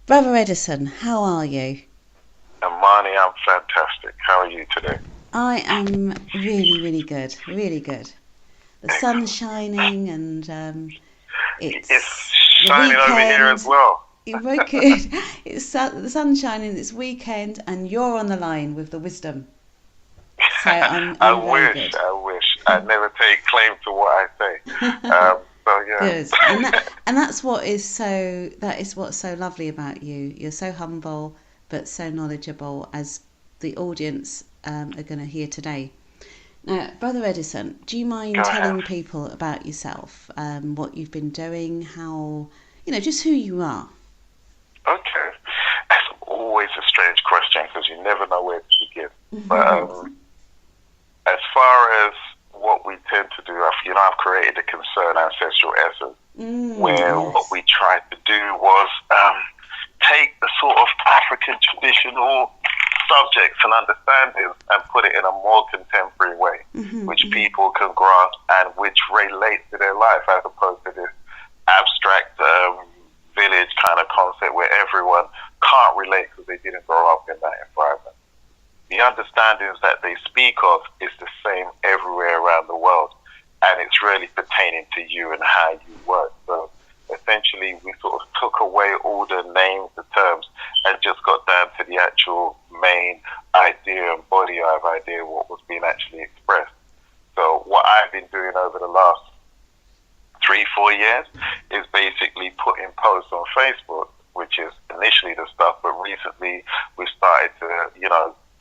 Brother Edison, how are you? Amani, I'm fantastic. How are you today? I am really, really good, really good. The sun's Excellent. shining and It's it's the shining over here as weekend. well. You're very good. The sun's shining, it's weekend, and you're on the line with the wisdom. So I I'm very wish, good. I wish. I never take claim to what I say. So Good, yeah. and that's what is so that is what's so lovely about you. You're so humble, but so knowledgeable, as the audience are going to hear today. Now, Brother Edison, do you Go mind ahead. telling people about yourself, what you've been doing, how just who you are? Okay. That's always a strange question because you never know where to begin. But as far as what we tend to do, I've created a concern ancestral essence where what Yes. we tried to do was take the sort of African traditional subjects and understandings and put it in a more contemporary way, which people can grasp and which relates to their life, as opposed to this abstract village kind of concept where everyone can't relate because they didn't grow up in that environment. The understandings that they speak of is the same everywhere around the world, and it's really pertaining to you and how you work. So essentially, we sort of took away all the names, the terms, and just got down to the actual main idea and body of idea, what was being actually expressed. So what I've been doing over the last 3-4 years is basically putting posts on Facebook, which is initially the stuff, but recently we started to,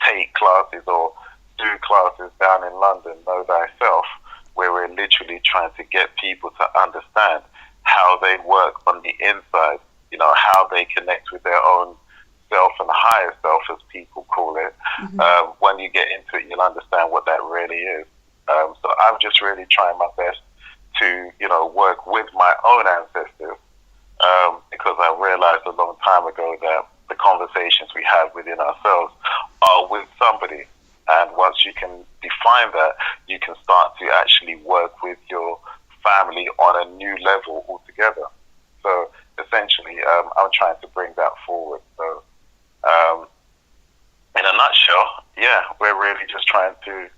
take classes or do classes down in London, Know Thyself, where we're literally trying to get people to understand how they work on the inside, how they connect with their own self and higher self, as people call it. When you get into it, you'll understand what that really is. So I'm just really trying my best to, work with my own ancestors, because I realized a long time ago that the conversations we have within ourselves are with somebody. And once you can define that, you can start to actually work with your family on a new level altogether. So essentially, I'm trying to bring that forward. So in a nutshell, yeah, we're really just trying to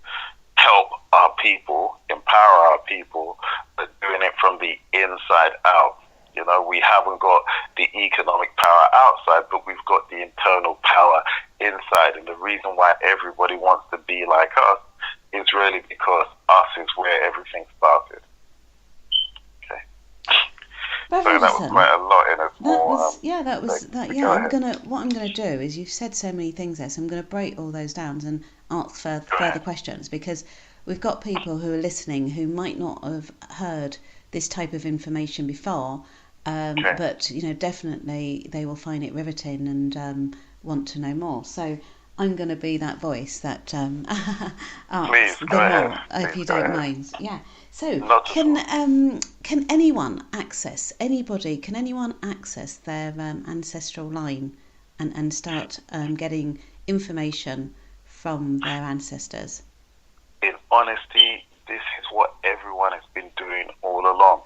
help our people, empower our people, but doing it from the inside out. We haven't got the economic power outside, but we've got the internal power inside. And the reason why everybody wants to be like us is really because us is where everything started. Okay. Brother So that was Edison, quite a lot in a small. What I'm gonna do is, you've said so many things there, so I'm gonna break all those down and ask further questions, because we've got people who are listening who might not have heard this type of information before, Okay. but definitely they will find it riveting and want to know more. So I'm going to be that voice that Please asks the go ahead. more, if Please you go don't ahead. mind. Yeah. So Not at all. can anyone access their ancestral line and start getting information from their ancestors? In honesty, this is what everyone has been doing all along.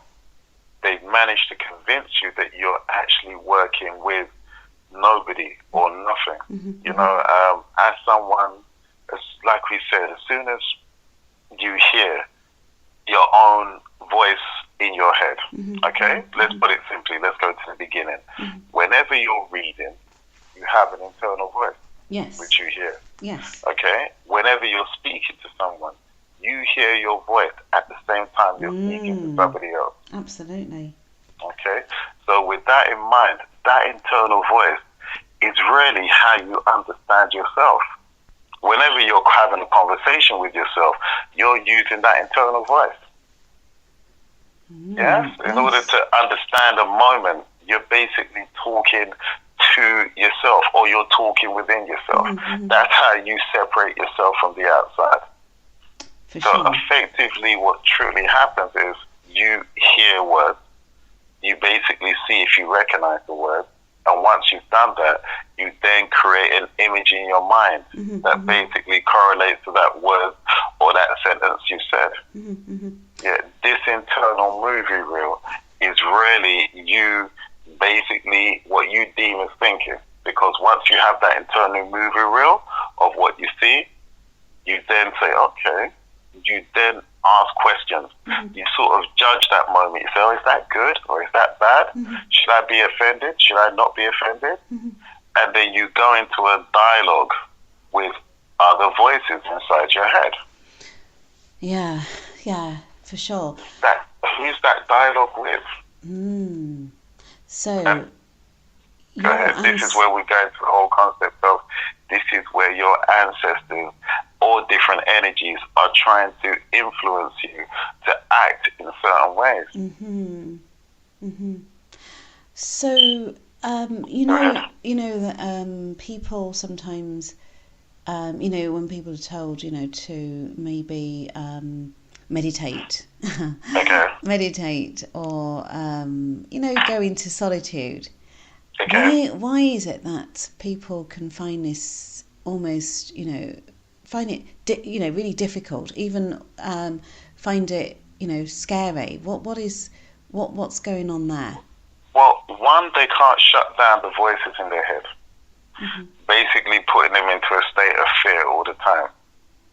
They've managed to convince you that you're actually working with nobody or nothing. As someone, like we said, as soon as you hear your own voice in your head, okay? Let's put it simply. Let's go to the beginning. Whenever you're reading, you have an internal voice, Yes. which you hear, Yes. okay? Whenever you're speaking to someone, you hear your voice at the same time you're speaking to somebody else. Absolutely. Okay? So with that in mind, that internal voice is really how you understand yourself. Whenever you're having a conversation with yourself, you're using that internal voice. Yes? In order to understand a moment, you're basically talking to yourself, or you're talking within yourself. That's how you separate yourself from the outside. For So sure. effectively what truly happens is you hear words, you basically see if you recognize the word, and once you've done that, you then create an image in your mind that basically correlates to that word or that sentence you said. Yeah, this internal movie reel is really you, basically what you deem as thinking once you have that internal movie reel of what you see, you then say, okay, you then ask questions. You sort of judge that moment. You say, oh, is that good or is that bad? Should I be offended? Should I not be offended? And then you go into a dialogue with other voices inside your head. Yeah, for sure. Who's that dialogue with? So, go ahead. This is where we go into the whole concept of this is where your ancestors, all different energies, are trying to influence you to act in certain ways. So, you know that people sometimes, when people are told, to maybe meditate, meditate, or go into solitude. Why is it that people can find this almost, find it, really difficult, even find it, scary? What's going on there? Well, one, they can't shut down the voices in their head, basically putting them into a state of fear all the time.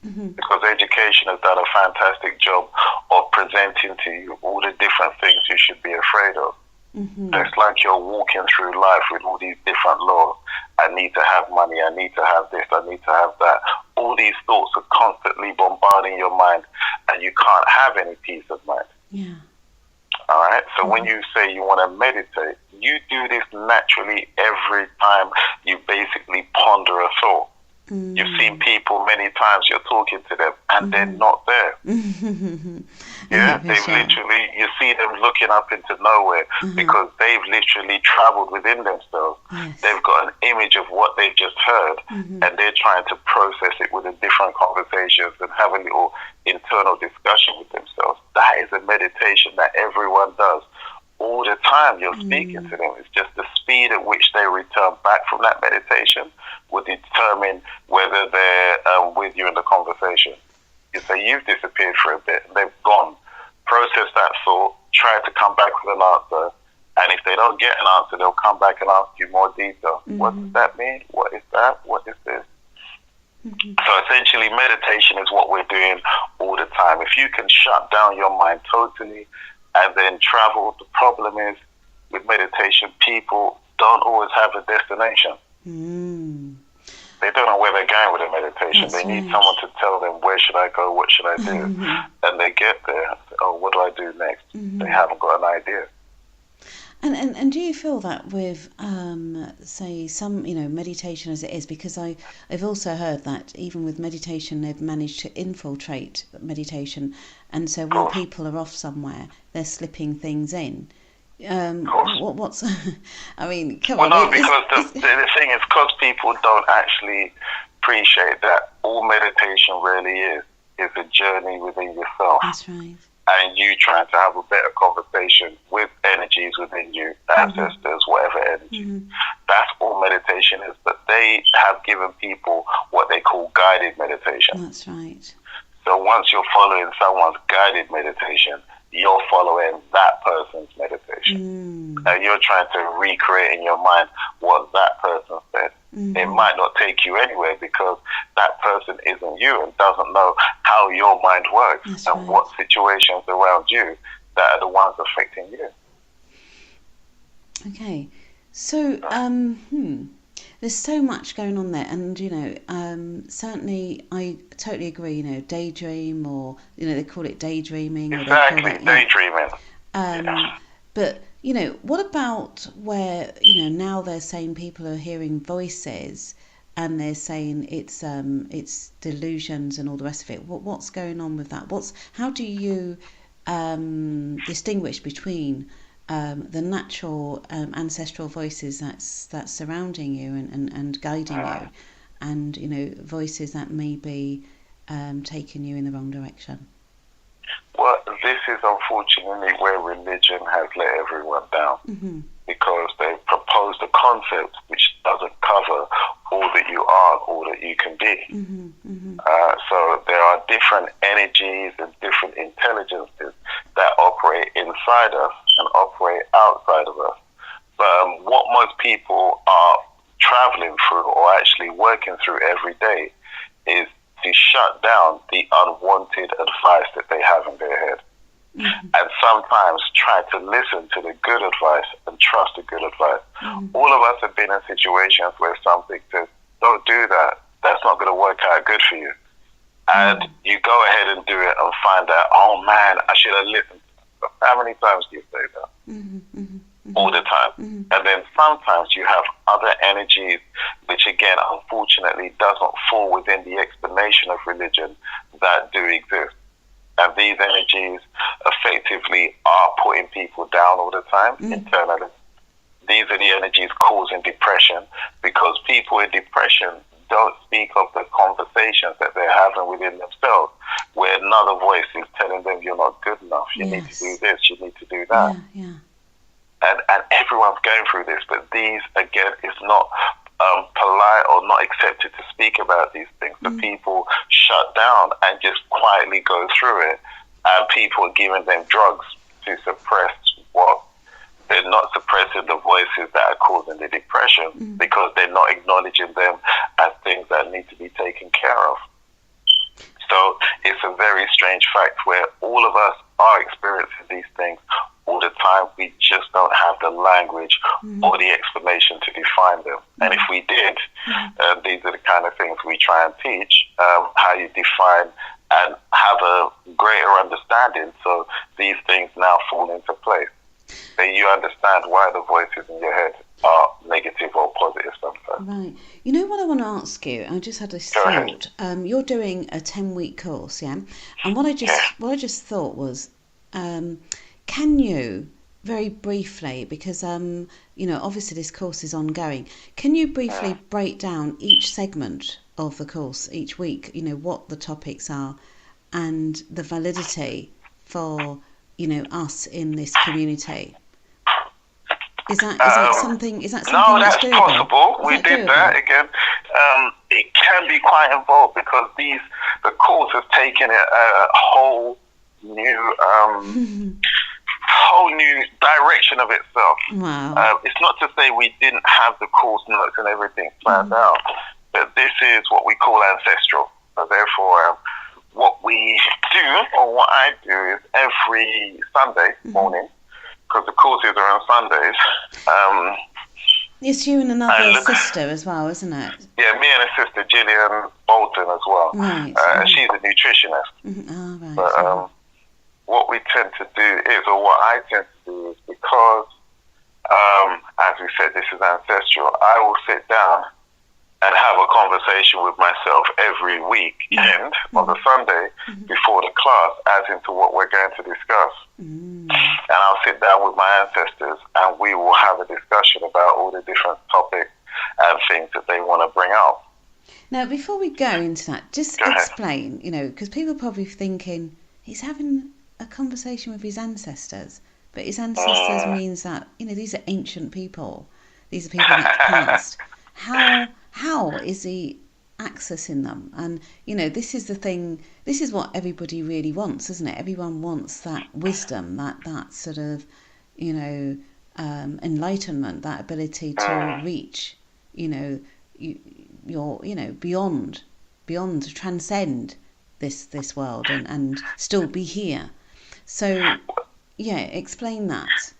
Because education has done a fantastic job of presenting to you all the different things you should be afraid of. It's like you're walking through life with all these different laws. I need to have money, I need to have this, I need to have that. All these thoughts are constantly bombarding your mind, and you can't have any peace of mind. All right? So when you say you want to meditate, you do this naturally every time you basically ponder a thought. You've seen people many times, you're talking to them and they're not there. They've literally, you see them looking up into nowhere because they've literally traveled within themselves. They've got an image of what they've just heard and they're trying to process it with a different conversations and have a little internal discussion with themselves. That is a meditation that everyone does. All the time you're speaking to them. It's just the speed at which they return back from that meditation will determine whether they're with you in the conversation. You say, you've disappeared for a bit, and they've gone. Process that thought, try to come back with an answer, and if they don't get an answer, they'll come back and ask you more detail. What does that mean? What is that? What is this? So essentially, meditation is what we're doing all the time. If you can shut down your mind totally and then travel, the problem is with meditation, people don't always have a destination. They don't know where they're going with their meditation. They need someone to tell them, where should I go, what should I do? And they get there and say, oh, what do I do next? They haven't got an idea. And do you feel that with, say, some, meditation as it is? Because I've also heard that even with meditation, they've managed to infiltrate meditation. And so when people are off somewhere, they're slipping things in. What's I mean, come on. No, because the thing is, because people don't actually appreciate that all meditation really is a journey within yourself. That's right. And you trying to have a better conversation with energies within you, ancestors, whatever energy. That's all meditation is. But they have given people what they call guided meditation. That's right. So once you're following someone's guided meditation, you're following that person's meditation. And you're trying to recreate in your mind what that person said. It might not take you anywhere because that person isn't you and doesn't know how your mind works what situations around you that are the ones affecting you. Okay. So, there's so much going on there, and certainly I totally agree. Daydream, or they call it daydreaming. Exactly, or they call it, daydreaming. But what about where now they're saying people are hearing voices, and they're saying it's delusions and all the rest of it. What's going on with that? How do you distinguish between the natural ancestral voices that's surrounding you and guiding you, and voices that may be taking you in the wrong direction? Well, this is unfortunately where religion has let everyone down, because they've proposed a concept which doesn't cover all that you are, all that you can be. So there are different energies and different intelligences that operate inside us and operate outside of us. But what most people are traveling through or actually working through every day is to shut down the unwanted advice that they have in their head. And sometimes try to listen to the good advice and trust the good advice. All of us have been in situations where something says, don't do that. That's not going to work out good for you. And you go ahead and do it and find out, oh man, I should have listened. How many times do you say that? All the time. And then sometimes you have other energies, which again, unfortunately, does not fall within the explanation of religion that do exist. And these energies effectively are putting people down all the time internally. These are the energies causing depression, because people in depression don't speak of the conversations that they're having within themselves, where another voice is telling them you're not good enough, you need to do this, you need to do that. And everyone's going through this, but these, again, is not polite or not accepted to speak about these things. So people shut down and just quietly go through it, and people are giving them drugs to suppress what they're not suppressing the voices that are causing the depression, because they're not acknowledging them as things that need to be taken care of. So it's a very strange fact where all of us are experiencing these things all the time. We just don't have the language or the explanation to define them. And if we did, these are the kind of things we try and teach, how you define and have a greater understanding, so these things now fall into place. Then you understand why the voices in your head are negative or positive sometimes. Right. You know what I want to ask you? I just had this thought. You're doing a 10-week course, yeah? And what I just thought was, can you very briefly, because obviously this course is ongoing, can you briefly break down each segment of the course each week? What the topics are and the validity for us in this community. Is that something? No, that's possible. We did that again. It can be quite involved, because the course has taken a whole new direction of itself. Wow. It's not to say we didn't have the course notes and everything planned out, but this is what we call ancestral. So therefore, what we do, or what I do, is every Sunday morning, because the courses are on Sundays. It's you and another sister as well, isn't it? Yeah, me and a sister, Gillian Bolton, as well. Right. She's a nutritionist. Oh, right. But what we tend to do is, or what I tend to do is, because, as we said, this is ancestral, I will sit down and have a conversation with myself every weekend on the Sunday before the class, as into what we're going to discuss. And I'll sit down with my ancestors, and we will have a discussion about all the different topics and things that they want to bring out. Now, before we go into that, just explain, because people are probably thinking he's having a conversation with his ancestors, but his ancestors means that, these are ancient people. These are people that's past. How is he accessing them? And, this is the thing, this is what everybody really wants, isn't it? Everyone wants that wisdom, that sort of, enlightenment, that ability to reach, beyond, to transcend this world and still be here. So, explain that.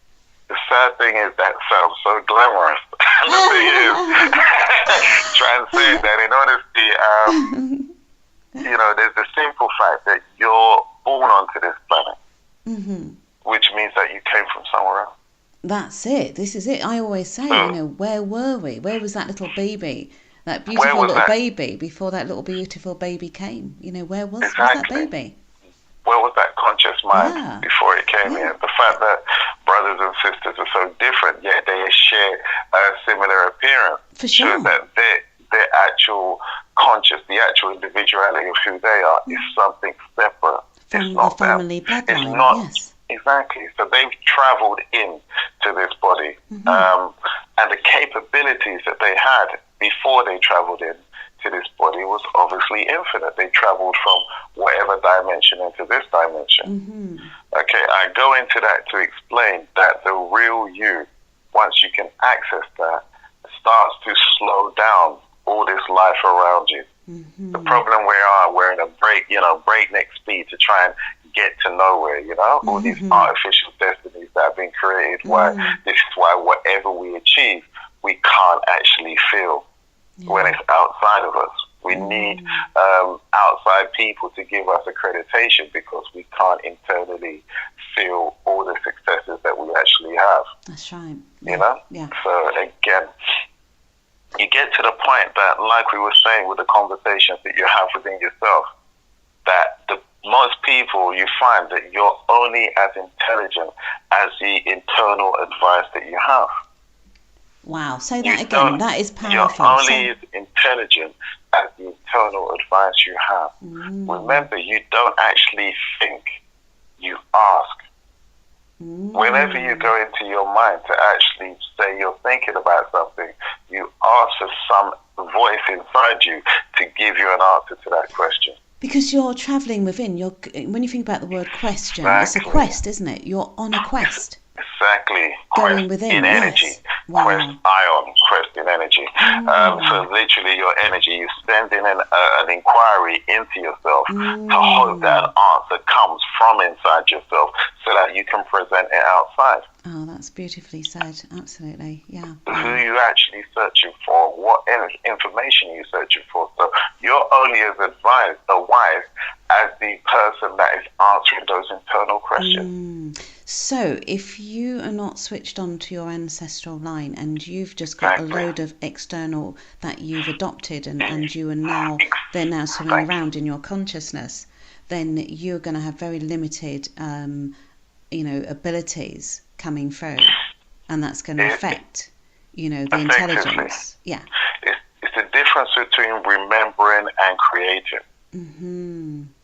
The sad thing is that sounds so glamorous. The thing is, transcend that. In honesty, there's the simple fact that you're born onto this planet, which means that you came from somewhere else. That's it. This is it. I always say, where were we? Where was that little baby? That beautiful little baby before that little beautiful baby came? Where was that baby? Where was that conscious mind before it came in? The fact that brothers and sisters are so different, yet they share a similar appearance. For sure. Shows that their actual conscious, the actual individuality of who they are, is something separate. From the family bloodline, it's not, yes. Exactly. So they've travelled in to this body. And the capabilities that they had before they travelled in to this body was obviously infinite. They travelled from whatever dimension into this dimension. Okay, I go into that to explain that the real you, once you can access that, starts to slow down all this life around you. The problem we're in a breakneck speed to try and get to nowhere, all these artificial destinies that have been created. This is why whatever we achieve, we can't actually feel when it's outside of us. We need outside people to give us accreditation because we can't internally feel all the successes that we actually have. That's right. Yeah. So again, you get to the point that, like we were saying with the conversations that you have within yourself, that most people, you find that you're only as intelligent as the internal advice that you have. Wow. Say that again. That is powerful. You're only as intelligent as the internal advice you have. Remember, you don't actually think, you ask. Whenever you go into your mind to actually say you're thinking about something, you ask for some voice inside you to give you an answer to that question. Because you're travelling within. When you think about the word question, it's a quest, isn't it? You're on a quest. Exactly. Going Quest within, in energy. yes. Wow. Quest ion, quest in energy. So literally your energy, you're sending an inquiry into yourself to hope that an answer comes from inside yourself so that you can present it outside. Oh, that's beautifully said. Absolutely, yeah. Who are you actually searching for? What information are you searching for? So you're only as wise as the person that is answering those internal questions. So if you are not switched on to your ancestral line and you've just got a load of external that you've adopted and you are they're now swimming around in your consciousness, then you're going to have very limited abilities coming through, and that's going to affect the intelligence. Yeah. It's the difference between remembering and creating.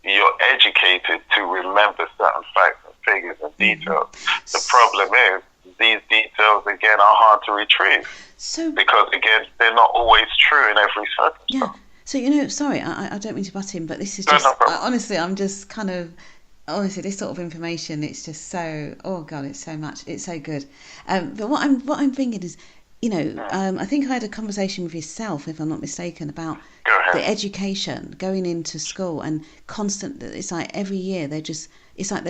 You're educated to remember certain facts and figures and details. The problem is these details again are hard to retrieve. Because again, they're not always true in every circumstance. Yeah. So sorry, I don't mean to butt in, but this is just honestly, I'm just kind of this sort of information. It's just so it's so much, it's so good. But what I'm thinking is, I think I had a conversation with yourself, if I'm not mistaken, about the education, going into school and constant. It's like every year it's like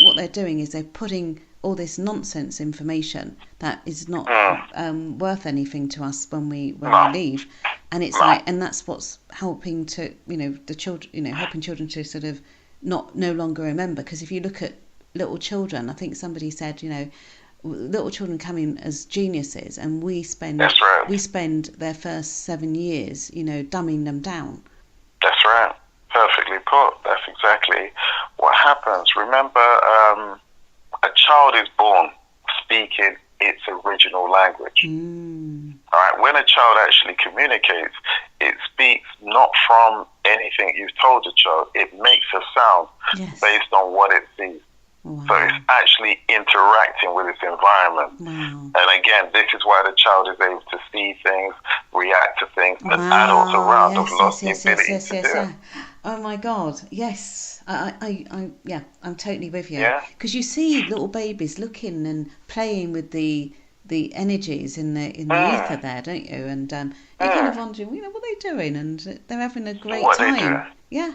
what they're doing is they're putting all this nonsense information that is not worth anything to us when we leave, and it's and that's what's helping to the children, helping children to sort of no longer remember. Because if you look at little children, I think somebody said little children come in as geniuses, and we spend their first 7 years, dumbing them down. That's right. Perfectly put. That's exactly what happens. Remember, a child is born speaking its original language. All right. When a child actually communicates, it speaks not from anything you've told the child. It makes a sound based on what it sees. Wow. So it's actually interacting with its environment. Wow. And again, this is why the child is able to see things, react to things that adults around have lost the ability to do. Oh my God, yes. I'm totally with you. Because you see little babies looking and playing with the energies in the ether there, don't you? And you're kind of wondering, what are they doing? And they're having a great time. Yeah.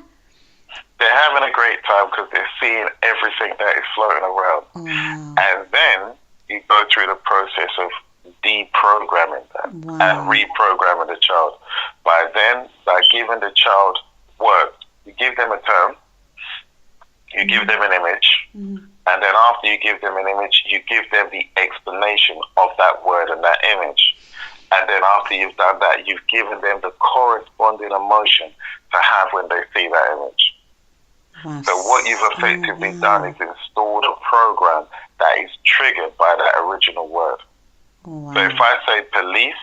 They're having a great time because they're seeing everything that is floating around. Wow. And then you go through the process of deprogramming them and reprogramming the child. By giving the child words. You give them a term, you give them an image, and then after you give them an image, you give them the explanation of that word and that image. And then after you've done that, you've given them the corresponding emotion to have when they see that image. Wow. So what you've effectively done is installed a program that is triggered by that original word. Wow. So if I say police,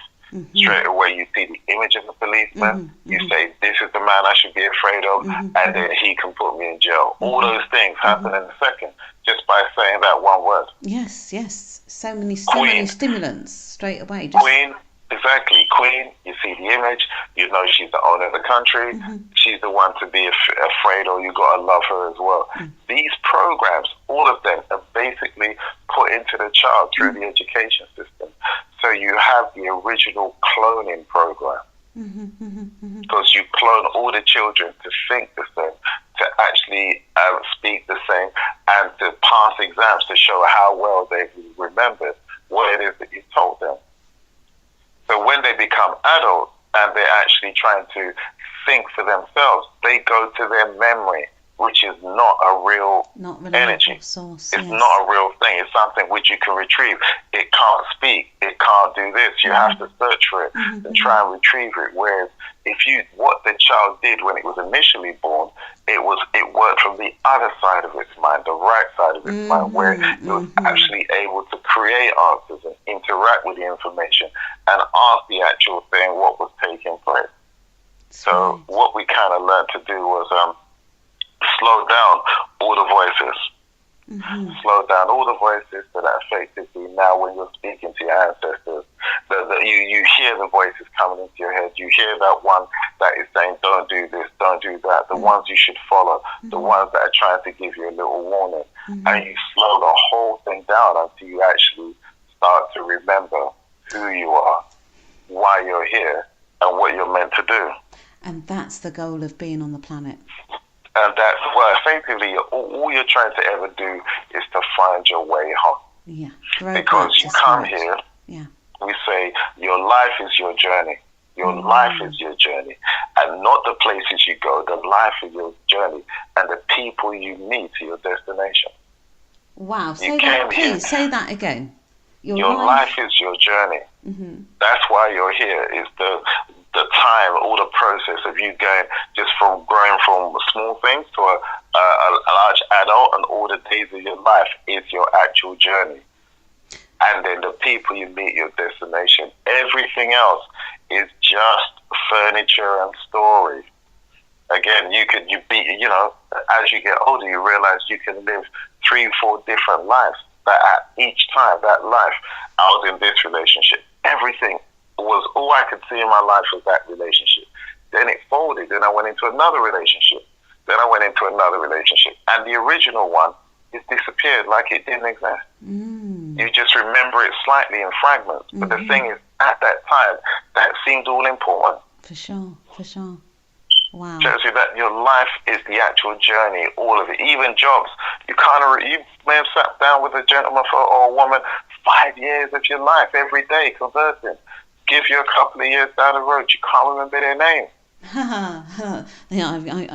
straight away you see the image of the policeman, you say this is the man I should be afraid of, and then he can put me in jail. All those things happen in a second just by saying that one word. Yes. So many stimulants straight away. Queen. Exactly. Queen, you see the image, you know she's the owner of the country, she's the one to be afraid, or you got to love her as well. These programs, all of them, are basically put into the child through the education system So you have the original cloning program. Because you clone all the children to think the same, to actually speak the same, and to pass exams to show how well they've remembered what it is that you told them. So when they become adults and they're actually trying to think for themselves, they go to their memory, which is not a real energy source. It's not a real thing. It's something which you can retrieve. It can't speak. It can't do this. You have to search for it and try and retrieve it. Whereas what the child did when it was initially born, it worked from the other side of its mind, the right side of its mind, where it was actually able to create answers and interact with the information and ask the actual thing what was taking place. So what we kind of learned to do was slow down all the voices. Slow down all the voices so that effectively now when you're speaking to your ancestors, you hear the voices coming into your head. You hear that one that is saying, don't do this, don't do that. The ones you should follow, the ones that are trying to give you a little warning. And you slow the whole thing down until you actually start to remember who you are, why you're here, and what you're meant to do. And that's the goal of being on the planet. And that's effectively, all you're trying to ever do is to find your way home. Yeah. Because you come here, we say, your life is your journey. Your life is your journey. And not the places you go, the life is your journey. And the people you meet to your destination. Wow. Say that again. Your life is your journey. That's why you're here, is the time, all the process of you growing from small things to a large adult, and all the days of your life is your actual journey. And then the people you meet, your destination. Everything else is just furniture and story. Again, as you get older, you realize you can live 3-4 different lives. That at each time, that life, I was in this relationship. Everything was, all I could see in my life was that relationship. Then it folded. Then I went into another relationship. Then I went into another relationship. And the original one is disappeared like it didn't exist. You just remember it slightly in fragments. But the thing is, at that time, that seemed all important. For sure. Wow. Shows you that your life is the actual journey, all of it. Even jobs. You may have sat down with a gentleman or a woman 5 years of your life every day conversing. Give you a couple of years down the road, you can't remember their name.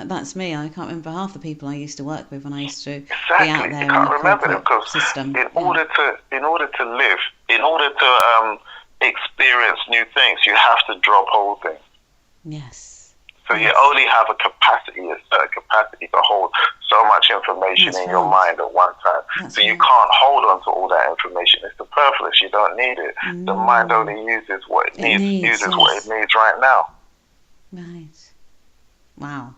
That's me. I can't remember half the people I used to work with when I used to be out there. You can't remember them because system. in order to live, in order to experience new things, you have to drop old things. Yes. So you only have a certain capacity to hold so much information in your mind at one time. So you can't hold on to all that information. It's superfluous. You don't need it. The mind only uses what it needs what it needs right now. Right. Wow.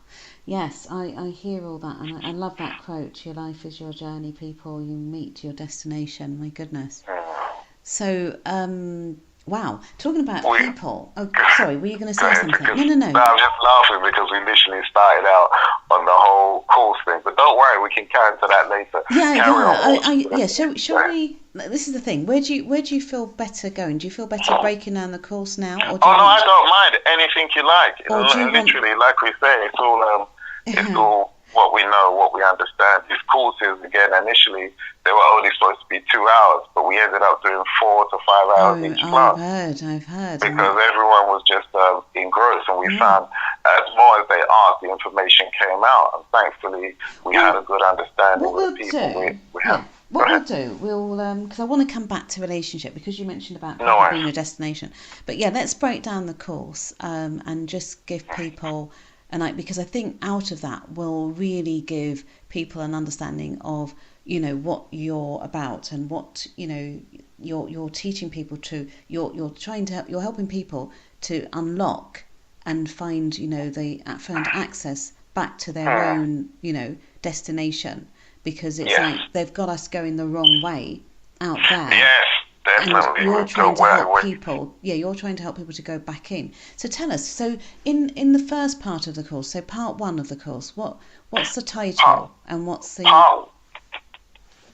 Yes, I hear all that, and I love that quote. Your life is your journey, people you meet your destination. My goodness. So, wow. Talking about people. Oh, sorry, were you going to say something? No. No, I'm just laughing because we initially started out on the whole course thing. But don't worry, we can carry into that later. Shall we? This is the thing. Where do you feel better going? Do you feel better breaking down the course now? Or I don't mind. Anything you like. Literally, like we say, it's all what we know, what we understand. These courses, again, initially, they were only supposed to be 2 hours, but we ended up doing 4 to 5 hours each class. I've heard. Because everyone was just engrossed, and we found as more as they asked, the information came out, and thankfully, we had a good understanding of the people we have. What we'll do, because I want to come back to relationship, because you mentioned about being a destination. But yeah, let's break down the course and just give people... because I think out of that will really give people an understanding of, what you're about and what, you're teaching people to, you're helping people to unlock and find, find access back to their own, destination, because it's like they've got us going the wrong way out there. Yes. Definitely. And you're trying to help people. Yeah, you're trying to help people to go back in. So tell us. So in the first part of the course, so part 1 of the course, what's the title and what's the part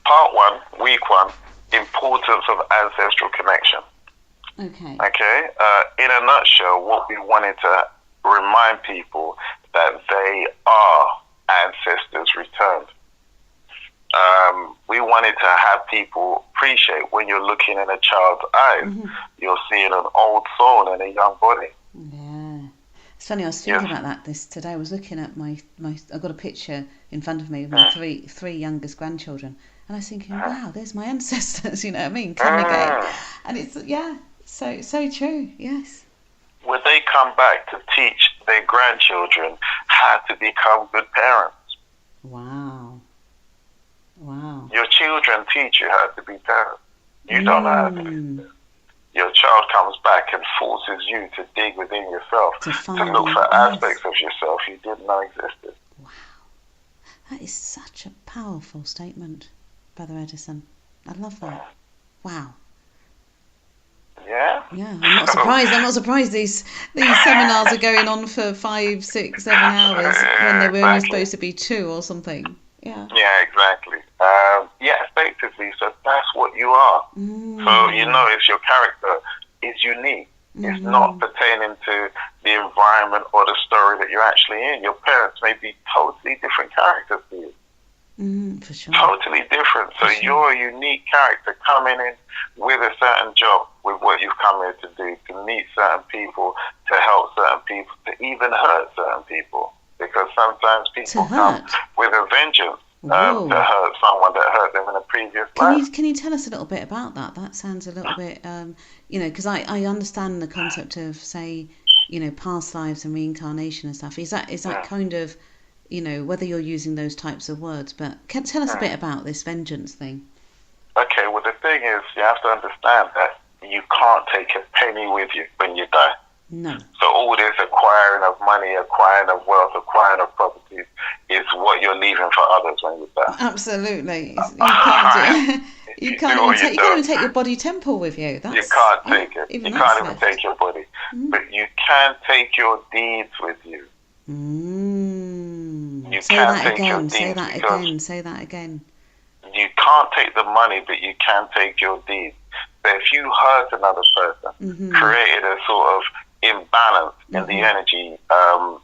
1, week 1, importance of ancestral connection. Okay. Okay? In a nutshell, what we wanted to remind people that they are ancestors returned. We wanted to have people appreciate when you're looking in a child's eyes, you're seeing an old soul in a young body. Yeah. It's funny, I was thinking about that today. I was looking at my I've got a picture in front of me of my three youngest grandchildren, and I was thinking, wow, there's my ancestors, you know what I mean, coming again. And it's, so true, yes. Will they come back to teach their grandchildren how to become good parents? Wow. Your children teach you how to be parents. You don't know how to be. Your child comes back and forces you to dig within yourself, to look for aspects of yourself you didn't know existed. Wow. That is such a powerful statement, Brother Edison. I love that. Wow. Yeah? Yeah, I'm not surprised. I'm not surprised these seminars are going on for 5, 6, 7 hours when they were only supposed to be 2 or something. Yeah. Yeah, exactly. Effectively, so that's what you are. So if your character is unique. It's not pertaining to the environment or the story that you're actually in. Your parents may be totally different characters to you. For sure. Totally different. So you're a unique character coming in with a certain job, with what you've come here to do, to meet certain people, to help certain people, to even hurt certain people. Because sometimes people come with a vengeance to hurt someone that hurt them in a previous life. Can you tell us a little bit about that? That sounds a little bit, because I understand the concept of, say, past lives and reincarnation and stuff. Is that kind of, whether you're using those types of words, but tell us a bit about this vengeance thing. Okay, well, the thing is, you have to understand that you can't take a penny with you when you die. No. So all this acquiring of money, acquiring of wealth, acquiring of properties is what you're leaving for others when you die. Absolutely. You can't even take your body temple with you. You can't take it. You can't even take your body. But you can take your deeds with you. You Say can that take again. your Say deeds that because again. Say that again. You can't take the money, but you can take your deeds. But if you hurt another person, created a sort of imbalance in the energy, I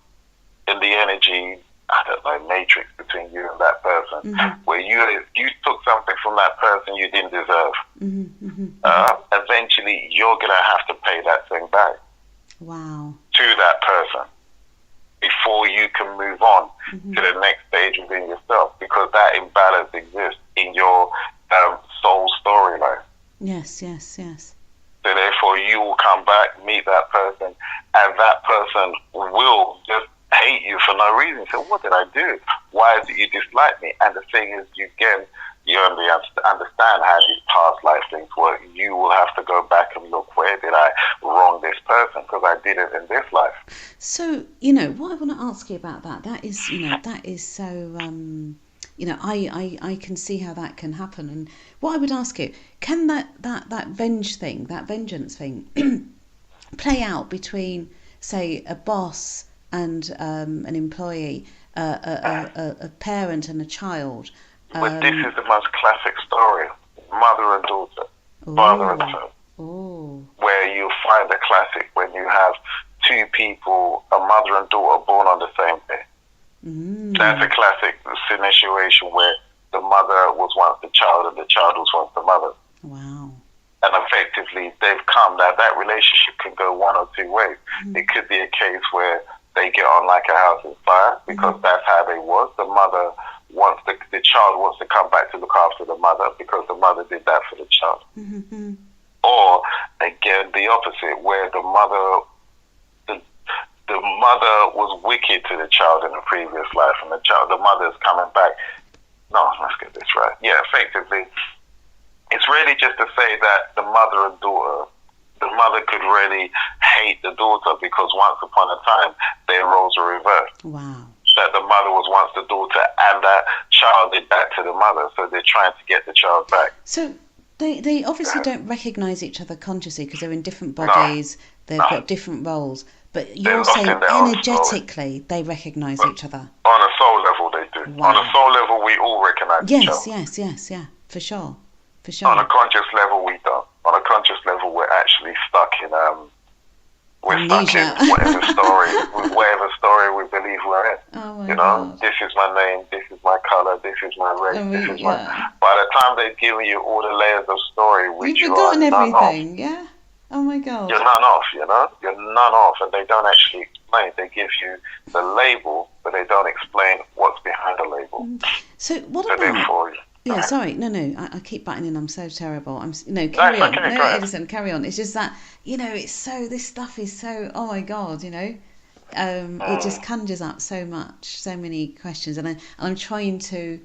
don't know, matrix between you and that person, where you took something from that person you didn't deserve. Eventually, you're gonna have to pay that thing back. Wow. To that person before you can move on to the next stage within yourself, because that imbalance exists in your soul storyline. Yes. So therefore, you will come back, meet that person, and that person will just hate you for no reason. So what did I do? Why is it you dislike me? And the thing is, you understand how these past life things work. You will have to go back and look, where did I wrong this person? Because I did it in this life. So, what I want to ask you about that is so... I can see how that can happen. And what I would ask you, can that vengeance thing, play out between, say, a boss and an employee, a parent and a child? But this is the most classic story: mother and daughter, father and son. Where you find a classic when you have two people, a mother and daughter, born on the same day. That's a classic situation where the mother was once the child and the child was once the mother. Wow. And effectively, they've come, that relationship can go one or two ways. It could be a case where they get on like a house on fire, because that's how they was. The mother wants the child wants to come back to look after the mother, because the mother did that for the child. Or, again, the opposite, where the mother was wicked to the child in a previous life, and the mother is coming back. No, let's get this right. Yeah, effectively, it's really just to say that the mother and daughter, the mother could really hate the daughter, because once upon a time, their roles were reversed. Wow. That the mother was once the daughter, and that child did that to the mother, so they're trying to get the child back. So they obviously don't recognise each other consciously, because they're in different bodies, they've got different roles. But you're saying energetically they recognise each other. On a soul level, they do. Wow. On a soul level, we all recognise each other. Yes, for sure. On a conscious level, we don't. on a conscious level, we're actually stuck in Amnesia. whatever story we believe we're in. Oh my You know, God. this is my name, this is my color, this is my race, this is my. By the time they've given you all the layers of story, which You've you are forgotten none everything, of, yeah? Oh my God. you're none of, you know, you're none of, and they don't actually explain. They give you the label, but they don't explain what's behind the label. So what So about? therefore, Yeah, sorry, no, I keep butting in. I'm so terrible. Carry on. Okay, No, go ahead. Edison, carry on. It's just that this stuff is so. Oh my God, it just conjures up so many questions, and I'm trying to,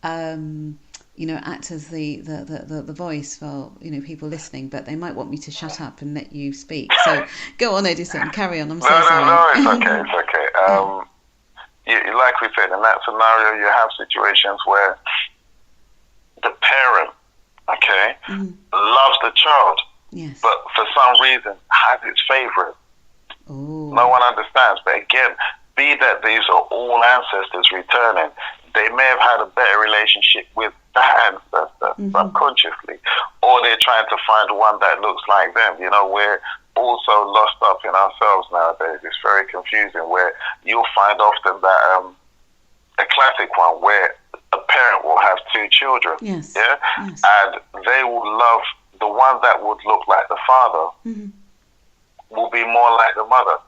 act as the voice for people listening, but they might want me to shut up and let you speak. So go on, Edison, carry on. I'm so sorry. No, it's okay, it's okay. Like we said, in that scenario, you have situations where the parent, loves the child, yes, but for some reason has its favorite. Ooh. No one understands. But again, be that these are all ancestors returning, they may have had a better relationship with that ancestor subconsciously, or they're trying to find one that looks like them. You know, we're also lost up in ourselves nowadays. It's very confusing, where you'll find often that a classic one where a parent will have two children, yes, and they will love the one that would look like the father will be more like the mother.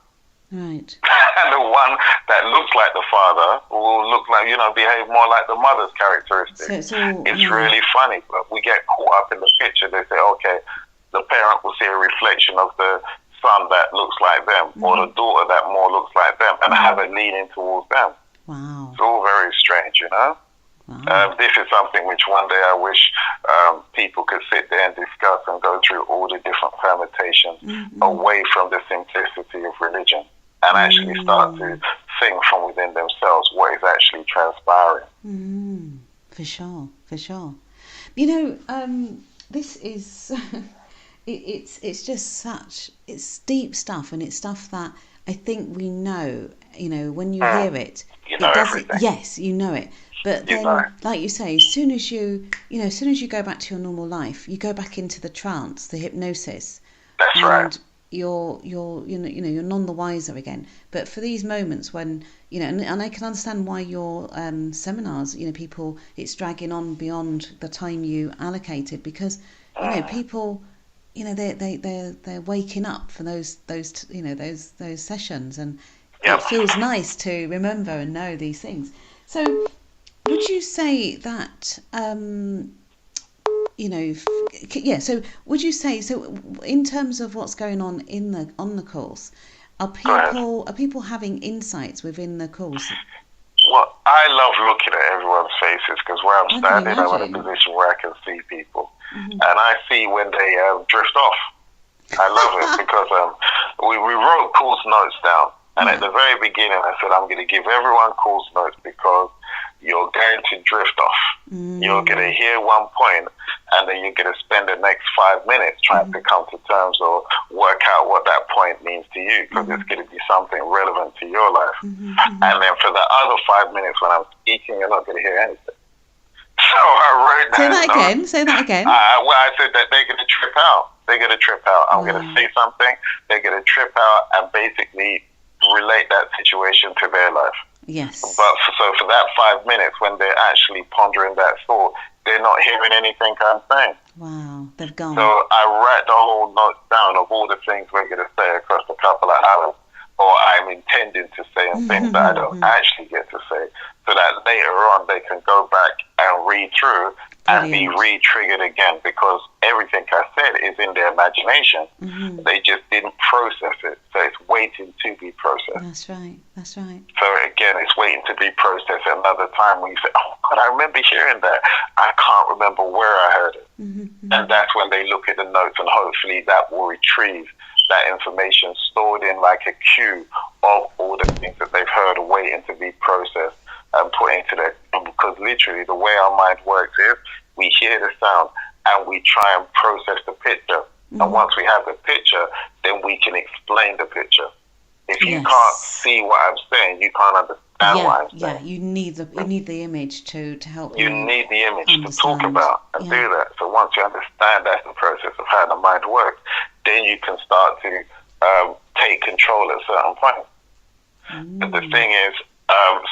Right. And the one that looks like the father will behave more like the mother's characteristics. It's really funny, but we get caught up in the picture. They say, okay, the parent will see a reflection of the son that looks like them, or the daughter that more looks like them, and have a leaning towards them. Wow. It's all very strange, you know? Wow. This is something which one day I wish people could sit there and discuss and go through all the different permutations away from the simplicity of religion, and actually start to think from within themselves what is actually transpiring. For sure. This is it's just it's deep stuff, and it's stuff that I think we know. When you hear it, you know everything. Yes, you know it. But then, like you say, as soon as you go back to your normal life, you go back into the trance, the hypnosis. That's right. You're none the wiser again. But for these moments when and I can understand why your seminars, it's dragging on beyond the time you allocated, because people, they're waking up for those sessions, and it feels nice to remember and know these things. So would you say that so would you say, in terms of what's going on on the course, are people having insights within the course? Well, I love looking at everyone's faces, because where I'm standing, I'm in a position where I can see people, and I see when they drift off. I love it because we wrote course notes down, and at the very beginning I said, I'm going to give everyone course notes because you're going to drift off. You're going to hear one point, and then you're going to spend the next 5 minutes trying to come to terms or work out what that point means to you, because it's going to be something relevant to your life. And then for the other 5 minutes when I'm speaking, you're not going to hear anything. So I wrote that. Say that again. I said that they're going to trip out. I'm going to say something. They're going to trip out and basically relate that situation to their life. Yes. But for that 5 minutes, when they're actually pondering that thought, they're not hearing anything I'm saying. Wow, they've gone. So I write the whole note down of all the things we're going to say across a couple of hours, or I'm intending to say, and things that I don't actually get to say, so that later on they can go back and read through and be re-triggered again, because everything I said is in their imagination. They just didn't process it, so it's waiting to be processed. That's right. So again, it's waiting to be processed another time when you say, oh God, I remember hearing that. I can't remember where I heard it. And that's when they look at the notes, and hopefully that will retrieve that information stored in like a queue of all the things that they've heard waiting to be processed and put into their, because literally the way our mind works is we hear the sound and we try and process the picture. And once we have the picture, then we can explain the picture. If you can't see what I'm saying, you can't understand and why I'm saying. Yeah, you need the image to help you need the image to talk understand. about and do that. So once you understand that's the process of how the mind works, then you can start to take control at certain points. But the thing is,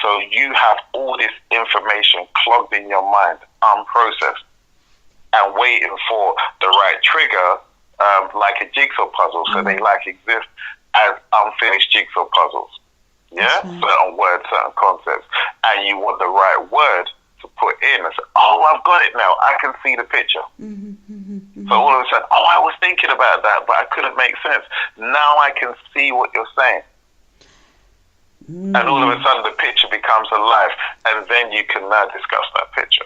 so you have all this information clogged in your mind, unprocessed, and waiting for the right trigger, like a jigsaw puzzle. So they exist as unfinished jigsaw puzzles. Yeah, certain words, certain concepts, and you want the right word to put in and say, oh, I've got it now. I can see the picture. So all of a sudden, oh, I was thinking about that, but I couldn't make sense. Now I can see what you're saying. And all of a sudden, the picture becomes alive, and then you can now discuss that picture.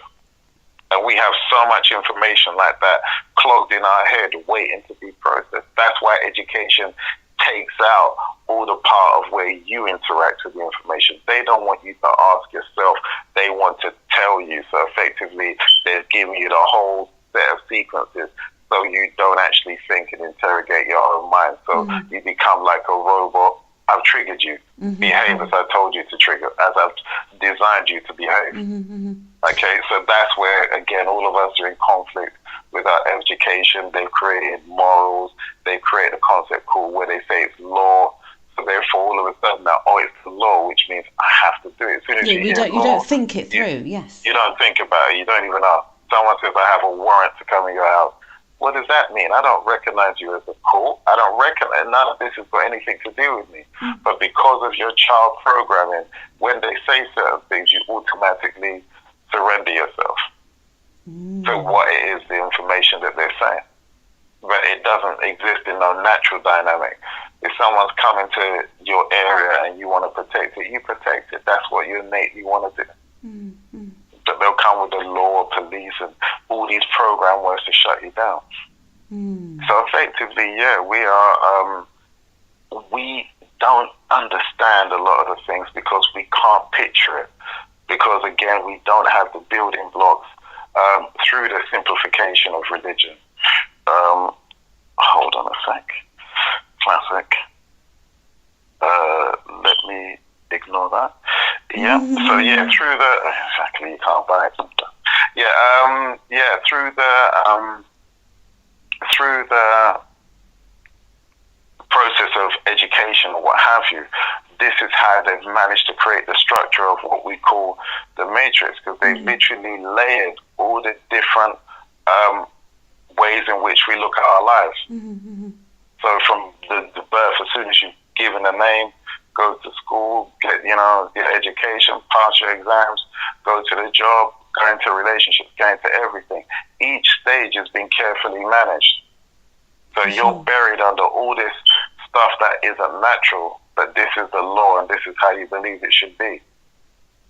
And we have so much information like that clogged in our head, waiting to be processed. That's why education takes out all the part of where you interact with the information. They don't want you to ask yourself. They want to tell you. So effectively, they're giving you the whole set of sequences so you don't actually think and interrogate your own mind. So you become like a robot. I've triggered you. Behave as I told you to trigger, as I've designed you to behave. Okay, so that's where, again, all of us are in conflict with our education. They've created morals. They've created a concept called where they say it's law. So therefore, all of a sudden now, it's the law, which means I have to do it. As soon as you don't think it through, yes. You don't think about it. You don't even know. Someone says, I have a warrant to come in your house. What does that mean? I don't recognize you as a court. I don't recognize, none of this has got anything to do with me. But because of your child programming, when they say certain things, you automatically surrender yourself to what it is, the information that they're saying. But it doesn't exist in no natural dynamic. If someone's coming to your area and you want to protect it, you protect it. That's what you innately want to do. But they'll come with the law, police, and all these program words to shut you down. So effectively, we don't understand a lot of the things because we can't picture it. Because again, we don't have the building blocks through the simplification of religion. Hold on a sec. Classic. Let me ignore that. Yeah. So through the you can't buy it. Through the process of education or what have you, this is how they've managed to create the structure of what we call the matrix, because they literally layered all the different ways in which we look at our lives. So from the birth, as soon as you've given a name, go to school, get your education, pass your exams, go to the job, go into relationships, go into everything. Each stage has been carefully managed. So you're buried under all this stuff that isn't natural, but this is the law and this is how you believe it should be.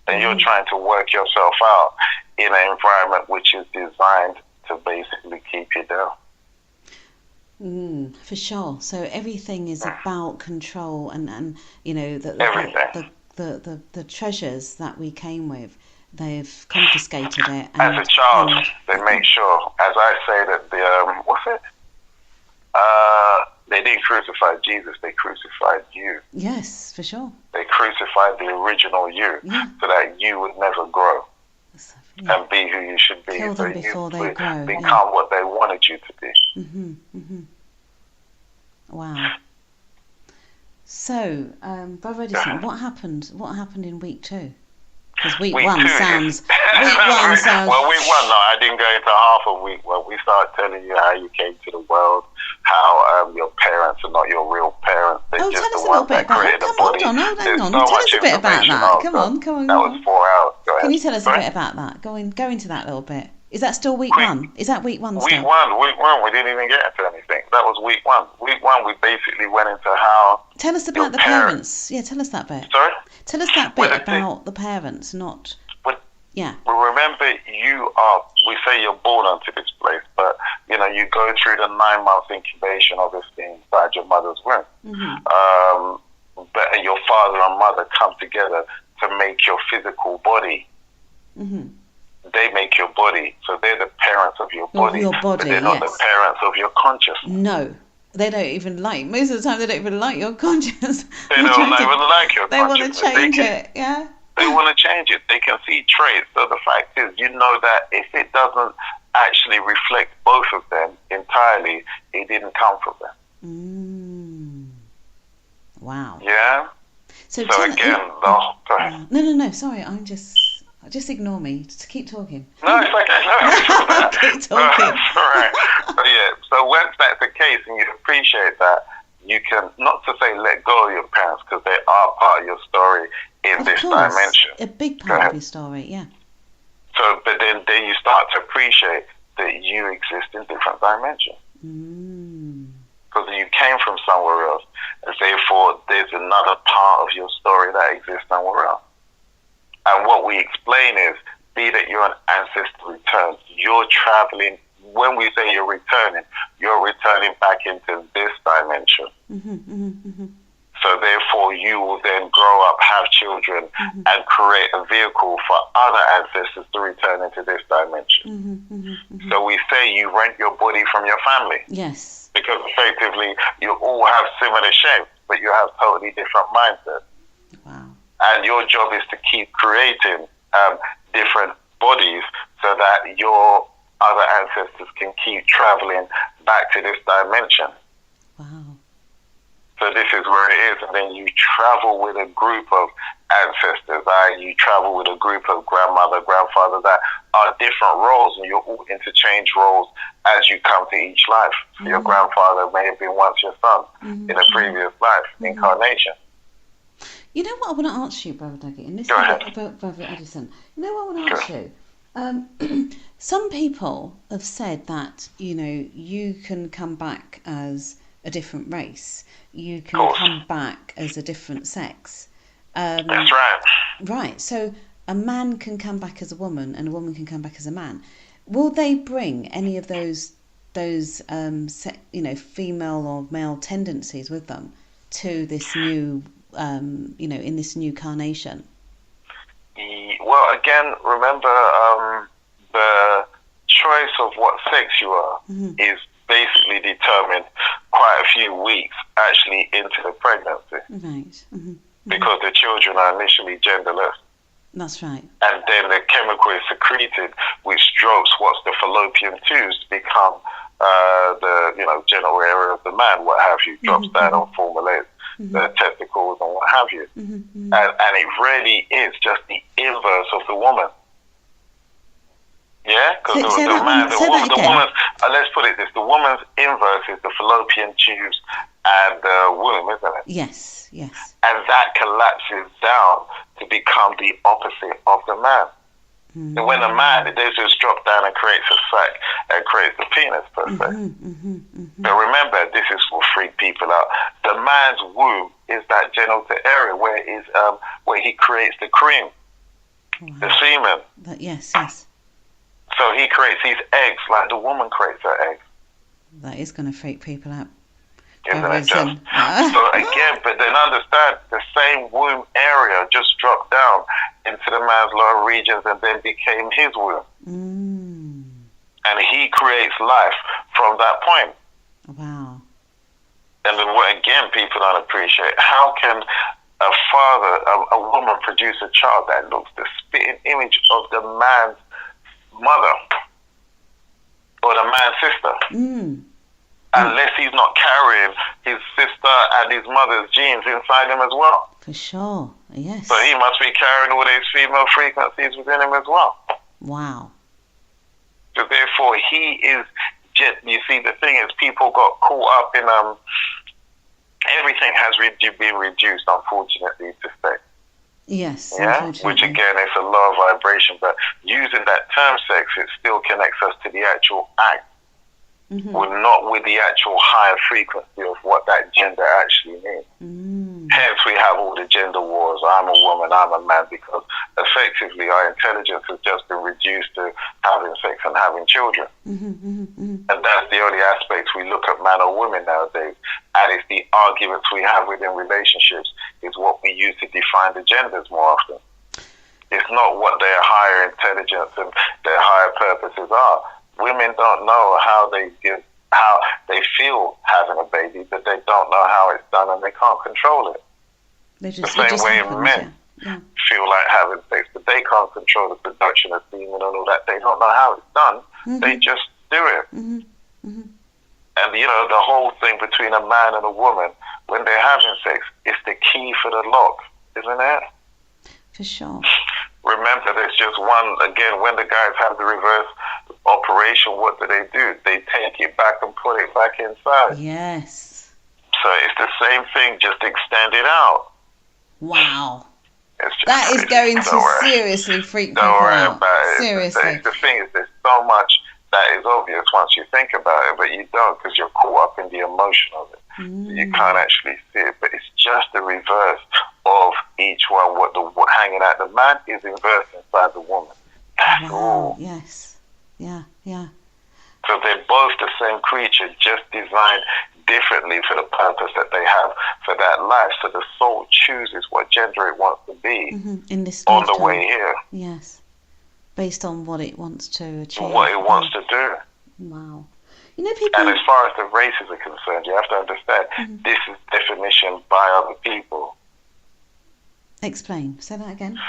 And you're trying to work yourself out in an environment which is designed to basically keep you down. For sure. So everything is about control and the treasures that we came with, they've confiscated it. And, as a child, they make sure, as I say, that they didn't crucify Jesus, they crucified you. Yes, for sure. They crucified the original you so that you would never grow and be who you should be. Kill them before they grow. Become what they wanted you to be. Wow. So, Brother Edison, what happened in week 2? Because week one sounds... Well, week 1, no, I didn't go into half of week 1. We started telling you how you came to the world, how your parents are not your real parents. They're just tell us the a little ones bit that about created that. the body. Hang on. So Tell us a bit about that. Come on. That was 4 hours. Go ahead. Can you tell us a bit about that? Go into that a little bit. Is that still week 1? Is that week 1 still? Week 1, we didn't even get into anything. That was week 1. Week 1, we basically went into how... Tell us about the parents. Yeah, tell us that bit. Sorry? Tell us that bit about the parents, not... Yeah. Well, remember, we say you're born onto this place, but, you go through the 9-month incubation, obviously, inside your mother's womb. But your father and mother come together to make your physical body. They make your body, so they're the parents of your body. But they're not the parents of your consciousness. No. They don't even most of the time, they don't even like your conscience. They don't even like your conscience. They want to change it, yeah? they want to change it. They can see traits. So the fact is, you know that if it doesn't actually reflect both of them entirely, it didn't come from them. Wow. Yeah? So again, go ahead. No, sorry, just ignore me. Just keep talking. No, it's okay. No, keep talking. That's all right. So yeah, so once that's the case and you appreciate that, you can, not to say let go of your parents, because they are part of your story in this dimension. A big part of your story, yeah. So, but then you start to appreciate that you exist in different dimensions. Because you came from somewhere else, and therefore there's another part of your story that exists somewhere else. And what we explain is, be that you're an ancestor return, you're traveling. When we say you're returning back into this dimension. So therefore you will then grow up, have children, and create a vehicle for other ancestors to return into this dimension. So we say you rent your body from your family. Yes. Because effectively you all have similar shapes, but you have totally different mindsets. Wow. And your job is to keep creating different bodies so that your other ancestors can keep traveling back to this dimension. Wow. So this is where it is. And then you travel with a group of ancestors, you travel with a group of grandmother, grandfather that are different roles, and you all interchange roles as you come to each life. So your grandfather may have been once your son in a previous life, incarnation. You know what I want to ask you, Brother Dougie, and this is about Brother Edison. You know what I want to ask you? Some people have said that, you can come back as a different race. You can come back as a different sex. That's right. Right. So a man can come back as a woman, and a woman can come back as a man. Will they bring any of those female or male tendencies with them to this new, in this new carnation? Well, again, remember, the choice of what sex you are is basically determined quite a few weeks actually into the pregnancy. Right. Because the children are initially genderless. That's right. And then the chemical is secreted, which drops what's the fallopian tubes to become the genital area of the man, what have you, drops down and formulates the testicles and what have you. And it really is just the inverse of the woman. Yeah? Because the woman's, let's put it this, the woman's inverse is the fallopian tubes and the womb, isn't it? Yes. And that collapses down to become the opposite of the man. And when a man, they just drop down and creates a sac and creates the penis, per se. But remember, this is what freak people out. The man's womb is that genital area where he creates the cream, the semen. Yes. So he creates these eggs like the woman creates her eggs. That is going to freak people out. Isn't it just? So again, but then understand, the same womb area just dropped down into the man's lower regions and then became his womb. And he creates life from that point. Wow. And then what, again, people don't appreciate, how can a father, a woman produce a child that looks the spitting image of the man's mother or the man's sister? Unless he's not carrying his sister and his mother's genes inside him as well. For sure, yes. So he must be carrying all these female frequencies within him as well. Wow. So therefore he is, you see, the thing is, people got caught up in, everything has been reduced, unfortunately, to sex. Yes, yeah? Which again is a lower vibration, but using that term sex, it still connects us to the actual act. Well, not with the actual higher frequency of what that gender actually means. Hence, we have all the gender wars. I'm a woman, I'm a man, because effectively our intelligence has just been reduced to having sex and having children. And that's the only aspects we look at man or woman nowadays. And it's the arguments we have within relationships is what we use to define the genders more often. It's not what their higher intelligence and their higher purposes are. Women don't know how they feel having a baby, but they don't know how it's done and they can't control it. The same way men feel like having sex, but they can't control the production of semen and all that. They don't know how it's done. They just do it. And, you know, the whole thing between a man and a woman, when they're having sex, it's the key for the lock, isn't it? For sure. Remember, there's just one, again, when the guys have the reverse operation, what do? They take it back and put it back inside. Yes. So it's the same thing, just extend it out. Wow. That is going to seriously freak people out. Don't worry about it. Seriously. The thing is, there's so much that is obvious once you think about it, but you don't because you're caught up in the emotion of it. So you can't actually see it, but it's just the reverse of each one. What hanging out, the man is inverse inside the woman. That's all. Yes. Yeah. Yeah. So they're both the same creature, just designed differently for the purpose that they have for that life. So the soul chooses what gender it wants to be in this on the way here. Yes. Based on what it wants to achieve. What it wants to do. Wow. You know, people... And as far as the races are concerned, you have to understand, this is definition by other people. Explain. Say that again.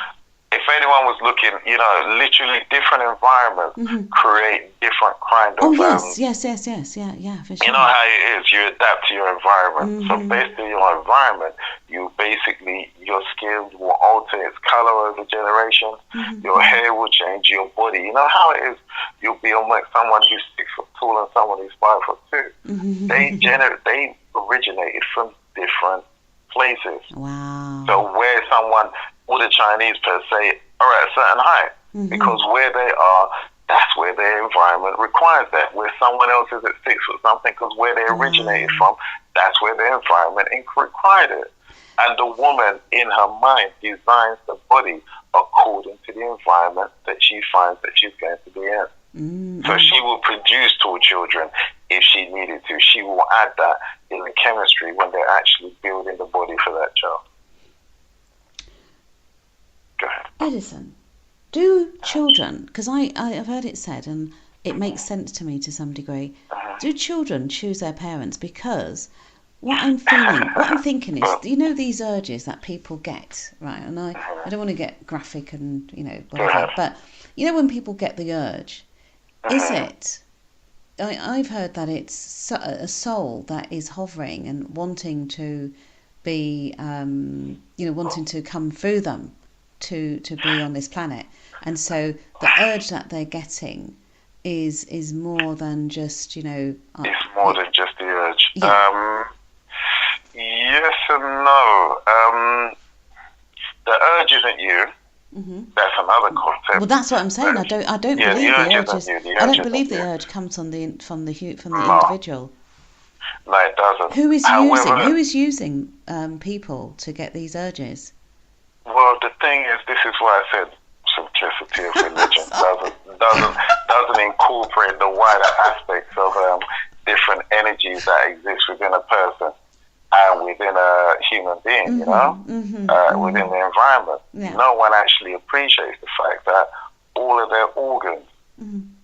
If anyone was looking, you know, literally different environments create different kind of... Oh, yes, yeah, for sure. You know how it is, you adapt to your environment. So based on your environment, you basically, your skin will alter its color over generations, your hair will change, your body. You know how it is, you'll be amongst someone who's 6 foot tall and someone who's 5'2". They originated from different places. Wow. So where someone... All the Chinese per se are at a certain height because where they are, that's where their environment requires that. Where someone else is at 6 foot something because where they originated from, that's where their environment required it. And the woman in her mind designs the body according to the environment that she finds that she's going to be in. So she will produce 2 children if she needed to. She will add that in the chemistry when they're actually building the body for that child. Edison, do children, because I've heard it said, and it makes sense to me to some degree, do children choose their parents? Because what I'm thinking is, you know, these urges that people get, right? And I don't want to get graphic and, you know, whatever, but you know when people get the urge, is it, I've heard that it's a soul that is hovering and wanting to be, you know, wanting to come through them to be on this planet, and so the urge that they're getting is more than just, you know, it's more than just the urge. Yes and no. The urge isn't you. That's another concept. Well, that's what I'm saying. I don't believe the urge is. I don't believe the urge comes from the individual. No, it doesn't. Who is using people to get these urges? Well, the thing is, this is why I said simplicity of religion doesn't incorporate the wider aspects of different energies that exist within a person and within a human being, you know, within the environment. Yeah. No one actually appreciates the fact that all of their organs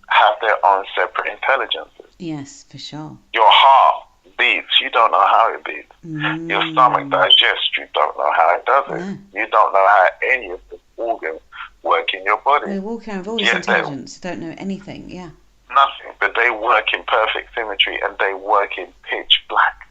have their own separate intelligences. Yes, for sure. Your heart beats, you don't know how it beats. Your stomach digests, you don't know how it does it. You don't know how any of the organs work in your body. They walk around with all this intelligence, don't know anything, nothing, but they work in perfect symmetry and they work in pitch black.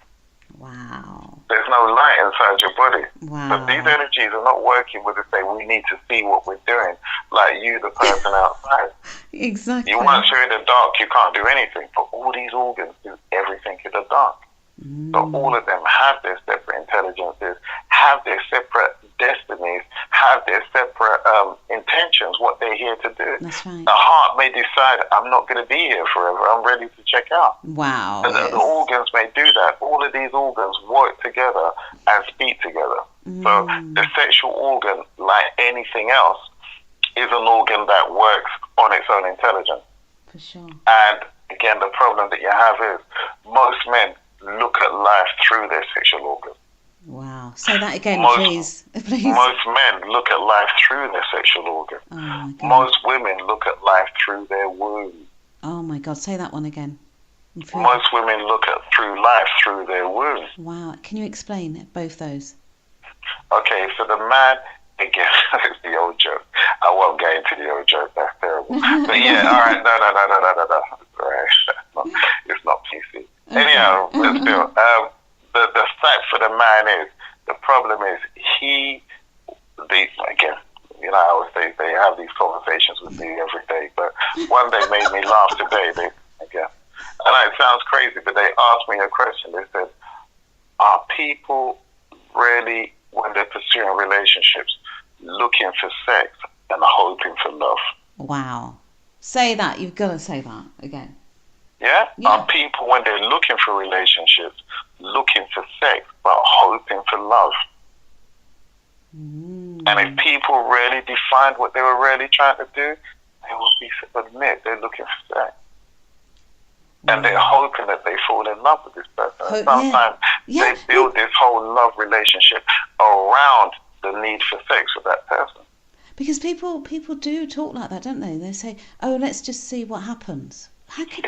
Wow. There's no light inside your body. Wow. But these energies are not working with us say we need to see what we're doing, like you, the person outside. Exactly. You once you're in the dark, you can't do anything, but all these organs do everything in the dark. So all of them have their separate intelligences, have their separate destinies, have their separate intentions, what they're here to do. That's right. The heart may decide, I'm not going to be here forever, I'm ready to check out. Wow. And the organs may do that. All of these organs work together and speak together. So the sexual organ, like anything else, is an organ that works on its own intelligence. For sure. And again, the problem that you have is most men look at life through their sexual organ. Wow. Say that again, please. Most men look at life through their sexual organ. Oh my God. Most women look at life through their womb. Oh my God. Say that one again. Most women look at through life through their womb. Wow. Can you explain both those? Okay, so the man again, it's the old joke. I won't get into the old joke. That's terrible. But yeah, all right. No. Right. It's not PC. Anyhow, but still, the fact for the man is, the problem is again, you know, I always say they have these conversations with me every day, but one day made me laugh today. And it sounds crazy, but they asked me a question. They said, are people really, when they're pursuing relationships, looking for sex and hoping for love? Wow. Say that. You've got to say that again. Yeah? Are people, when they're looking for relationships, looking for sex but hoping for love? And if people really defined what they were really trying to do, they will admit they're looking for sex. And they're hoping that they fall in love with this person. And sometimes they build this whole love relationship around the need for sex with that person. Because people do talk like that, don't they? They say, "Oh, let's just see what happens." How can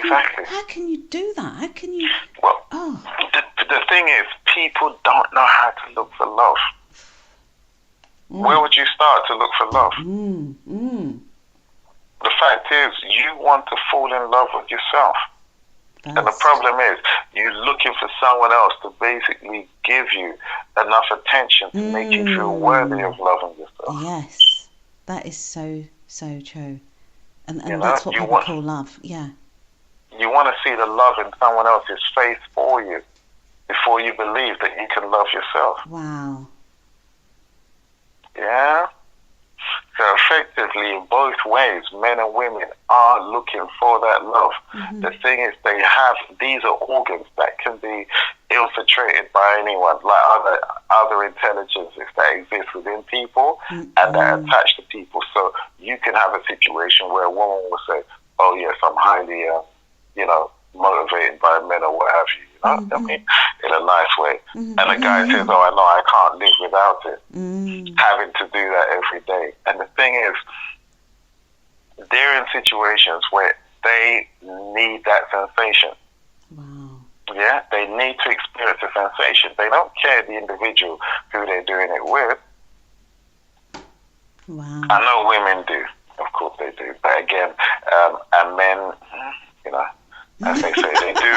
you do that? How can you? Well, the thing is, people don't know how to look for love. Where would you start to look for love? The fact is, you want to fall in love with yourself. And the problem is, you're looking for someone else to basically give you enough attention to make you feel worthy of loving yourself. Yes, that is so true. And that's what people call love, You want to see the love in someone else's face for you before you believe that you can love yourself. Wow. Yeah? So effectively, in both ways, men and women are looking for that love. The thing is, these are organs that can be infiltrated by anyone, like other intelligences that exist within people and that attach to people. So you can have a situation where a woman will say, "Oh yes, I'm highly, motivated by men," or what have you. I mean, in a nice way. And the guy says, "Oh, I know, I can't live without it." Having to do that every day. And the thing is, they're in situations where they need that sensation. Wow. Yeah, they need to experience a sensation. They don't care the individual who they're doing it with. Wow. I know women do. Of course they do. But again, and men, as they say, they do.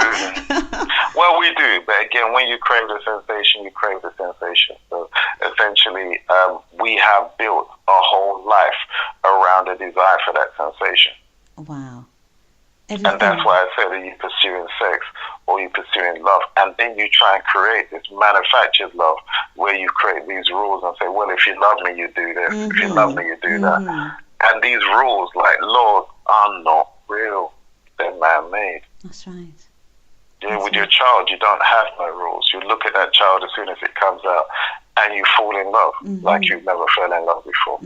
Well, we do. But again, when you crave the sensation, you crave the sensation. So essentially, we have built a whole life around the desire for that sensation. Wow. And that's why I say that you're pursuing sex or you're pursuing love. And then you try and create this manufactured love where you create these rules and say, well, if you love me, you do this. If you love me, you do that. And these rules, like laws, are not real. They're man-made. That's right. With your child, you don't have no rules. You look at that child as soon as it comes out and you fall in love like you've never fell in love before.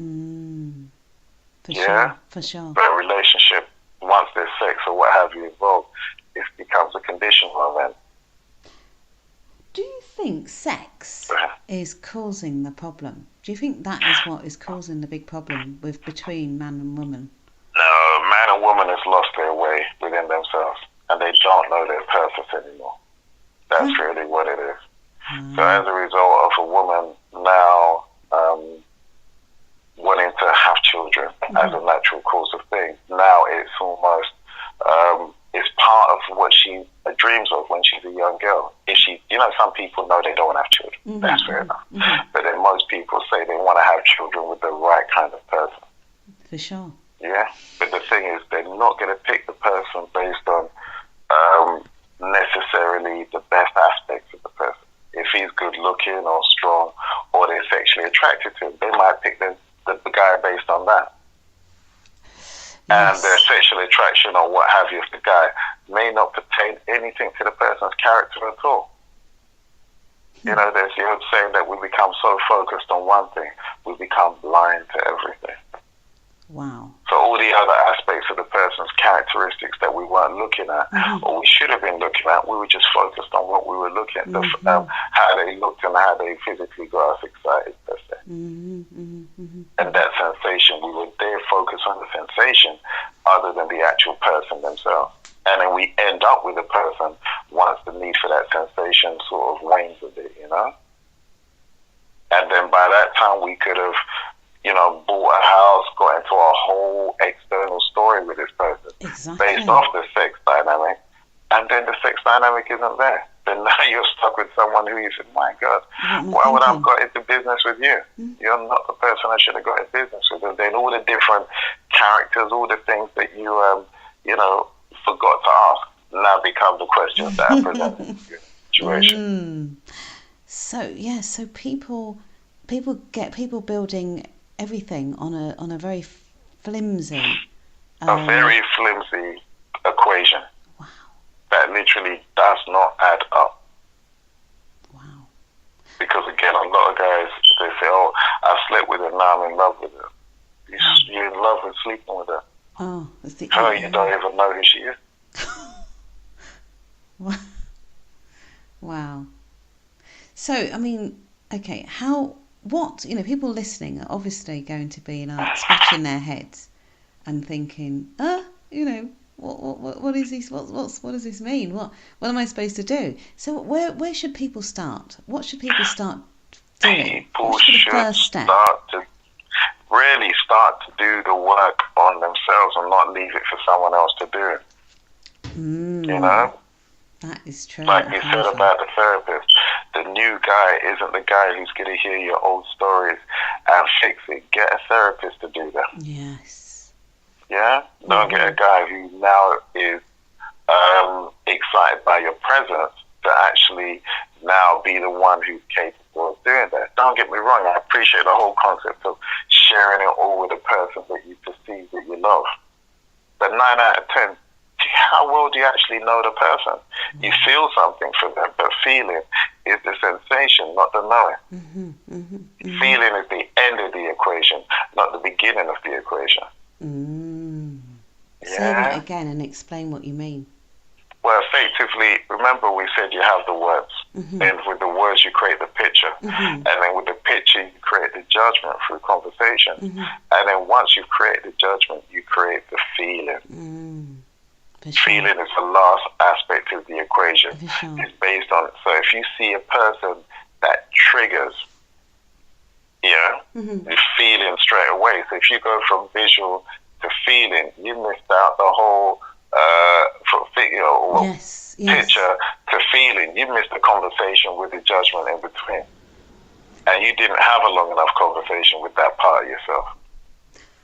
For sure. But a relationship, once there's sex or what have you involved, it becomes a conditional event. Do you think sex is causing the problem? Do you think that is what is causing the big problem between man and woman? No, man and woman has lost their way within themselves, and they don't know their purpose anymore. That's really what it is. So as a result of a woman now wanting to have children as a natural course of things, now it's almost it's part of what she dreams of when she's a young girl. If she, some people know they don't want to have children. That's fair enough. But then most people say they want to have children with the right kind of person. For sure. Yeah, but the thing is, they're not going to pick the person based on necessarily the best aspects of the person. If he's good looking or strong or they're sexually attracted to him, they might pick the guy based on that. And their sexual attraction or what have you of the guy may not pertain anything to the person's character at all. There's the old saying that we become so focused on one thing, we become blind to everything. Wow. So all the other aspects of the person's characteristics that we weren't looking at, or we should have been looking at, we were just focused on what we were looking at, how they looked and how they physically got us excited, per se. And that sensation, we were there focused on the sensation other than the actual person themselves. And then we end up with a person once the need for that sensation sort of wanes a bit, And then by that time we could have bought a house, got into a whole external story with this person based off the sex dynamic, and then the sex dynamic isn't there. Then now you're stuck with someone who you said, my God, why would I have got into business with you? You're not the person I should have got into business with. And then all the different characters, all the things that you, forgot to ask now become the questions that are presented in the situation. So people building everything on a very flimsy, a very flimsy equation. Wow. That literally does not add up. Wow. Because again, a lot of guys, they say, "Oh, I slept with her, now I'm in love with her." You're in love with sleeping with her. Oh, that's the you don't even know who she is. Wow. So, I mean, okay, people listening are obviously going to be scratching their heads and thinking, what is this? What does this mean? What am I supposed to do? So, where should people start? What should people start doing? People should start to do the work on themselves and not leave it for someone else to do. That is true. Like you said about the therapist, the new guy isn't the guy who's going to hear your old stories and fix it. Get a therapist to do that. Yes. Yeah? Don't get a guy who now is excited by your presence to actually now be the one who's capable of doing that. Don't get me wrong, I appreciate the whole concept of sharing it all with a person that you perceive that you love. But 9 out of 10, how well do you actually know the person? You feel something for them, but feeling is the sensation, not the knowing. Feeling is the end of the equation, not the beginning of the equation. Say that again and explain what you mean. Well, effectively, remember we said you have the words. And with the words you create the picture. And then with the picture you create the judgment through conversation. And then once you've created the judgment, you create the feeling. Feeling is the last aspect of the equation. It's based on it. So if you see a person that triggers, the feeling straight away. So if you go from visual to feeling, you missed out the whole picture to feeling. You missed the conversation with the judgment in between. And you didn't have a long enough conversation with that part of yourself.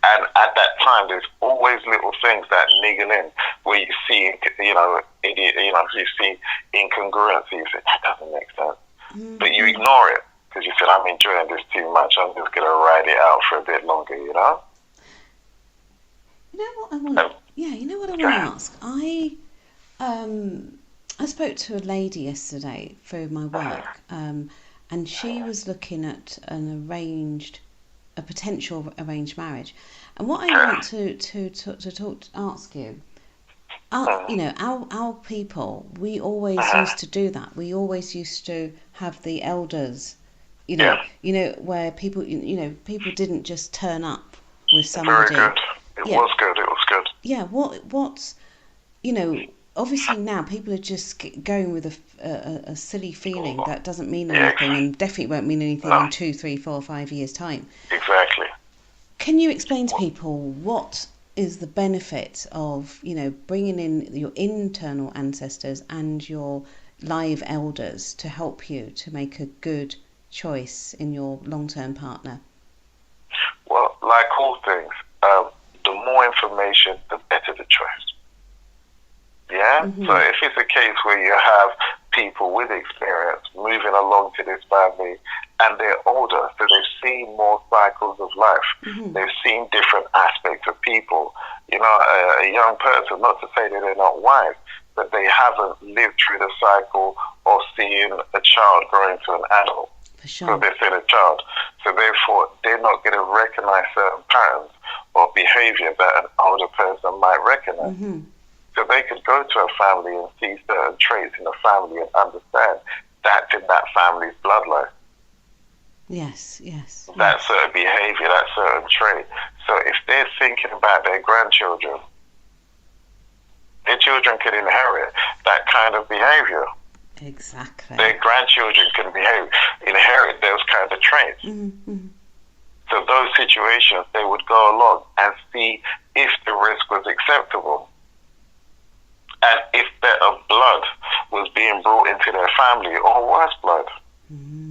And at that time, there's always little things that niggle in where you see, you see incongruency. You say, that doesn't make sense. But you ignore it because you said, I'm enjoying this too much. I'm just going to ride it out for a bit longer, You know what I want to ask? I spoke to a lady yesterday through my work, and she was looking at a potential arranged marriage. And what I want to ask you, our people, we always used to do that. We always used to have the elders, where people, people didn't just turn up with somebody. Very good. It was good. Yeah. What's obviously now people are just going with a silly feeling that doesn't mean anything and definitely won't mean anything in 2, 3, 4, 5 years' time. Exactly. Can you explain to people what is the benefit of, bringing in your internal ancestors and your live elders to help you to make a good choice in your long-term partner? Well, like all things, the more information, the better the choice. Yeah? So if it's a case where you have people with experience moving along to this family and they're older, so they've seen more cycles of life. They've seen different aspects of people. A young person, not to say that they're not wise, but they haven't lived through the cycle of seeing a child growing to an adult. For sure. So they're still a child. So therefore, they're not going to recognize certain patterns or behavior that an older person might recognize. So they could go to a family and see certain traits in the family and understand that's in that family's bloodline. Yes. That certain behavior, that certain trait. So if they're thinking about their grandchildren, their children could inherit that kind of behavior. Exactly. Their grandchildren can inherit those kind of traits. So So those situations, they would go along and see if the risk was acceptable. And if better blood was being brought into their family or worse blood.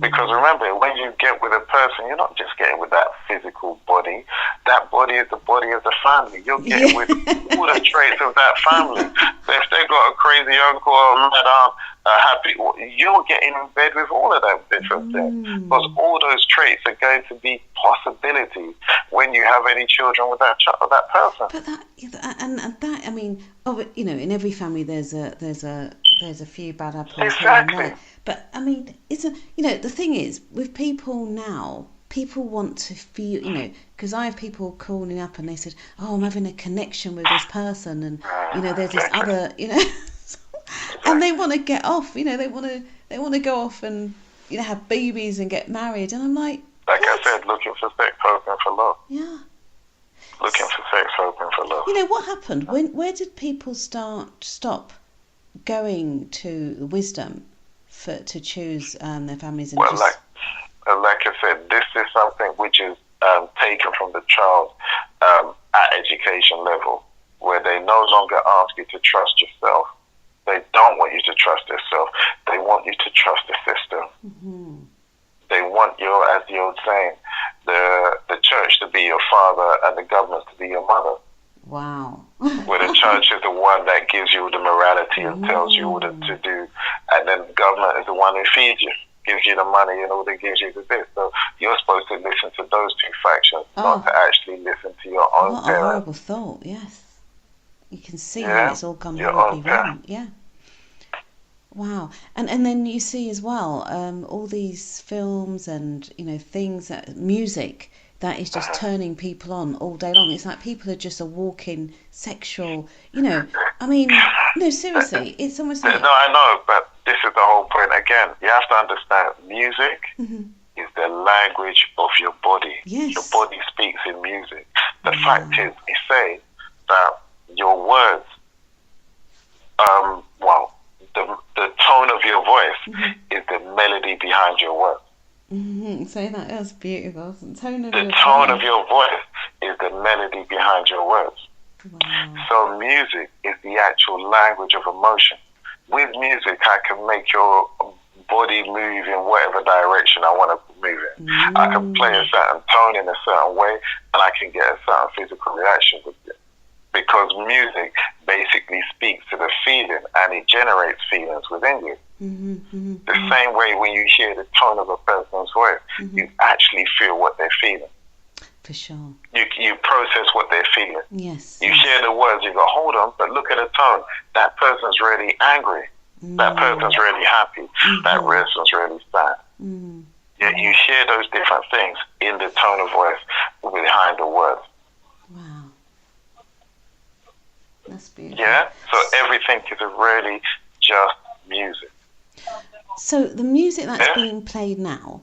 Because remember, when you get with a person, you're not just getting with that physical body. That body is the body of the family. You're getting with all the traits of that family. So if they've got a crazy uncle or mad aunt, happy, you're getting in bed with all of them different things. Because all those traits are going to be possibilities when you have any children with that person. But that, I mean, you know, in every family there's a few bad apples here and there. But I mean, you know, the thing is with people now, people want to feel, you know, because I have people calling up and they said, "Oh, I'm having a connection with this person," and you know, there's this other, you know, and they want to get off, you know, they want to go off and, you know, have babies and get married, and I'm like I said, looking for sex, hoping for love. Yeah. Looking for sex, hoping for love. You know what happened? Where did people stop going to the wisdom to choose their families? And well, like I said, this is something which is taken from the child at education level, where they no longer ask you to trust yourself. They don't want you to trust yourself. They want you to trust the system. They want you, as the old saying, the church to be your father and the government to be your mother. Wow. Where the church is the one that gives you the morality and tells you what to do, and then the government is the one who feeds you, gives you the money and all that gives you the bit. So you're supposed to listen to those two factions, not to actually listen to your own what parents. a horrible thought, yes. You can see how it's all gone horribly wrong. Yeah. Wow. And then you see as well all these films and, you know, things, music that is just turning people on all day long. It's like people are just a walking sexual, you know, I mean, no, seriously, it's almost like... No, I know, but this is the whole point. Again, you have to understand, music is the language of your body. Yes. Your body speaks in music. The fact is, we say that your words, the tone of your voice is the melody behind your words. Say that, that's beautiful. The tone of your voice is the melody behind your words. Wow. So music is the actual language of emotion. With music, I can make your body move in whatever direction I want to move in. I can play a certain tone in a certain way, and I can get a certain physical reaction with it. Because music basically speaks to the feeling, and it generates feelings within you. The same way when you hear the tone of a person's voice, you actually feel what they're feeling. For sure. You process what they're feeling. Yes. You hear the words, you go, hold on, but look at the tone. That person's really angry. That person's really happy. That person's really sad. Yeah, you hear those different things in the tone of voice behind the words. Wow. That's beautiful. Yeah, so everything is really just music. So the music that's being played now,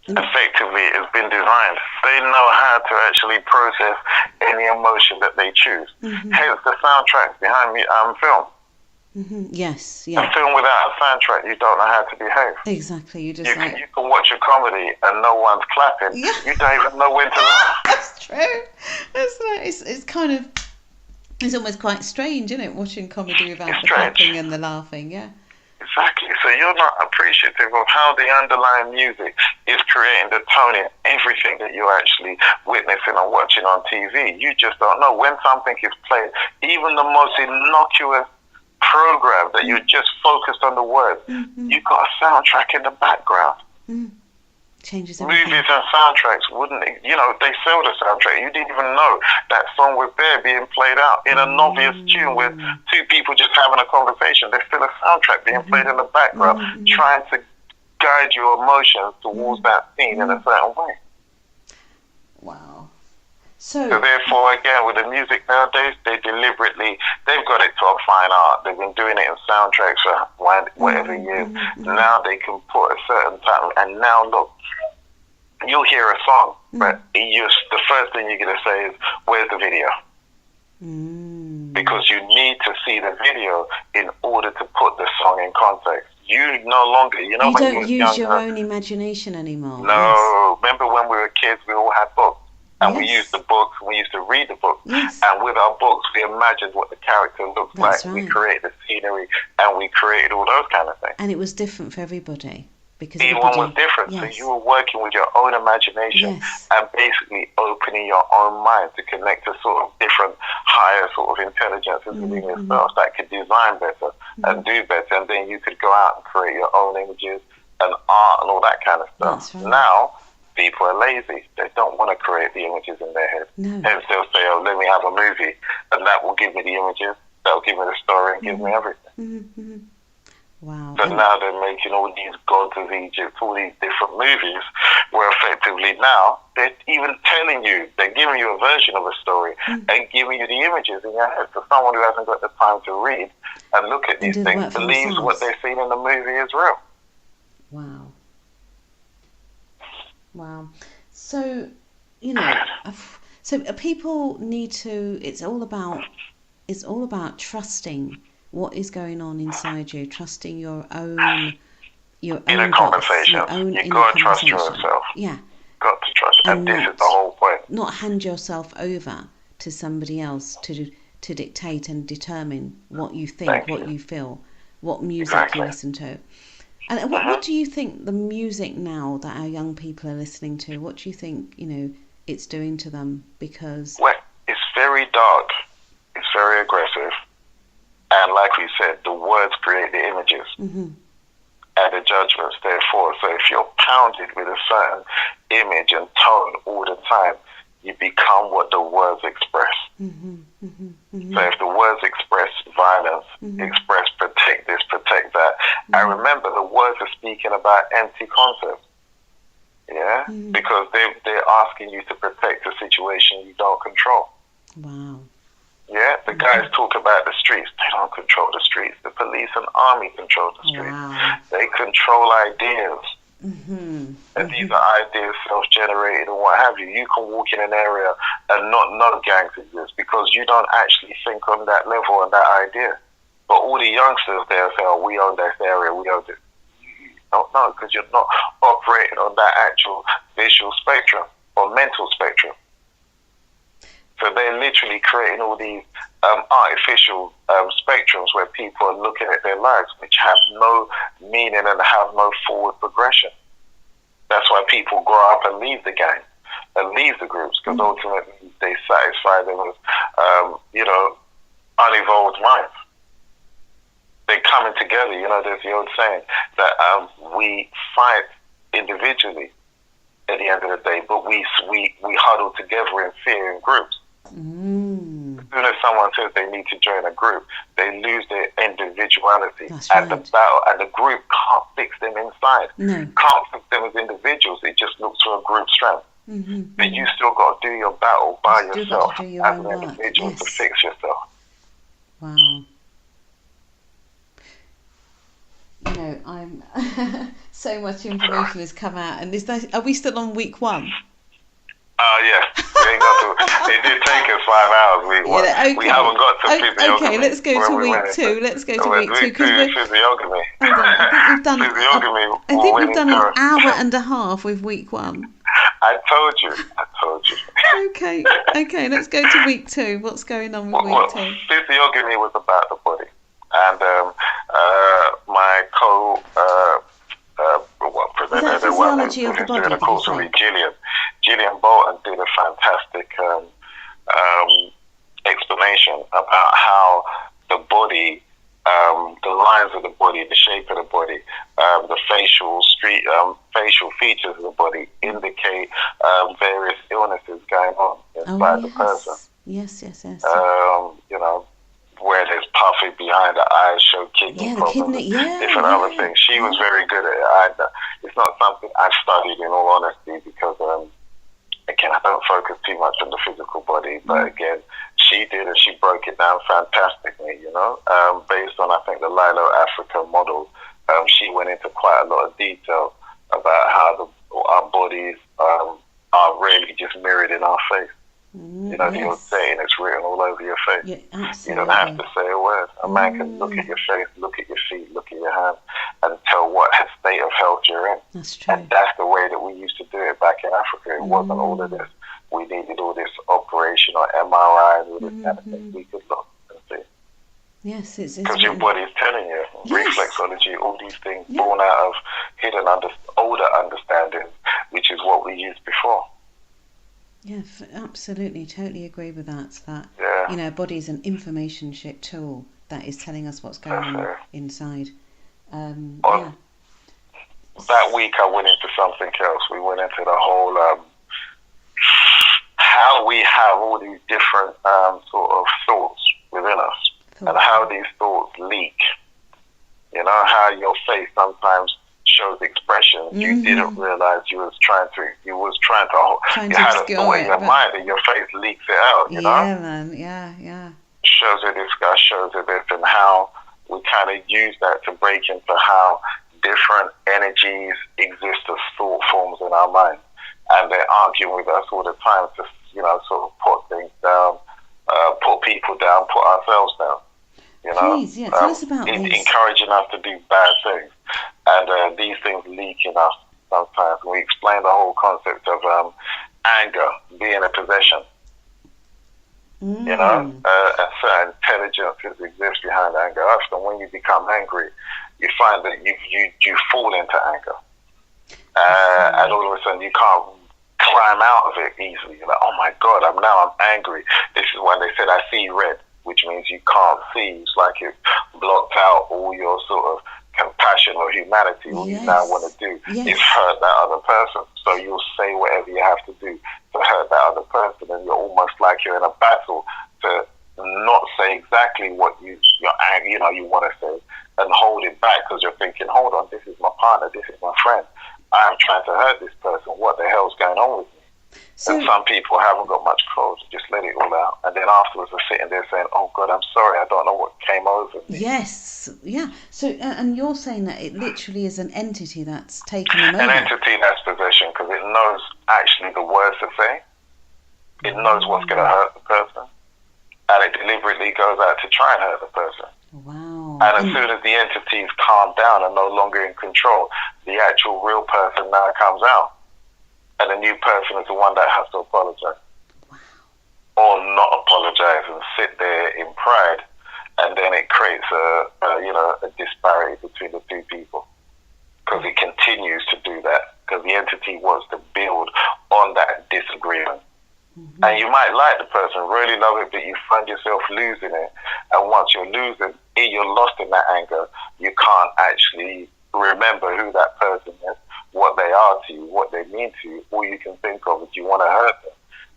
effectively, it's been designed. They know how to actually process any emotion that they choose. Hence the soundtracks behind film. Yes, yeah. A film without a soundtrack, you don't know how to behave. Exactly, you just you can watch a comedy and no one's clapping. Yeah. You don't even know when to laugh. That's true. That's like, it's kind of, it's almost quite strange, isn't it, watching comedy without the clapping and the laughing, yeah. Exactly. So you're not appreciative of how the underlying music is creating the tone in everything that you're actually witnessing and watching on TV. You just don't know when something is played. Even the most innocuous program that you're just focused on the words, you've got a soundtrack in the background. Changes everything. Movies and soundtracks wouldn't, you know, they sell the soundtrack. You didn't even know that song was there being played out in a obvious tune with two people just having a conversation. There's still a soundtrack being played in the background, trying to guide your emotions towards that scene in a certain way. Wow. So therefore, again, with the music nowadays, they've got it to a fine art. They've been doing it in soundtracks for whatever years. Now they can put a certain time, and now look, you'll hear a song, but the first thing you're going to say is, where's the video? Because you need to see the video in order to put the song in context. You no longer, you don't use your own imagination anymore. No, remember when we were kids? kids, we all had books. And yes. we used the books, and we used to read the books. Yes. And with our books, we imagined what the character looks That's like. right. We created the scenery, and we created all those kind of things. And it was different for everybody. Because each one was different. Yes. So you were working with your own imagination, yes. and basically opening your own mind to connect to sort of different higher sort of intelligences within yourself that could design better and do better. And then you could go out and create your own images and art and all that kind of stuff. Right. Now, people are lazy. They don't want to create the images in their head. No. Hence they'll say, oh, let me have a movie, and that will give me the images, that will give me the story, and give me everything. Wow. So now they're making all these gods of Egypt, all these different movies, where effectively now they're even telling you, they're giving you a version of a story and giving you the images in your head. So someone who hasn't got the time to read and look at these things believes what they've seen in the movie is real. Wow. Wow. So, you know, so people need to, it's all about trusting what is going on inside you, trusting your own inner conversation. You've got to trust yourself. Yeah. Got to trust. And this is the whole point. Not hand yourself over to somebody else to dictate and determine what you think, what you feel, what music you listen to. And what do you think the music now that our young people are listening to, what do you think, you know, it's doing to them? Because... Well, it's very dark. It's very aggressive. And like we said, the words create the images and the judgments, therefore. So if you're pounded with a certain image and tone all the time, you become what the words express. So if the words express violence, express protect this, protect that, and remember the words are speaking about empty concepts. Yeah? Because they're asking you to protect a situation you don't control. Wow. Yeah, the guys talk about the streets. They don't control the streets. The police and army control the streets. Wow. They control ideas. And these are ideas self-generated and what have you. You can walk in an area and not know gangs exist because you don't actually think on that level and that idea. But all the youngsters there say, oh, we own this area, we own this. You don't know because you're not operating on that actual visual spectrum or mental spectrum. So they're literally creating all these artificial spectrums where people are looking at their lives, which have no meaning and have no forward progression. That's why people grow up and leave the gang and leave the groups, because ultimately they satisfy them with, unevolved minds. They're coming together. You know, there's the old saying that we fight individually at the end of the day, but we huddle together in fear in groups. As soon as someone says they need to join a group, they lose their individuality. That's and right. the battle and the group can't fix them inside. No. Can't fix them as individuals. It just looks for a group strength. But you still got to do your battle by yourself as an individual to fix yourself. Wow. You know, I'm so much information has come out, and are we still on week 1? Yeah. We ain't got to. It did take us 5 hours. We haven't got to physiology. Okay, let's go to week 2. Let's go to week 2 because physiology. I think we've done an hour and a half with week 1. I told you. Okay. Let's go to week 2. What's going on with week 2? Physiology was about the body, and my presenter, the one who's doing the course with me, Gillian Bolton, did a fantastic explanation about how the body, the lines of the body, the shape of the body, the facial features of the body indicate various illnesses going on inside the person. Yes. Where there's puffy behind the eyes, show kidney problems, different other things. She was very good at it. It's not something I've studied, in all honesty, because again, I don't focus too much on the physical body, but again, she did, and she broke it down fantastically, based on, I think, the Lilo Africa model. She went into quite a lot of detail about how our bodies are really just mirrored in our face. The old saying, it's written all over your face. Yeah, absolutely. You don't have to say a word. A man can look at your face, look at your feet, look at your hands, and tell what state of health you're in. That's true. And that's the way that we used to do it back in Africa. It wasn't all of this. We needed all this operation or MRI and all this kind of thing. We could look and see. Yes, it's because your body is telling you. Yes. Reflexology, all these things born out of hidden older understandings, which is what we used before. Yeah, absolutely, totally agree with that. Yeah. You know, body is an information tool that is telling us what's going on inside. That week I went into something else. We went into the whole how we have all these different sort of thoughts within us, and how these thoughts leak. You know, how your face sometimes shows expressions you didn't realize you had a thought in your mind and your face leaks it out, you know? Yeah, man, yeah. Shows you this, shows you this, and how we kind of use that to break into how different energies exist as thought forms in our mind. And they're arguing with us all the time to, you know, sort of put things down, put people down, put ourselves down. You know? Please, tell us about these. Encouraging us to do bad things. And these things leak in us sometimes. We explain the whole concept of anger being a possession. You know, and certain intelligences exist behind anger. Often when you become angry, you find that you fall into anger. And all of a sudden you can't climb out of it easily. You're like, oh my God, I'm angry. This is why they said I see red, which means you can't see. It's like it's blocked out all your sort of compassion or humanity. All you now want to do is hurt that other person. So you'll say whatever you have to do to hurt that other person, and you're almost like you're in a battle to not say exactly what you want to say, and hold it back because you're thinking, hold on, this is my partner, this is my friend. I'm trying to hurt this person. What the hell's going on with me? So, and some people haven't got much clothes, just let it all out. And then afterwards they're sitting there saying, oh God, I'm sorry, I don't know what came over me. Yes, yeah. So, and you're saying that it literally is an entity that's taken them over. An entity that's possession, because it knows actually the words to say. It knows what's going to hurt the person. And it deliberately goes out to try and hurt the person. Wow. And as soon as the entities calm down and no longer in control, the actual real person now comes out. And the new person is the one that has to apologize. Wow. Or not apologize and sit there in pride. And then it creates a disparity between the two people. Because it continues to do that. Because the entity wants to build on that disagreement. Mm-hmm. And you might like the person, really love it, but you find yourself losing it. And once you're lost in that anger, you can't actually remember who that person is, what they are to you, what they mean to you. All you can think of is you want to hurt them.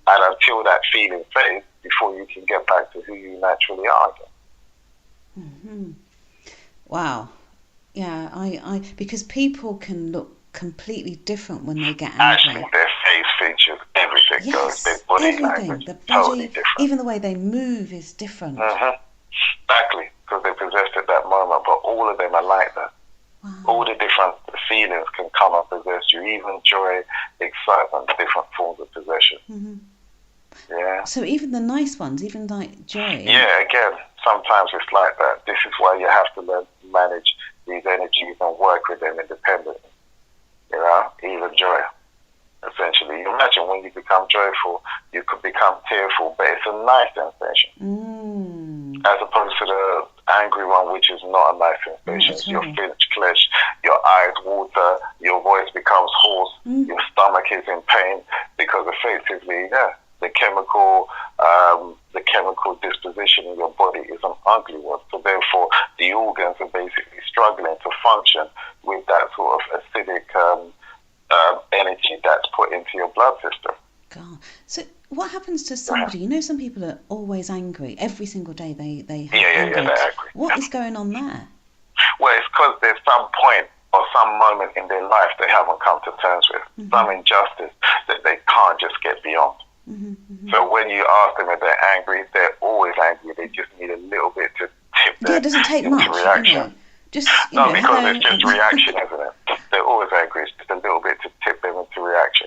And until that feeling fades, before you can get back to who you naturally are again. Mm-hmm. Wow. Yeah, I because people can look completely different when they get angry. Actually, their face features, everything goes, their body language, the body, totally different. Even the way they move is different. Mm-hmm. Exactly, because they're possessed at that moment, but all of them are like that. Wow. All the different feelings can come and possess you, even joy, excitement, different forms of possession. Mm-hmm. Yeah. So even the nice ones, even like joy. Yeah, again, sometimes it's like that. This is why you have to learn to manage these energies and work with them independently. You know, even joy. Essentially, you imagine when you become joyful, you could become tearful, but it's a nice sensation. As opposed to the angry one, which is not a nice sensation. Your fist clench, your eyes water, your voice becomes hoarse, your stomach is in pain, because effectively, the chemical disposition in your body is an ugly one. So therefore, the organs are basically struggling to function with that sort of acidic energy that's put into your blood system. God. So what happens to somebody? You know, some people are always angry. Every single day they have anger. They're angry. What is going on there? Well, it's because there's some point or some moment in their life they haven't come to terms with. Some injustice that they can't just get beyond. So when you ask them if they're angry, they're always angry. They just need a little bit to tip them it doesn't take much, reaction. Just, because it's just reaction, isn't it? They're always angry. It's just a little bit to tip them into reaction.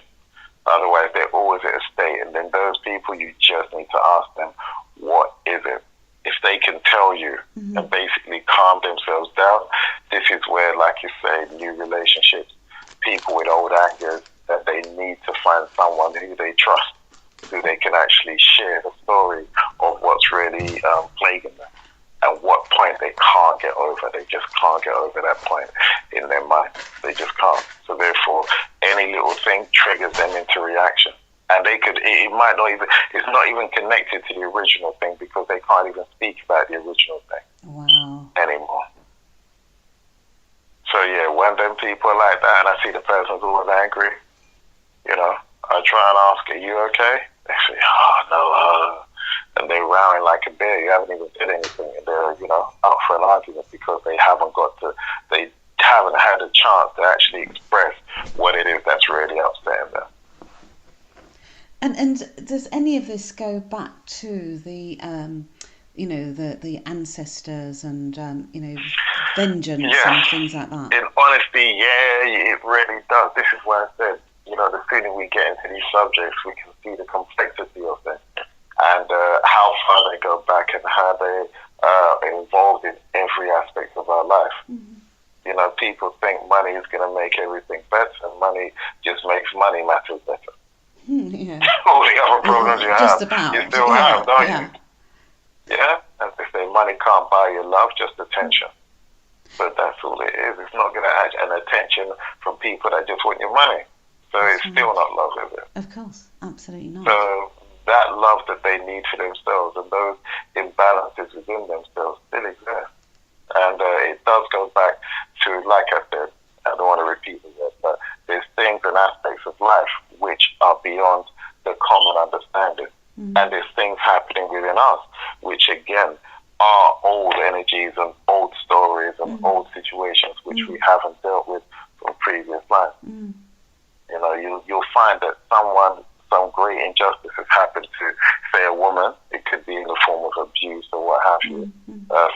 Otherwise, they're always at a state. And then those people, you just need to ask them, what is it? If they can tell you and basically calm themselves down, this is where, like you say, new relationships, people with old angers, that they need to find someone who they trust, who they can actually share the story of what's really plaguing them, and what point they can't get over. They just can't get over that point in their mind. They just can't. So therefore, any little thing triggers them into reaction. And it might not even, it's not even connected to the original thing, because they can't even speak about the original thing anymore. So yeah, when them people are like that, and I see the person's always angry, I try and ask, are you okay? They say, oh no, and they're rowing like a bear. You haven't even said anything, and they're, up for an argument because they haven't had a chance to actually express what it is that's really upsetting them. And does any of this go back to the the ancestors and vengeance and things like that? In honesty, yeah, it really does. This is why I said, the sooner we get into these subjects, we can see the complexity of them, and how far they go back, and how they are involved in every aspect of our life. Mm-hmm. People think money is going to make everything better, and money just makes money matters better. Yeah. All the other problems you have, you still have, don't you? Yeah, as they say, money can't buy your love, just attention. But that's all it is. It's not going to add an attention from people that just want your money. So it's still not love, is it? Of course, absolutely not. So that love that they need for themselves, and those imbalances within themselves, still exist. And it does go back to, like I said, I don't want to repeat it yet, but there's things and aspects of life which are beyond the common understanding. Mm-hmm. And there's things happening within us which, again, are old energies and old stories and old situations which we haven't dealt with from previous lives. Mm. You'll find that some great injustice has happened to, say, a woman. It could be in the form of abuse or what have you,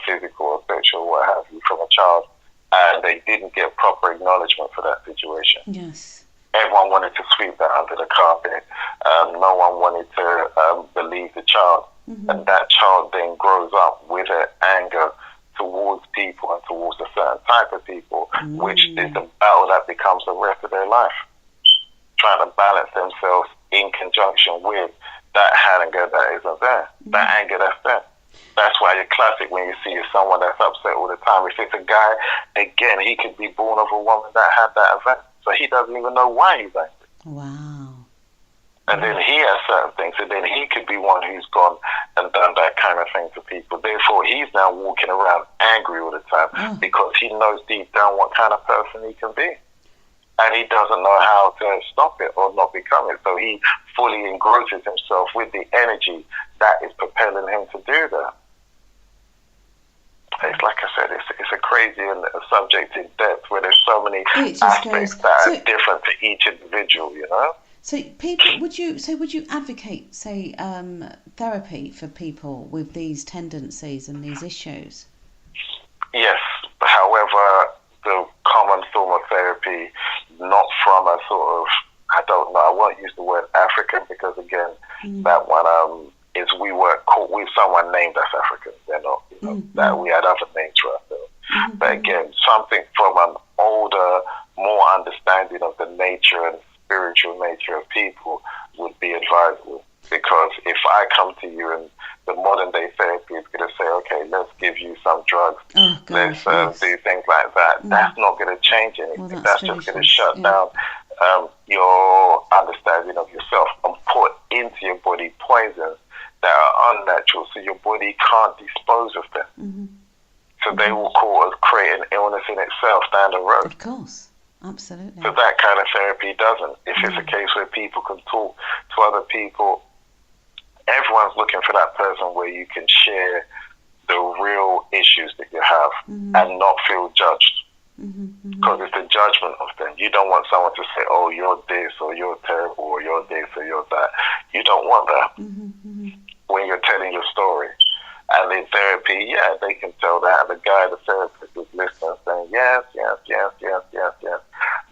physical or sexual, what have you, from a child, and they didn't get proper acknowledgement for that situation. Yes. Everyone wanted to sweep that under the carpet. No one wanted to believe the child. Mm-hmm. And that child then grows up with an anger towards people and towards a certain type of people, which is the battle that becomes the rest of their life. Trying to balance themselves in conjunction with that anger that isn't there, that anger that's there. That's why you're classic when you see someone that's upset all the time. If it's a guy, again, he could be born of a woman that had that event. So he doesn't even know why he's angry. Wow. And then he has certain things, and then he could be one who's gone and done that kind of thing to people. Therefore, he's now walking around angry all the time because he knows deep down what kind of person he can be. And he doesn't know how to stop it or not become it. So he fully engrosses himself with the energy that is propelling him to do that. It's like I said, it's a crazy and a subject in depth where there's so many aspects that are different to each individual, So people, would you advocate, say, therapy for people with these tendencies and these issues? Yes. However, the common form of therapy, not from a sort of, I don't know, I won't use the word African because, again, that one is we were caught with someone named as African. They're not, that we had other names for ourselves. But again, something from an older, more understanding of the nature and spiritual nature of people would be advisable. Because if I come to you and the modern day therapy is going to say, okay, let's give you some drugs, let's do things like that, that's not going to change anything. Well, that's just going to shut down your understanding of yourself and put into your body poisons that are unnatural, so your body can't dispose of them. So they will create an illness in itself down the road. Of course. Absolutely. So that kind of therapy doesn't. If it's a case where people can talk to other people, everyone's looking for that person where you can share the real issues that you have and not feel judged. Because it's the judgment of them. You don't want someone to say, oh, you're this, or you're terrible, or you're this, or you're that. You don't want that when you're telling your story. And in therapy, they can tell that. And the guy, the therapist, is listening, saying, yes.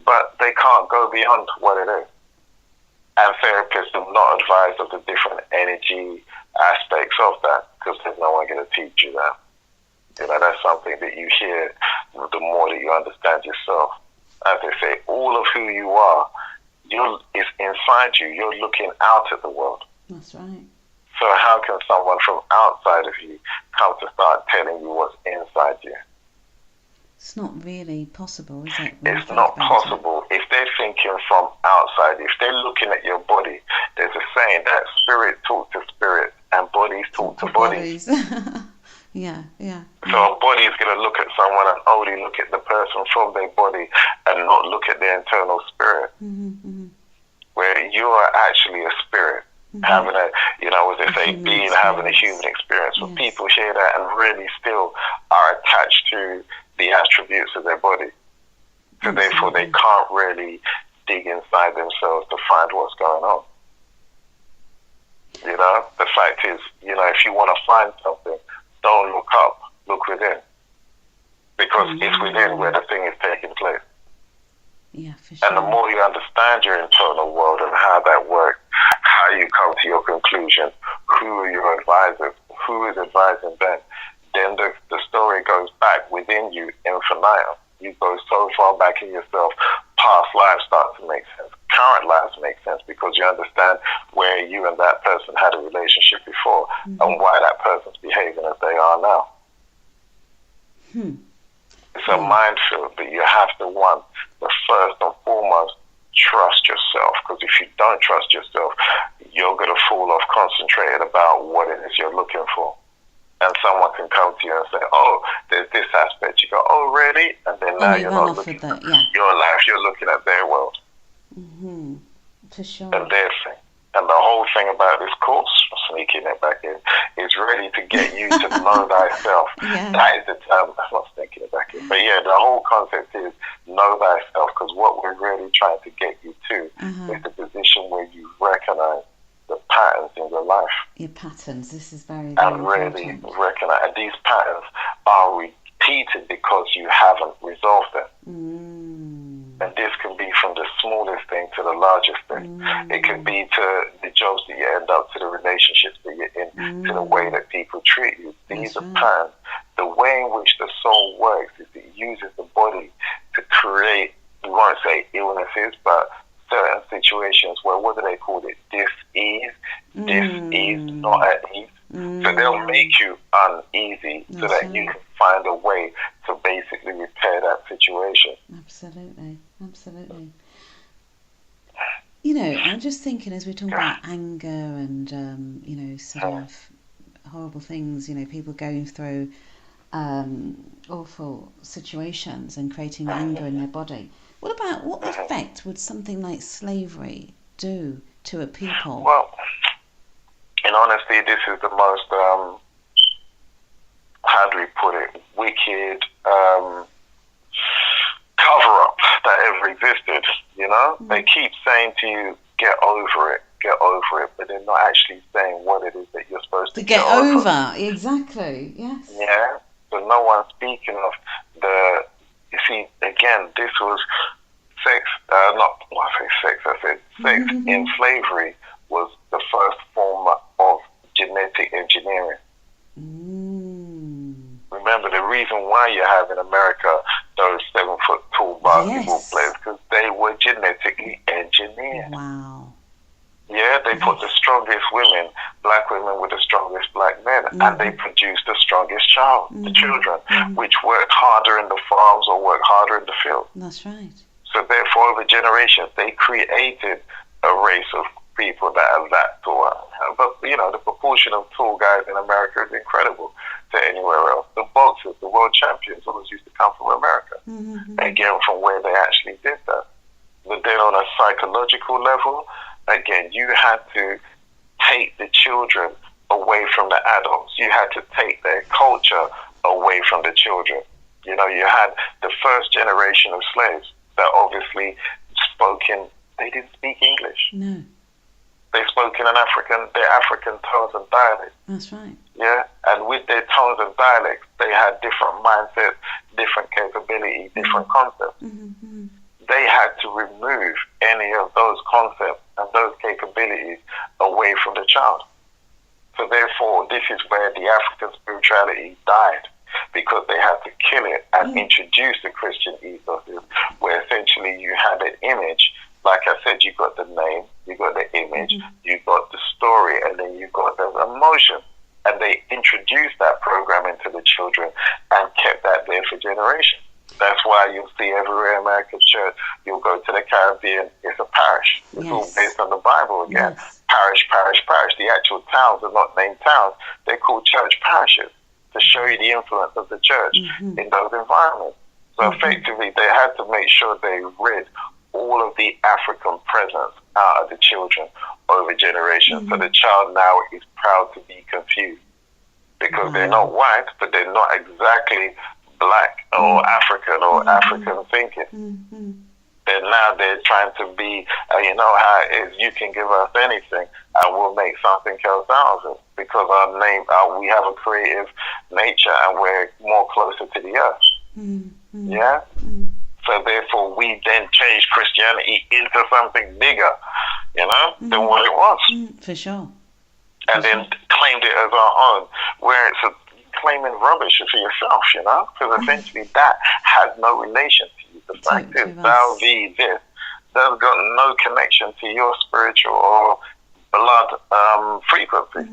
But they can't go beyond what it is. And therapists are not advised of the different energy aspects of that, because there's no one going to teach you that. That's something that you hear the more that you understand yourself. As they say, all of who you are it's inside you. You're looking out at the world. That's right. So how can someone from outside of you come to start telling you what's inside you? It's not really possible, is it? It's not possible. If they're thinking from outside, if they're looking at your body, there's a saying that spirit talk to spirit and bodies talk to bodies. Yeah. So a body is going to look at someone and only look at the person from their body and not look at their internal spirit. Where you are actually a spirit. Having a, as they say, being, having a human experience. When people hear that and really still are attached to the attributes of their body. So therefore they can't really dig inside themselves to find what's going on. The fact is, if you want to find something, don't look up, look within. Because it's within where the thing is taking place. Yeah, for sure. And the more you understand your internal world and how that works, how you come to your conclusion, who are your advisors, who is advising them, then the story goes back within you infinitum. You go so far back in yourself, past lives start to make sense. Current lives make sense because you understand where you and that person had a relationship before and why that person's behaving as they are now. It's a minefield, but you have to, the first and foremost, trust yourself. Because if you don't trust yourself, you're going to fall off concentrated about what it is you're looking for. And someone can come to you and say, oh, there's this aspect. You go, oh, really? And then now you're not looking at your life, you're looking at their world. For sure. And their thing. And the whole thing about this course, sneaking it back in, is really to get you to know thyself. That is the term. I'm not sneaking it back in. But yeah, the whole concept is know thyself, because what we're really trying to get you to is the position where you recognize the patterns in your life. Your patterns. This is very, very and really recognize. And these patterns are repeated because you haven't resolved them. And this can be from the smallest thing to the largest thing. It can be to the jobs that you end up, to the relationships that you're in, to the way that people treat you. These are patterns. The way in which the soul works is it uses the body to create, we won't say illnesses, but certain situations where, what do they call it? Dis-ease. Dis-ease, not at ease. So they'll make you uneasy so that you can find a way to basically repair that situation. Absolutely. I'm just thinking, as we're talking about anger and, sort of horrible things, people going through awful situations and creating anger in their body. What effect would something like slavery do to a people? Well, in honesty, this is the most, how do we put it, wicked cover-up that ever existed, They keep saying to you, get over it, but they're not actually saying what it is that you're supposed to get over. Exactly, yes. Yeah, so no one's speaking of you see, again, this was sex in slavery was the first form of genetic engineering. Remember, the reason why you have in America those 7-foot tall basketball players, because they were genetically engineered. Wow. Yeah, they put the strongest women, black women with the strongest black men, and they produced the strongest the children, which worked harder in the farms or worked harder in the field. That's right. So therefore, over generations, they created a race of people that are that tall. But, the proportion of tall guys in America is incredible to anywhere else. The boxers, the world champions, always used to come from America. Again, from where they actually did that. But then on a psychological level, again, you had to take the children away from the adults. You had to take their culture away from the children. You had the first generation of slaves that obviously they didn't speak English. No. They spoke in their African tones and dialects. That's right. Yeah, and with their tones and dialects, they had different mindsets, different capabilities, different concepts. They had to remove any of those concepts and those capabilities away from the child. So therefore, this is where the African spirituality died, because they had to kill it and introduce the Christian ethos, where essentially you had an image like I said, you got the name, you got the image, you got the story, and then you got the emotion. And they introduced that program into the children and kept that there for generations. That's why you'll see everywhere in American church, you'll go to the Caribbean, it's a parish. It's all based on the Bible again. Parish, parish, parish. The actual towns are not named towns. They're called church parishes to show you the influence of the church in those environments. So effectively, they had to make sure they rid all of the African presence out of the children over generations. So the child now is proud to be confused because they're not white, but they're not exactly black or African or African thinking. Then now they're trying to be, you know how it is, you can give us anything and we'll make something else out of it because our name, we have a creative nature and we're more closer to the earth. Yeah? So therefore we then change Christianity into something bigger, you know, than what it was. For sure. And then claimed it as our own, where it's claiming rubbish for yourself, you know, because essentially that has no relation to you. The fact is, thou, thee, this, that's got no connection to your spiritual or blood frequency.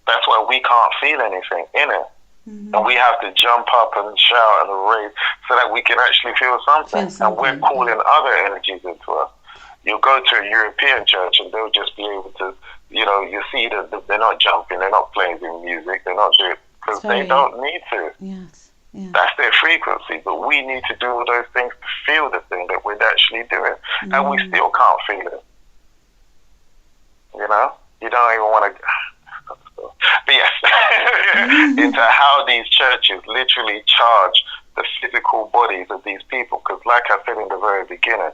That's why we can't feel anything in it. And we have to jump up and shout and rave so that we can actually feel something. And we're calling other energies into us. You'll go to a European church and they'll just be able to, you know, you see that they're not jumping, they're not playing the music, they're not doing it because they don't need to. That's their frequency. But we need to do all those things to feel the thing that we're actually doing. And we still can't feel it. You know? You don't even want to... But yes, into how these churches literally charge the physical bodies of these people. Because like I said in the very beginning,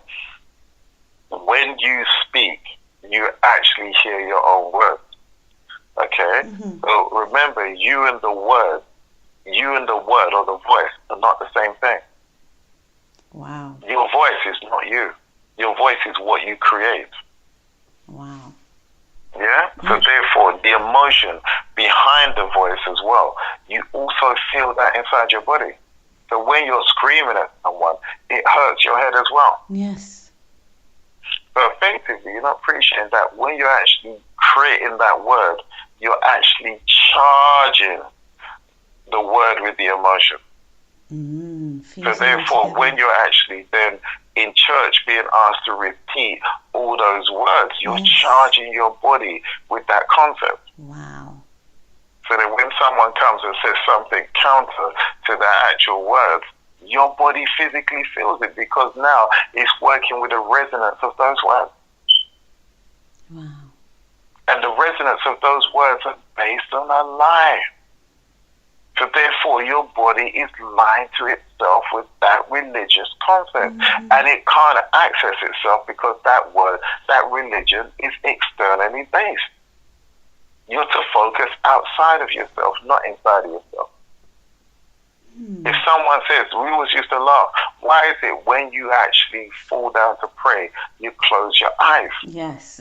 when you speak, you actually hear your own words. Okay? So remember, you and the word or the voice are not the same thing. Wow. Your voice is not you. Your voice is what you create. Wow. Yeah? So therefore, the emotion behind the voice as well, you also feel that inside your body. So when you're screaming at someone, it hurts your head as well. Yes. So effectively, you're not appreciating that when you're actually creating that word, you're actually charging the word with the emotion. So therefore, when you're actually then in church being asked to repeat all those words, you're charging your body with that concept. Wow. So that when someone comes and says something counter to that actual words, your body physically feels it because now it's working with the resonance of those words. Wow. And the resonance of those words are based on a lie. So therefore, your body is lying to itself with that religious concept. And it can't access itself because that word, that religion is externally based. You're to focus outside of yourself, not inside of yourself. If someone says, we always used to laugh, why is it when you actually fall down to pray, you close your eyes? Yes.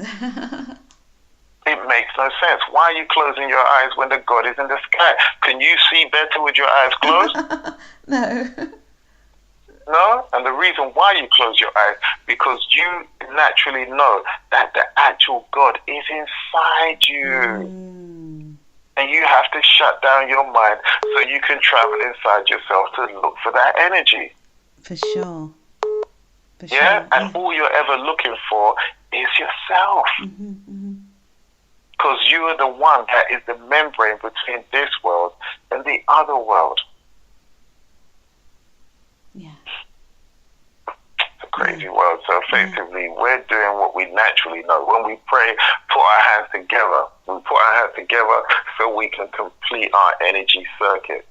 It makes no sense. Why are you closing your eyes when the God is in the sky? Can you see better with your eyes closed? No. No? And the reason why you close your eyes, because you naturally know that the actual God is inside you. And you have to shut down your mind so you can travel inside yourself to look for that energy. For sure. Yeah? And all you're ever looking for is yourself. Because you are the one that is the membrane between this world and the other world. Yeah. It's a crazy world. So effectively, we're doing what we naturally know. When we pray, put our hands together. We put our hands together so we can complete our energy circuit.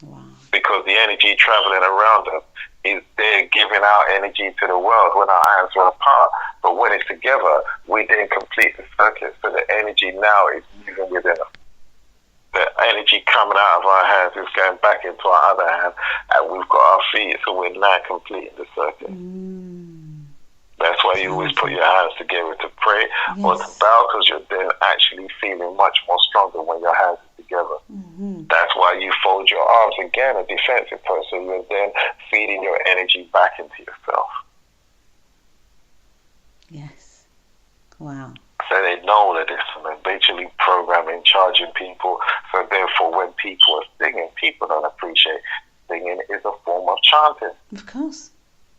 Wow. Because the energy traveling around us is there giving out energy to the world when our hands are apart. But when it's together, we then complete the circuit. So the energy now is moving within us. The energy coming out of our hands is going back into our other hand, and we've got our feet, so we're now completing the circuit. That's why you always put your hands together to pray or to bow, because you're then actually feeling much more stronger when your hands are together. That's why you fold your arms again, a defensive pose, so you're then feeding your energy back into yourself. Yes. Wow. So they know all of this, and they're basically programming, charging people. So therefore, when people are singing, people don't appreciate singing is a form of chanting. Of course.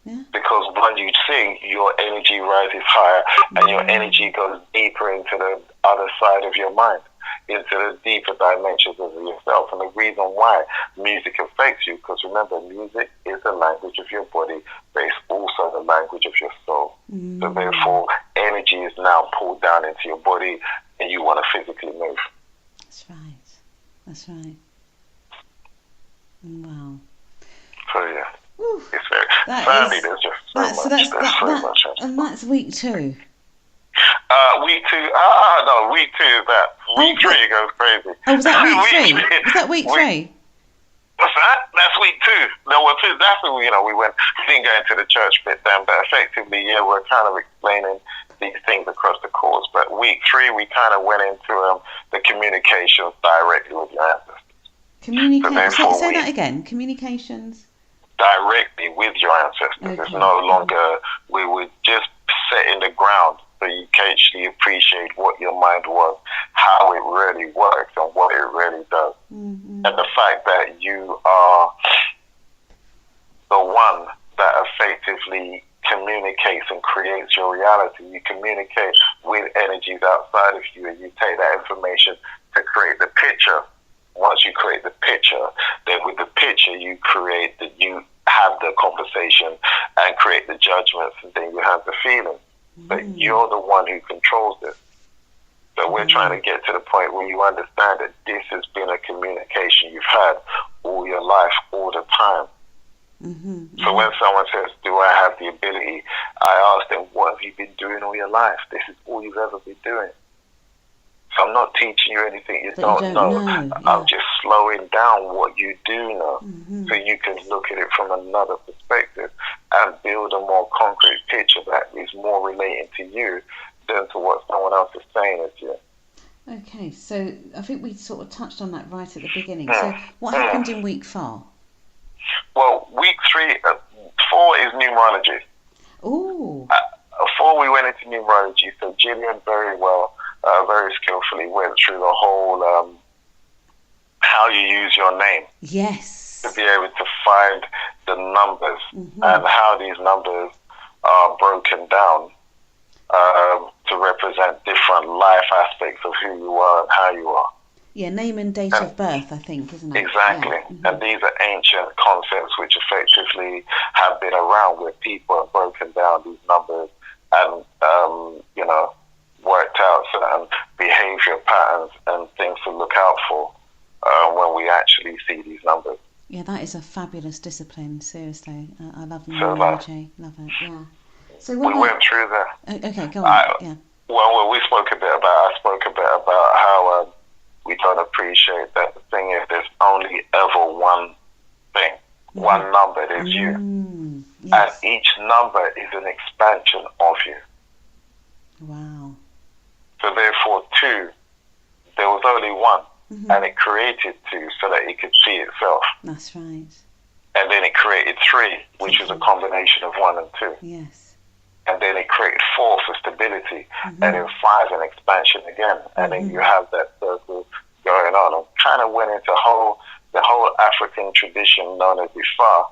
Yeah. Because when you sing, your energy rises higher, and your energy goes deeper into the other side of your mind, into the deeper dimensions of yourself. And the reason why music affects you, because remember, music is the language of your body, but it's also the language of your soul. So therefore, energy is now pulled down into your body, and you want to physically move. That's right. That's right. Wow. So yeah, Woo. it's very sadly there's just so much. So much. And that's week 2. Week 2. No, week 2 is that. Week 3 goes crazy. Oh, was that week 3? Was that week 3? What's that? That's week 2. No, well, that's when we didn't go into the church bit then, but effectively, yeah, we're kind of explaining these things across the course. But week 3, we kind of went into the communications directly with your ancestors. Say that again. Communications directly with your ancestors. Okay. It's no longer, we were just setting the ground so you can actually appreciate what your mind was, how it really works, and what it really does. And the fact that you are the one that effectively communicates and creates your reality. You communicate with energies outside of you, and you take that information to create the picture. Once you create the picture, then with the picture you have the conversation and create the judgments, and then you have the feeling. But you're the one who controls this. So we're trying to get to the point where you understand that this has been a communication you've had all your life, all the time. So when someone says, do I have the ability? I ask them, what have you been doing all your life? This is all you've ever been doing. So I'm not teaching you anything you don't know. Yeah. I'm just slowing down what you do know, so you can look at it from another perspective and build a more concrete picture that is more relating to you than to what someone else is saying is you. Okay, so I think we sort of touched on that right at the beginning. So what happened in week 4? Well, week 4 is numerology. Ooh. 4 we went into numerology, so Gillian very skillfully went through the whole how you use your name. Yes. To be able to find the numbers and how these numbers are broken down to represent different life aspects of who you are and how you are. Yeah, name and date of birth, I think, isn't it? Exactly. Yeah. And these are ancient concepts which effectively have been around, where people have broken down these numbers and, worked out certain behavior patterns and things to look out for when we actually see these numbers. Yeah, that is a fabulous discipline, seriously. I love numerology. Love it, yeah. So we went through that. Okay, go on. Yeah. Well, I spoke a bit about how we don't appreciate that the thing is there's only ever one thing, one number, it is you. Yes. And each number is an expansion of you. Wow. So therefore 2, there was only 1, and it created 2 so that it could see itself. That's right. And then it created 3, which was a combination of 1 and 2. Yes. And then it created 4 for stability, and then 5 an expansion again. And then you have that circle going on. And kind of went into the whole African tradition known as Ifa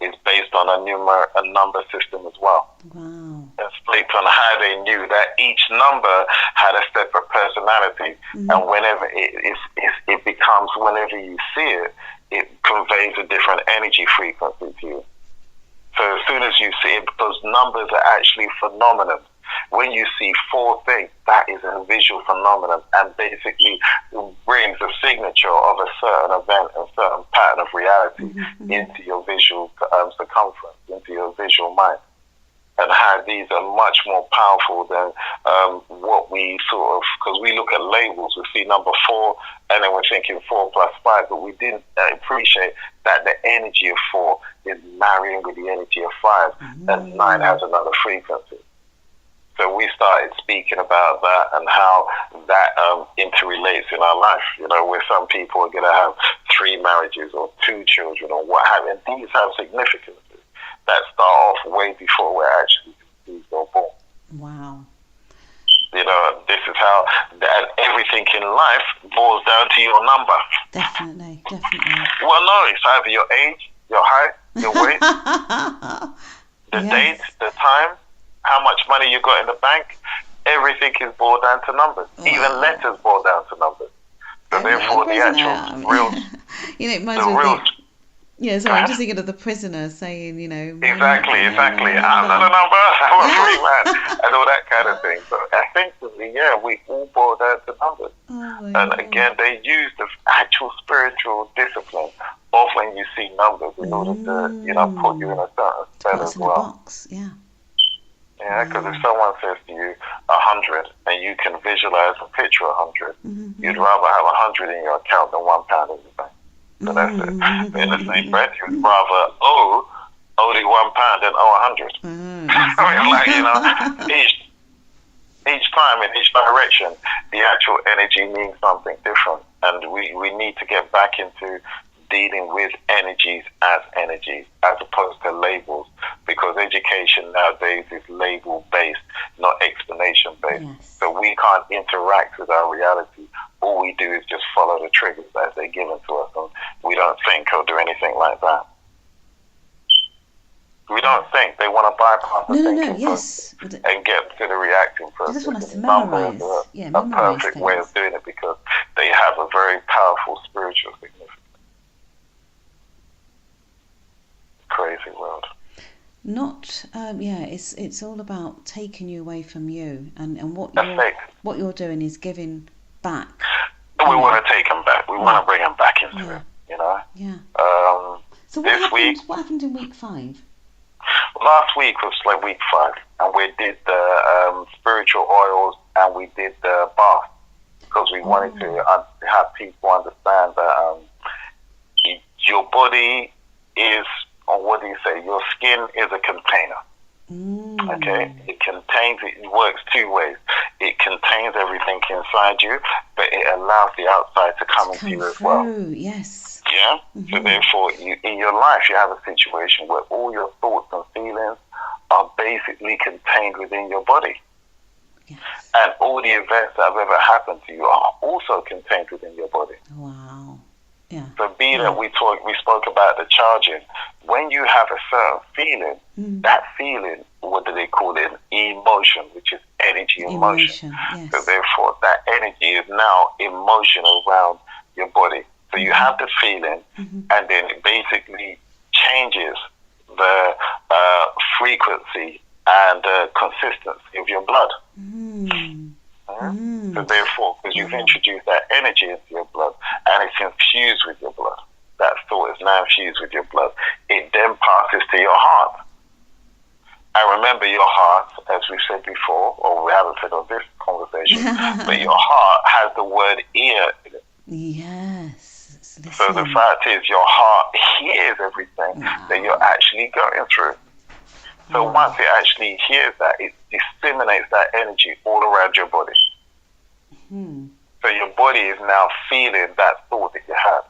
is based on a number system as well. Wow. And split on how they knew that each number had a separate personality, and whenever it becomes, whenever you see it, it conveys a different energy frequency to you. So as soon as you see it, because numbers are actually phenomenon. When you see 4 things, that is a visual phenomenon, and basically brings a signature of a certain event and certain pattern of reality into your visual circumference, into your visual mind. And how these are much more powerful than what we sort of, because we look at labels, we see number 4, and then we're thinking 4 plus 5, but we didn't appreciate that the energy of 4 is marrying with the energy of 5, and 9 has another frequency. So we started speaking about that and how that interrelates in our life. Where some people are going to have 3 marriages or 2 children or what have you. And these have significances that start off way before we're actually conceived or born. Wow. You know, this is how everything in life boils down to your number. Definitely. Well, no, it's either your age, your height, your weight, the date, the time, how much money you got in the bank. Everything is boiled down to numbers. Wow. Even letters boil down to numbers. So therefore, the actual real, you know, it reminds me of I'm just thinking of the prisoner saying, you know, exactly. I'm not a number. I'm a free man, and all that kind of thing. So effectively, we all boil down to numbers. And again, they use the actual spiritual discipline of when you see numbers in order to, you know, put you in a certain spell as well. Box. Yeah. Yeah, because if someone says to you 100 and you can visualize and picture 100, you'd rather have 100 in your account than £1 in your bank. So that's it. But in the same breath, you'd rather owe only £1 than owe 100. I mean, like, you know, each time in each direction, the actual energy means something different, and we need to get back into dealing with energies as opposed to labels, because education nowadays is label based, not explanation based. Yes. So we can't interact with our reality. All we do is just follow the triggers as they're given to us, and we don't think or do anything like that. We don't think. They want to bypass the thinking process and get to the reacting process. They just want us to memorize. A perfect way of doing it, because they have a very powerful spiritual significance. Crazy world. Not it's all about taking you away from you, and what you're doing is giving back. We want to take them back. We want to bring them back into it, you know. So what happened in week 5? Last week was like week 5, and we did the spiritual oils, and we did the bath, because we wanted to have people understand that your body is, or what do you say? Your skin is a container. Okay? It works 2 ways. It contains everything inside you, but it allows the outside to come into you as well. Yes. Yeah? So therefore, in your life, you have a situation where all your thoughts and feelings are basically contained within your body. Yes. And all the events that have ever happened to you are also contained within your body. Wow. Yeah. So being that we spoke about the charging, when you have a certain feeling, that feeling, what do they call it? Emotion, which is energy in motion. Yes. So therefore, that energy is now in motion around your body. So you have the feeling, and then it basically changes the frequency and consistency of your blood. So therefore, because you've introduced that energy into your blood, and it's infused with your blood, that thought is now infused with your blood, it then passes to your heart. And remember, your heart, as we said before, or we haven't said on this conversation, but your heart has the word ear in it. Yes. So the fact is, your heart hears everything that you're actually going through. So once it actually hears that, it disseminates that energy all around your body. So your body is now feeling that thought that you had.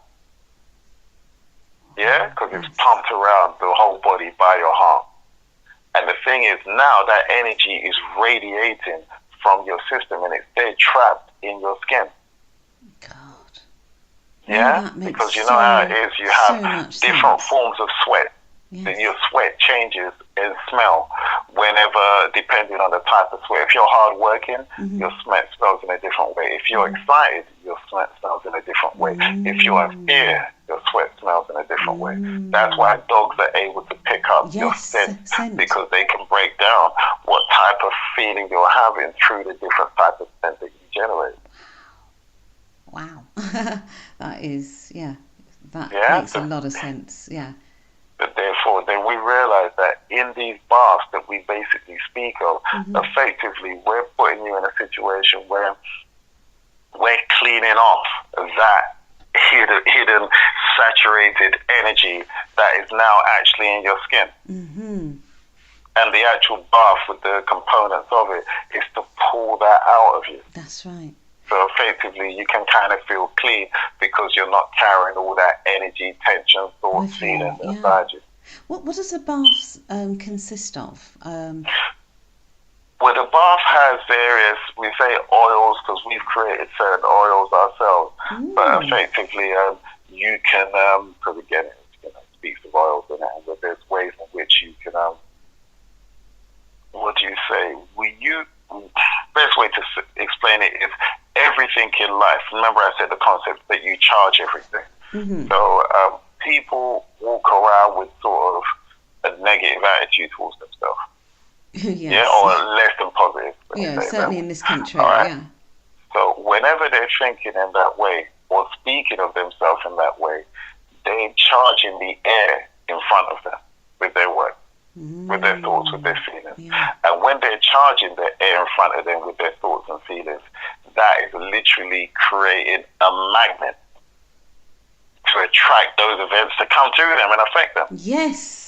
Yeah? Because it's pumped around the whole body by your heart. And the thing is, now that energy is radiating from your system, and it's there trapped in your skin. God. Yeah? Because you know how it is, you have different forms of sweat. Yes. Your sweat changes in smell whenever, depending on the type of sweat. If you're hard working, your sweat smells in a different way. If you're excited, your sweat smells in a different way. If you're in fear, your sweat smells in a different way. That's why dogs are able to pick up your scent, because they can break down what type of feeling you're having through the different type of scent that you generate. Wow. That is, that makes a lot of sense, But therefore, then we realize that in these baths that we basically speak of, effectively, we're putting you in a situation where we're cleaning off that hidden saturated energy that is now actually in your skin. And the actual bath with the components of it is to pull that out of you. That's right. So effectively, you can kind of feel clean because you're not carrying all that energy, tension, thoughts, feelings inside you. What does a bath consist of? Well, the bath has various, we say oils because we've created certain oils ourselves. But effectively, you can, because again, it speaks of oils in it, but there's ways in which you can, what do you say? Best way to explain it is everything in life. Remember I said the concept that you charge everything. So people walk around with sort of a negative attitude towards themselves. Yes. Yeah, or less than positive. Yeah, certainly in this country. Right? Yeah. So whenever they're thinking in that way or speaking of themselves in that way, they're charging the air in front of them with their words, with their thoughts, with their feelings. Yeah. And when they're charging the air in front of them with their thoughts and feelings, that is literally creating a magnet to attract those events to come to them and affect them. Yes.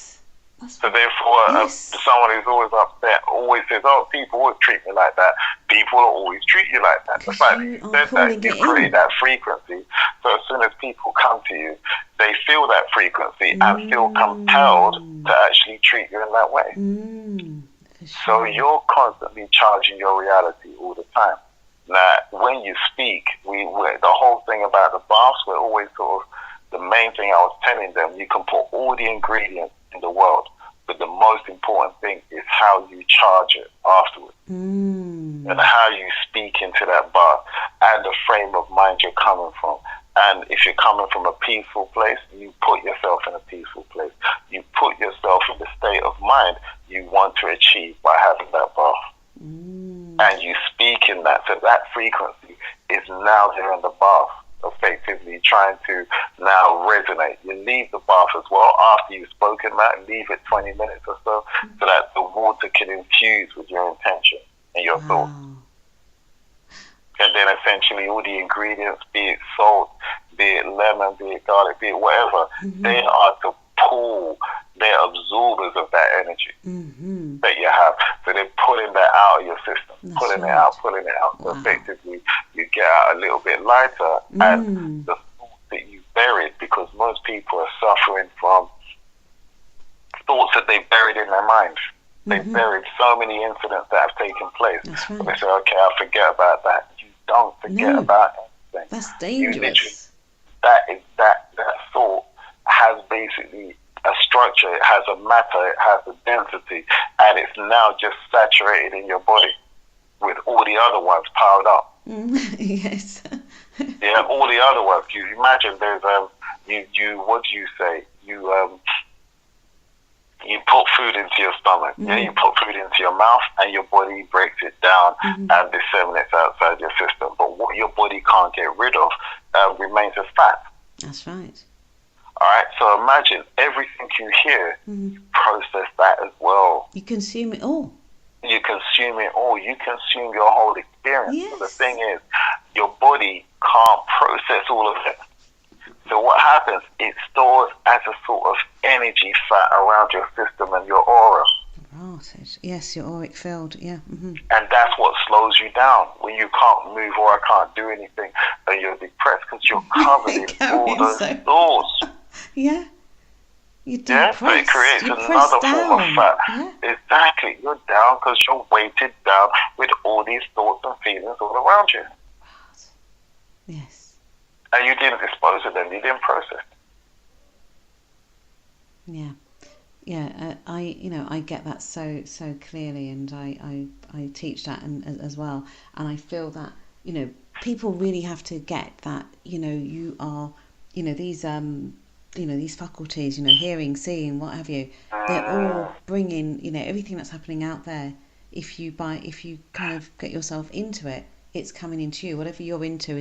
So therefore, someone who's always upset always says, "Oh, people always treat me like that. People will always treat you like that." The fact that you said that, you create that frequency. So as soon as people come to you, they feel that frequency and feel compelled to actually treat you in that way. Sure. So you're constantly charging your reality all the time. Now, when you speak, the whole thing about the baths, we're always sort of, the main thing I was telling them, you can put all the ingredients in the world, but the most important thing is how you charge it afterwards, and how you speak into that bath, and the frame of mind you're coming from. And if you're coming from a peaceful place, you put yourself in a peaceful place. You put yourself in the state of mind you want to achieve by having that bath. And you speak in that, so that frequency is now there in the bath, effectively trying to now resonate. You leave the bath as well after you've spoken that, leave it 20 minutes or so that the water can infuse with your intention and your thoughts. And then essentially all the ingredients, be it salt, be it lemon, be it garlic, be it whatever, they are to pull, they're absorbers of that energy that you have. So they're pulling that out of your system, pulling it out. So effectively you get out a little bit lighter, and the thoughts that you buried, because most people are suffering from thoughts that they buried in their minds. They buried so many incidents that have taken place. So they say, okay, I'll forget about that. You don't forget about anything. That's dangerous. That thought has basically a structure, it has a matter, it has a density, and it's now just saturated in your body with all the other ones piled up. Yes. Yeah, all the other ones. You imagine there's what do you say? You put food into your stomach, you put food into your mouth, and your body breaks it down and disseminates outside your system. But what your body can't get rid of remains as fat. That's right. All right, so imagine everything you hear, you process that as well. You consume it all. You consume it all. You consume your whole experience. Yes. So the thing is, your body can't process all of it. So what happens? It stores as a sort of energy fat around your system and your aura. Right. Yes, your auric field. Yeah. And that's what slows you down when you can't move or I can't do anything, and you're depressed because you're covered in all those thoughts. Yeah. You're depressed. So it creates another form of fat. Yeah. Exactly. You're down because you're weighted down with all these thoughts and feelings all around you. Yes. And you didn't dispose of them. You didn't process them. Yeah. Yeah, I get that so clearly, and I teach that as well, and I feel that people really have to get that you are these faculties, hearing, seeing, what have you, they're all bringing everything that's happening out there. If you kind of get yourself into it, it's coming into you. Whatever you're into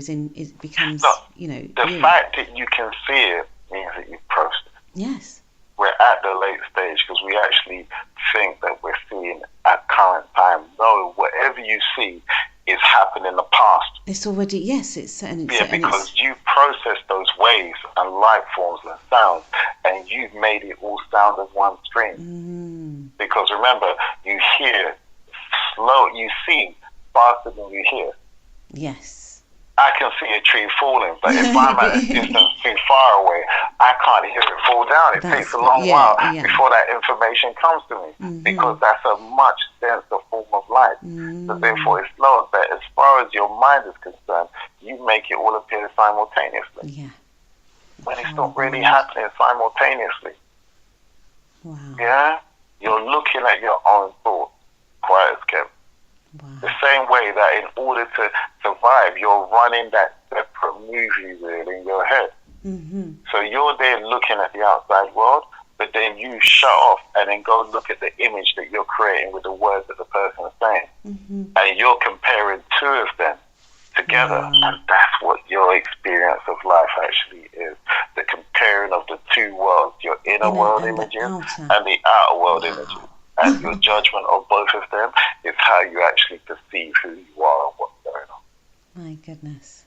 becomes the fact that you can see it means that you've processed. Yes. We're at the late stage because we actually think that we're seeing at current time. No, whatever you see is happening in the past. It's already, yes, because you process those waves and light forms and sounds, and you've made it all sound as one stream. Because remember, you hear slow, you see faster than you hear. Yes. I can see a tree falling, but if I'm at a distance too far away, I can't hear it fall down. It takes a long while before that information comes to me, because that's a much denser form of light. So therefore it's slower. But as far as your mind is concerned, you make it all appear simultaneously. Yeah. When it's not really happening simultaneously. Wow. Yeah? You're looking at your own thoughts, quiet as kept. Wow. The same way that in order to survive, you're running that separate movie reel in your head. So you're there looking at the outside world, but then you shut off and then go look at the image that you're creating with the words that the person is saying. And you're comparing two of them together. And that's what your experience of life actually is. The comparing of the two worlds, your inner world images and the outer world images. And your judgment of both of them is how you actually perceive who you are and what's going on. My goodness.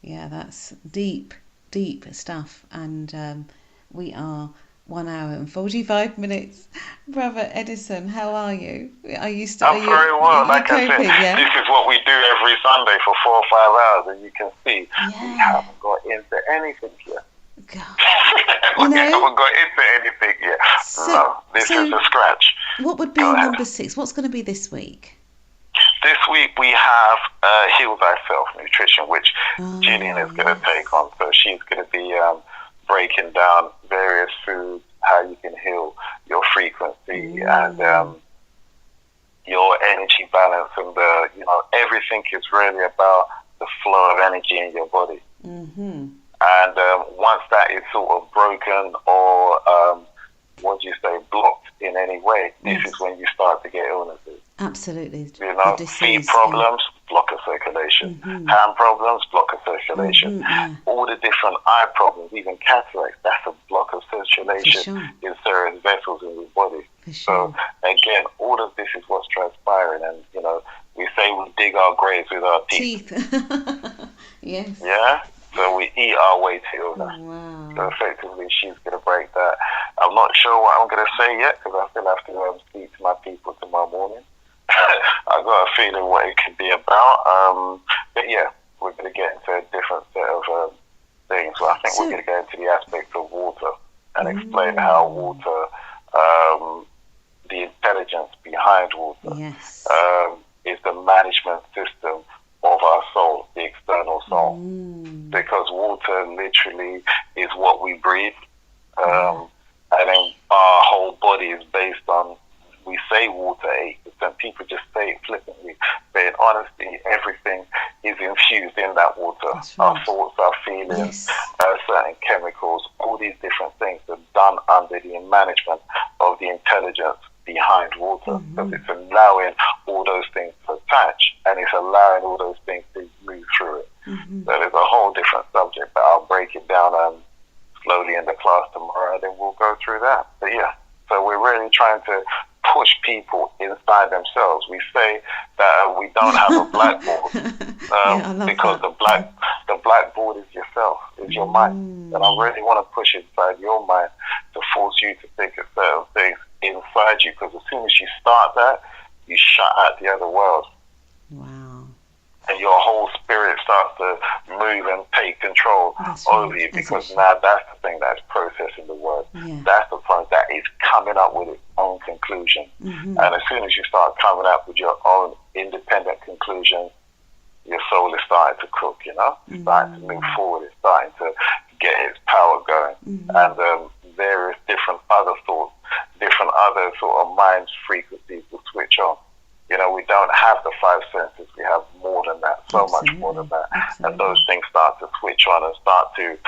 Yeah, that's deep, deep stuff. And we are 1 hour and 45 minutes. Brother Edison, how are you? Are you still? I'm very well. Like I said, yeah? This is what we do every Sunday for 4 or 5 hours, and you can see we haven't got into anything yet. God. We haven't got into anything yet. No, this is a scratch. What would be number 6? What's going to be this week? This week we have Heal Thyself Nutrition, which Gillian is going to take on. So she's going to be breaking down various foods, how you can heal your frequency and your energy balance, and everything is really about the flow of energy in your body. And once that is sort of broken or blocked in any way, this is when you start to get illnesses. Absolutely. Feet problems, block of circulation. Hand problems, block of circulation. All the different eye problems, even cataracts, that's a block of circulation in certain vessels in your body. So again, all of this is what's transpiring, and we say we dig our graves with our teeth. Yes. Yeah. So we eat our way to illness. Wow. So effectively, she's going to break that. I'm not sure what I'm going to say yet, because I still have to speak to my people tomorrow morning. I've got a feeling what it could be about. But yeah, we're going to get into a different set of things. So I think we're going to go into the aspect of water and explain how water, the intelligence behind water, is the management system of our soul, the external soul. Because water literally is what we breathe. And then our whole body is based on, we say water 8%. People just say it flippantly. But in honesty, everything is infused in that water. Our thoughts, our feelings, certain chemicals, all these different things are done under the management of the intelligence behind water. So it's allowing all those things to attach, and it's allowing all those things to move through it. So there's a whole different subject, but I'll break it down slowly in the class tomorrow, and then we'll go through that. But yeah, so we're really trying to push people inside themselves. We say that we don't have a blackboard because the blackboard is yourself, is your mind. And I really want to push inside your mind to force you to think of certain things inside you, because as soon as you start that, you shut out the other world. Wow. And your whole spirit starts to move and take control over you, because now that's the thing that's processing the word. That's the point that is coming up with its own conclusion. And as soon as you start coming up with your own independent conclusions, your soul is starting to cook, starting to move forward, it's starting to get its power going. And various different other thoughts, different other sort of mind frequencies will switch on. We don't have the 5 senses. We have more than that, so much more than that. And those things start to switch on and start to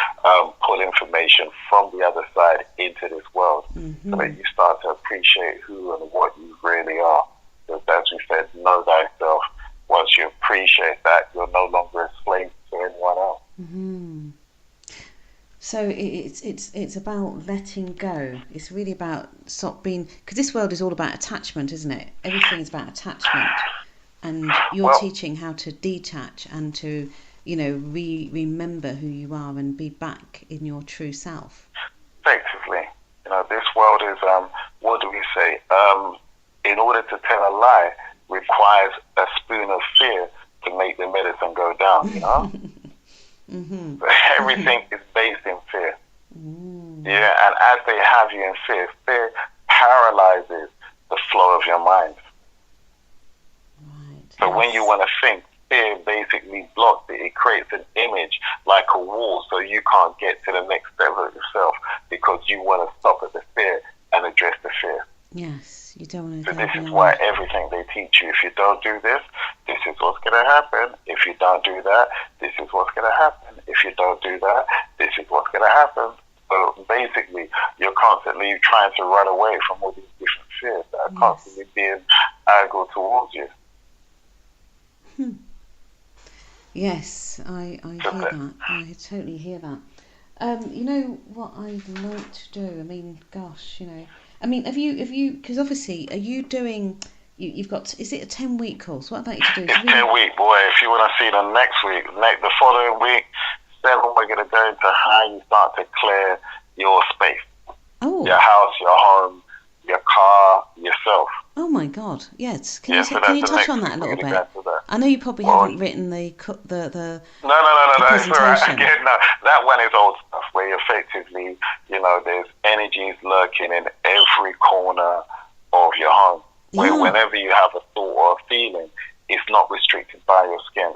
pull information from the other side into this world, so that you start to appreciate who and what you really are. Because as we said, know thyself. Once you appreciate that, you're no longer a slave to anyone else. So it's about letting go. It's really about stop being, because this world is all about attachment, isn't it? Everything is about attachment, and you're teaching how to detach and to remember who you are and be back in your true self. Effectively, this world is what do we say? In order to tell a lie requires a spoon of fear to make the medicine go down, you know? So everything is based in fear. Yeah, and as they have you in fear, fear paralyzes the flow of your mind. Right. So when you want to think, fear basically blocks it. It creates an image like a wall, so you can't get to the next level of yourself because you want to stop at the fear and address the fear. Yes, you don't want to. So this is why everything they teach you, if you don't do this, this is what's going to happen. If you don't do that, this is what's going to happen. If you don't do that, this is what's going to happen. So basically, you're constantly trying to run away from all these different fears that are constantly being angled towards you. Yes, I hear that. I totally hear that. You know what I'd like to do? I mean, gosh, you know. I mean, have you? Because obviously, are you doing? You've got. Is it a 10-week course? What about you to do? It's 10-week, boy. If you want to see them next week, the following week, 7, we're going to go into how you start to clear your space. Oh. Your house, your home, your car, yourself. Oh my God! Yes. Can you touch on that a little bit? I know you probably haven't written the No. presentation. Right. Again, no, that one is old stuff where effectively, you know, there's energies lurking in every corner of your home. Where whenever you have a thought or a feeling, it's not restricted by your skin.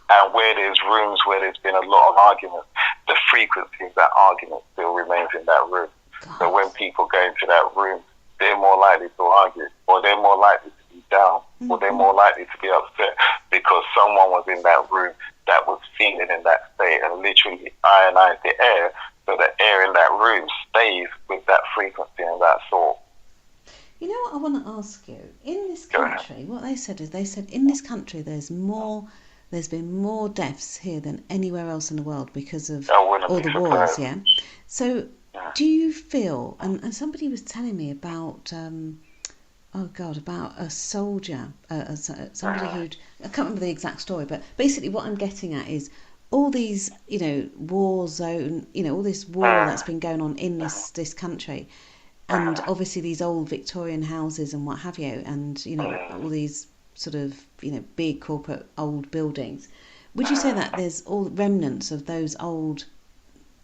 And where there's rooms where there's been a lot of arguments, the frequency of that argument still remains in that room. God. So when people go into that room, they're more likely to argue, or they're more likely to be down, or they're more likely to be upset because someone was in that room that was feeling in that state and literally ionized the air, so the air in that room stays with that frequency and that thought. You know what I want to ask you? In this country, what they said is in this country there's been more deaths here than anywhere else in the world because of all the wars, yeah? So do you feel, and somebody was telling me about, about a soldier, somebody who'd, I can't remember the exact story, but basically what I'm getting at is all these, you know, war zone, you know, all this war that's been going on in this country, and obviously these old Victorian houses and what have you, and, you know, all these sort of, you know, big corporate old buildings. Would you say that there's all remnants of those old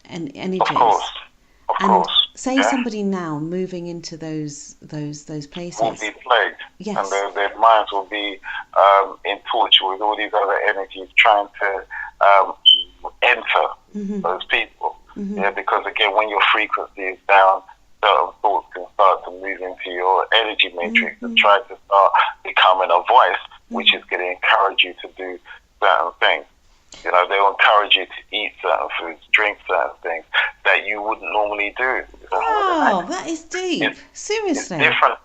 energies? Of course. Say somebody now moving into those places will be plagued, yes, and their minds will be in torture with all these other energies trying to enter those people. Yeah, because again, when your frequency is down, certain thoughts can start to move into your energy matrix and try to start becoming a voice, which is going to encourage you to do certain things. You know, they'll encourage you to eat certain foods, drink certain things that you wouldn't normally do. Oh, that is deep. Seriously.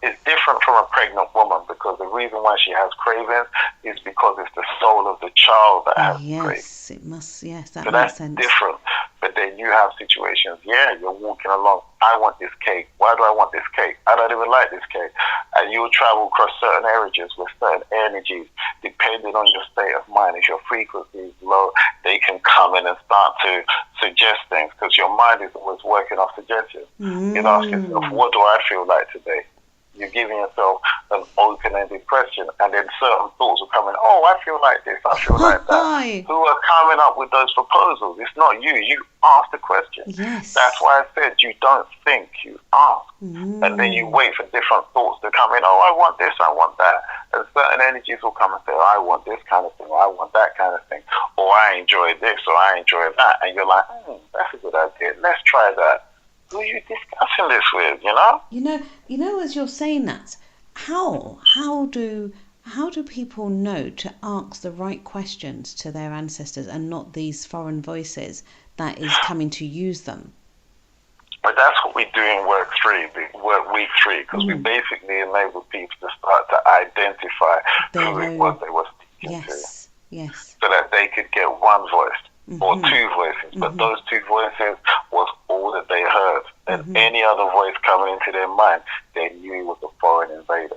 It's different from a pregnant woman, because the reason why she has cravings is because it's the soul of the child that has cravings. Yes, it must. Yes, that so makes that's sense. Different. But then you have situations, you're walking along, I want this cake. Why do I want this cake? I don't even like this cake. And you'll travel across certain areas with certain energies, depending on your state of mind. If your frequency is low, they can come in and start to suggest things, because your mind is always working off suggestions. You ask yourself, what do I feel like today? You're giving yourself an open-ended question, and then certain thoughts will come in. Oh, I feel like this. I feel like that. Who are coming up with those proposals? It's not you. You ask the question. Yes. That's why I said you don't think, you ask. And then you wait for different thoughts to come in. Oh, I want this, I want that. And certain energies will come and say, oh, I want this kind of thing, or I want that kind of thing, or I enjoy this, or I enjoy that. And you're like, that's a good idea. Let's try that. Who are you discussing this with, you know? You know, as you're saying that, how do people know to ask the right questions to their ancestors and not these foreign voices that is coming to use them? But that's what we do in week 3, because we basically enable people to start to identify who it was they were speaking to. Yes. So that they could get one voice. Or two voices, but those two voices was all that they heard. And any other voice coming into their mind, they knew it was a foreign invader.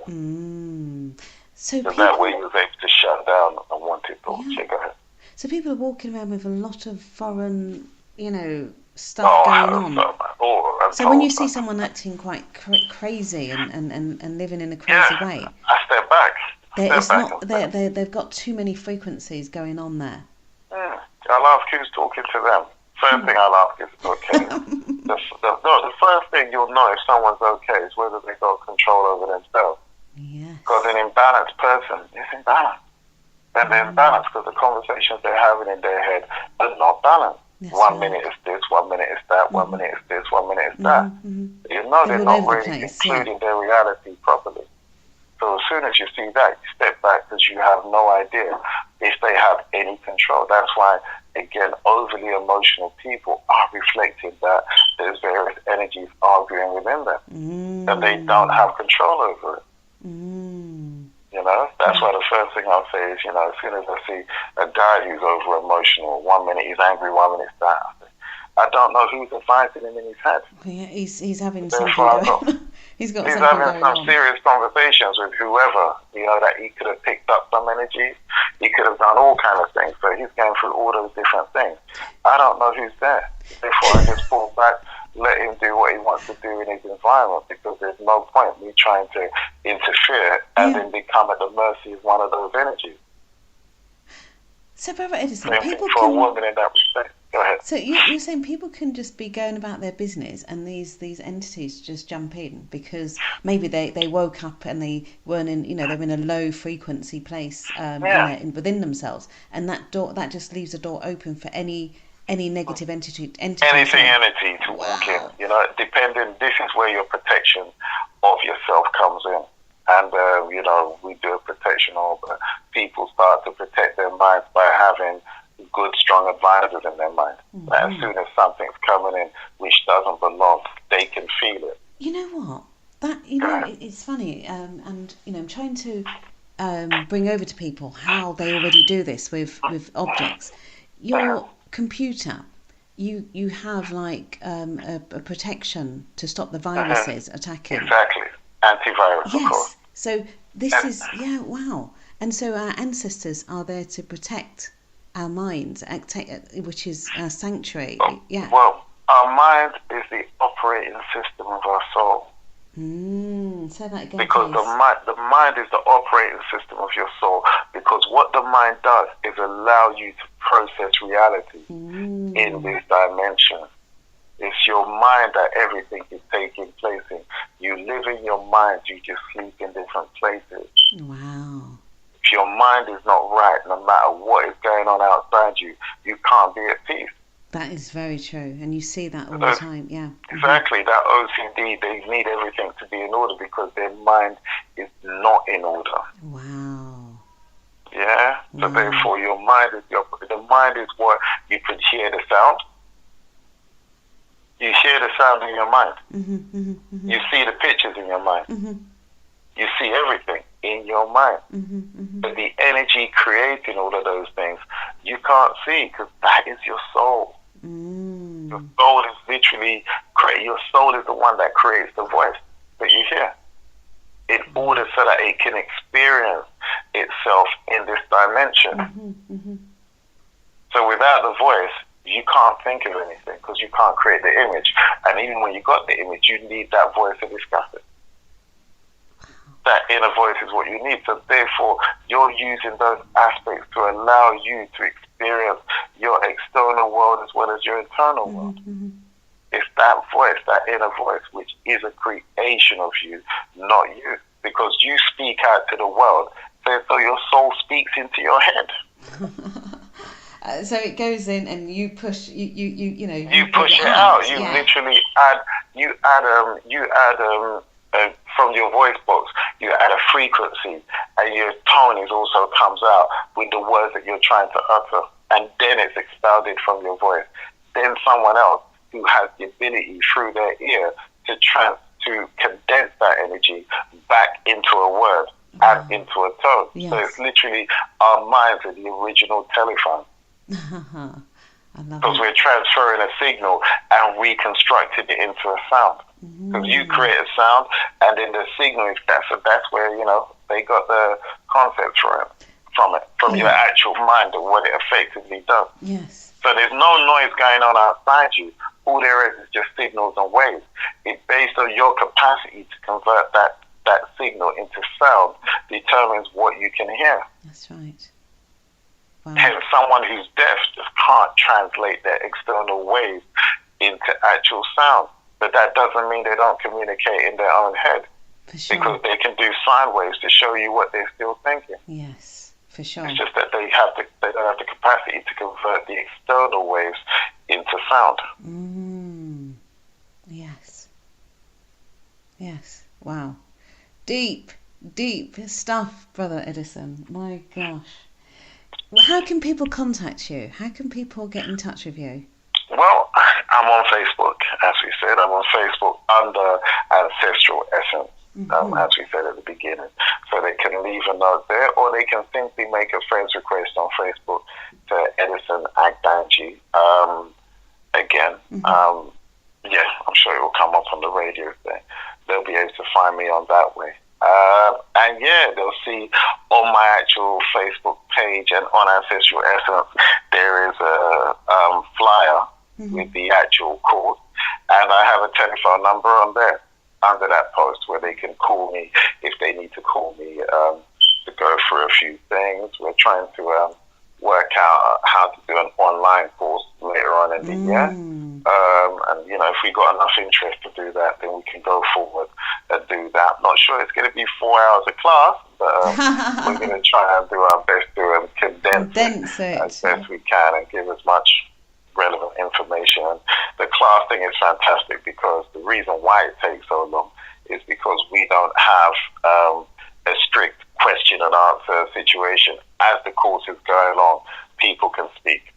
So that way you was able to shut down unwanted thoughts. Go ahead. So people are walking around with a lot of foreign, stuff going on. So when you see someone acting quite crazy and living in a crazy way, I step back. They've got too many frequencies going on there. I'll ask who's talking to them. First thing I'll ask is, okay. The first thing you'll know if someone's okay is whether they've got control over themselves. Yes. Because an imbalanced person is imbalanced. And they're imbalanced because the conversations they're having in their head are not balanced. That's one right. minute is this, 1 minute is that, 1 minute is this, 1 minute is that. You know they're not really including their reality properly. So as soon as you see that, you step back because you have no idea if they have any control. That's why, again, overly emotional people are reflecting that there's various energies arguing within them. And they don't have control over it. You know, that's why the first thing I'll say is, you know, as soon as I see a guy who's over emotional, 1 minute he's angry, 1 minute he's that, I don't know who's advising him in his head. Yeah, he's having something going on. He's having some serious conversations with whoever, you know, that he could have picked up some energy. He could have done all kind of things. So he's going through all those different things. I don't know who's there. Therefore, I just pull back, let him do what he wants to do in his environment, because there's no point me trying to interfere and then become at the mercy of one of those energies. So, Brother Edison, for a woman in that respect. Go ahead. So you're saying people can just be going about their business and these entities just jump in because maybe they woke up and they weren't in, you know, they're in a low frequency place within themselves, and that just leaves the door open for any negative entity to walk in. You know, depending. This is where your protection of yourself comes in. And, you know, we do a protection order. People start to protect their minds by having good, strong advisors in their mind. As soon as something's coming in which doesn't belong, they can feel it. You know what? It's funny. And, you know, I'm trying to bring over to people how they already do this with objects. Your computer, you have like a protection to stop the viruses attacking. Exactly. Antivirus, of course. So this is, wow. And so our ancestors are there to protect our minds, which is our sanctuary. Well, our mind is the operating system of our soul. Say that again, because please. the mind is the operating system of your soul. Because what the mind does is allow you to process reality in this dimension. It's your mind that everything is taking place in. You live in your mind, you just sleep in different places. Wow. If your mind is not right, no matter what is going on outside you, you can't be at peace. That is very true, and you see that all the time, yeah. Exactly, that OCD, they need everything to be in order because their mind is not in order. Wow. Yeah? So therefore, your mind is the mind is what you can hear the sound. You hear the sound in your mind. You see the pictures in your mind. You see everything in your mind. But the energy creating all of those things, you can't see because that is your soul. Your soul is literally, your soul is the one that creates the voice that you hear in order so that it can experience itself in this dimension. So without the voice, you can't think of anything because you can't create the image. And even when you got the image, you need that voice to discuss it. That inner voice is what you need. So therefore, you're using those aspects to allow you to experience your external world as well as your internal world. It's that voice, that inner voice, which is a creation of you, not you. Because you speak out to the world, so your soul speaks into your head. So it goes in, and you push, you push it out. You literally add from your voice box. You add a frequency, and your tone also comes out with the words that you're trying to utter, and then it's expounded from your voice. Then someone else who has the ability through their ear to condense that energy back into a word and into a tone. Yes. So it's literally our minds are the original telephone. Because we're transferring a signal and reconstructing it into a sound. Because you create a sound, and then the signal is that's where they got the concept from your actual mind and what it effectively does. Yes. So there's no noise going on outside you. All there is just signals and waves. It's based on your capacity to convert that that signal into sound determines what you can hear. That's right. Wow. Hence, someone who's deaf just can't translate their external waves into actual sound. But that doesn't mean they don't communicate in their own head. For sure. Because they can do sine waves to show you what they're still thinking. Yes, for sure. It's just that they don't have the capacity to convert the external waves into sound. Yes. Yes. Wow. Deep stuff, Brother Edison. My gosh. How can people contact you? How can people get in touch with you? Well, I'm on Facebook, as we said. I'm on Facebook under Ancestral Essence, as we said at the beginning. So they can leave a note there, or they can simply make a friend's request on Facebook to Edison Agbandje. I'm sure it will come up on the radio there. They'll be able to find me on that way. They'll see on my actual Facebook page and on Ancestral Essence, there is a flyer with the actual course, and I have a telephone number on there under that post where they can call me if they need to call me to go through a few things. We're trying to work out how to do an online course later on in the year. If we got enough interest to do that, then we can go forward and do that. I'm not sure it's going to be 4 hours of class, but we're going to try and do our best to condense it as best we can and give as much relevant information. And the class thing is fantastic because the reason why it takes so long is because we don't have a strict question and answer situation. As the course is going along, people can speak.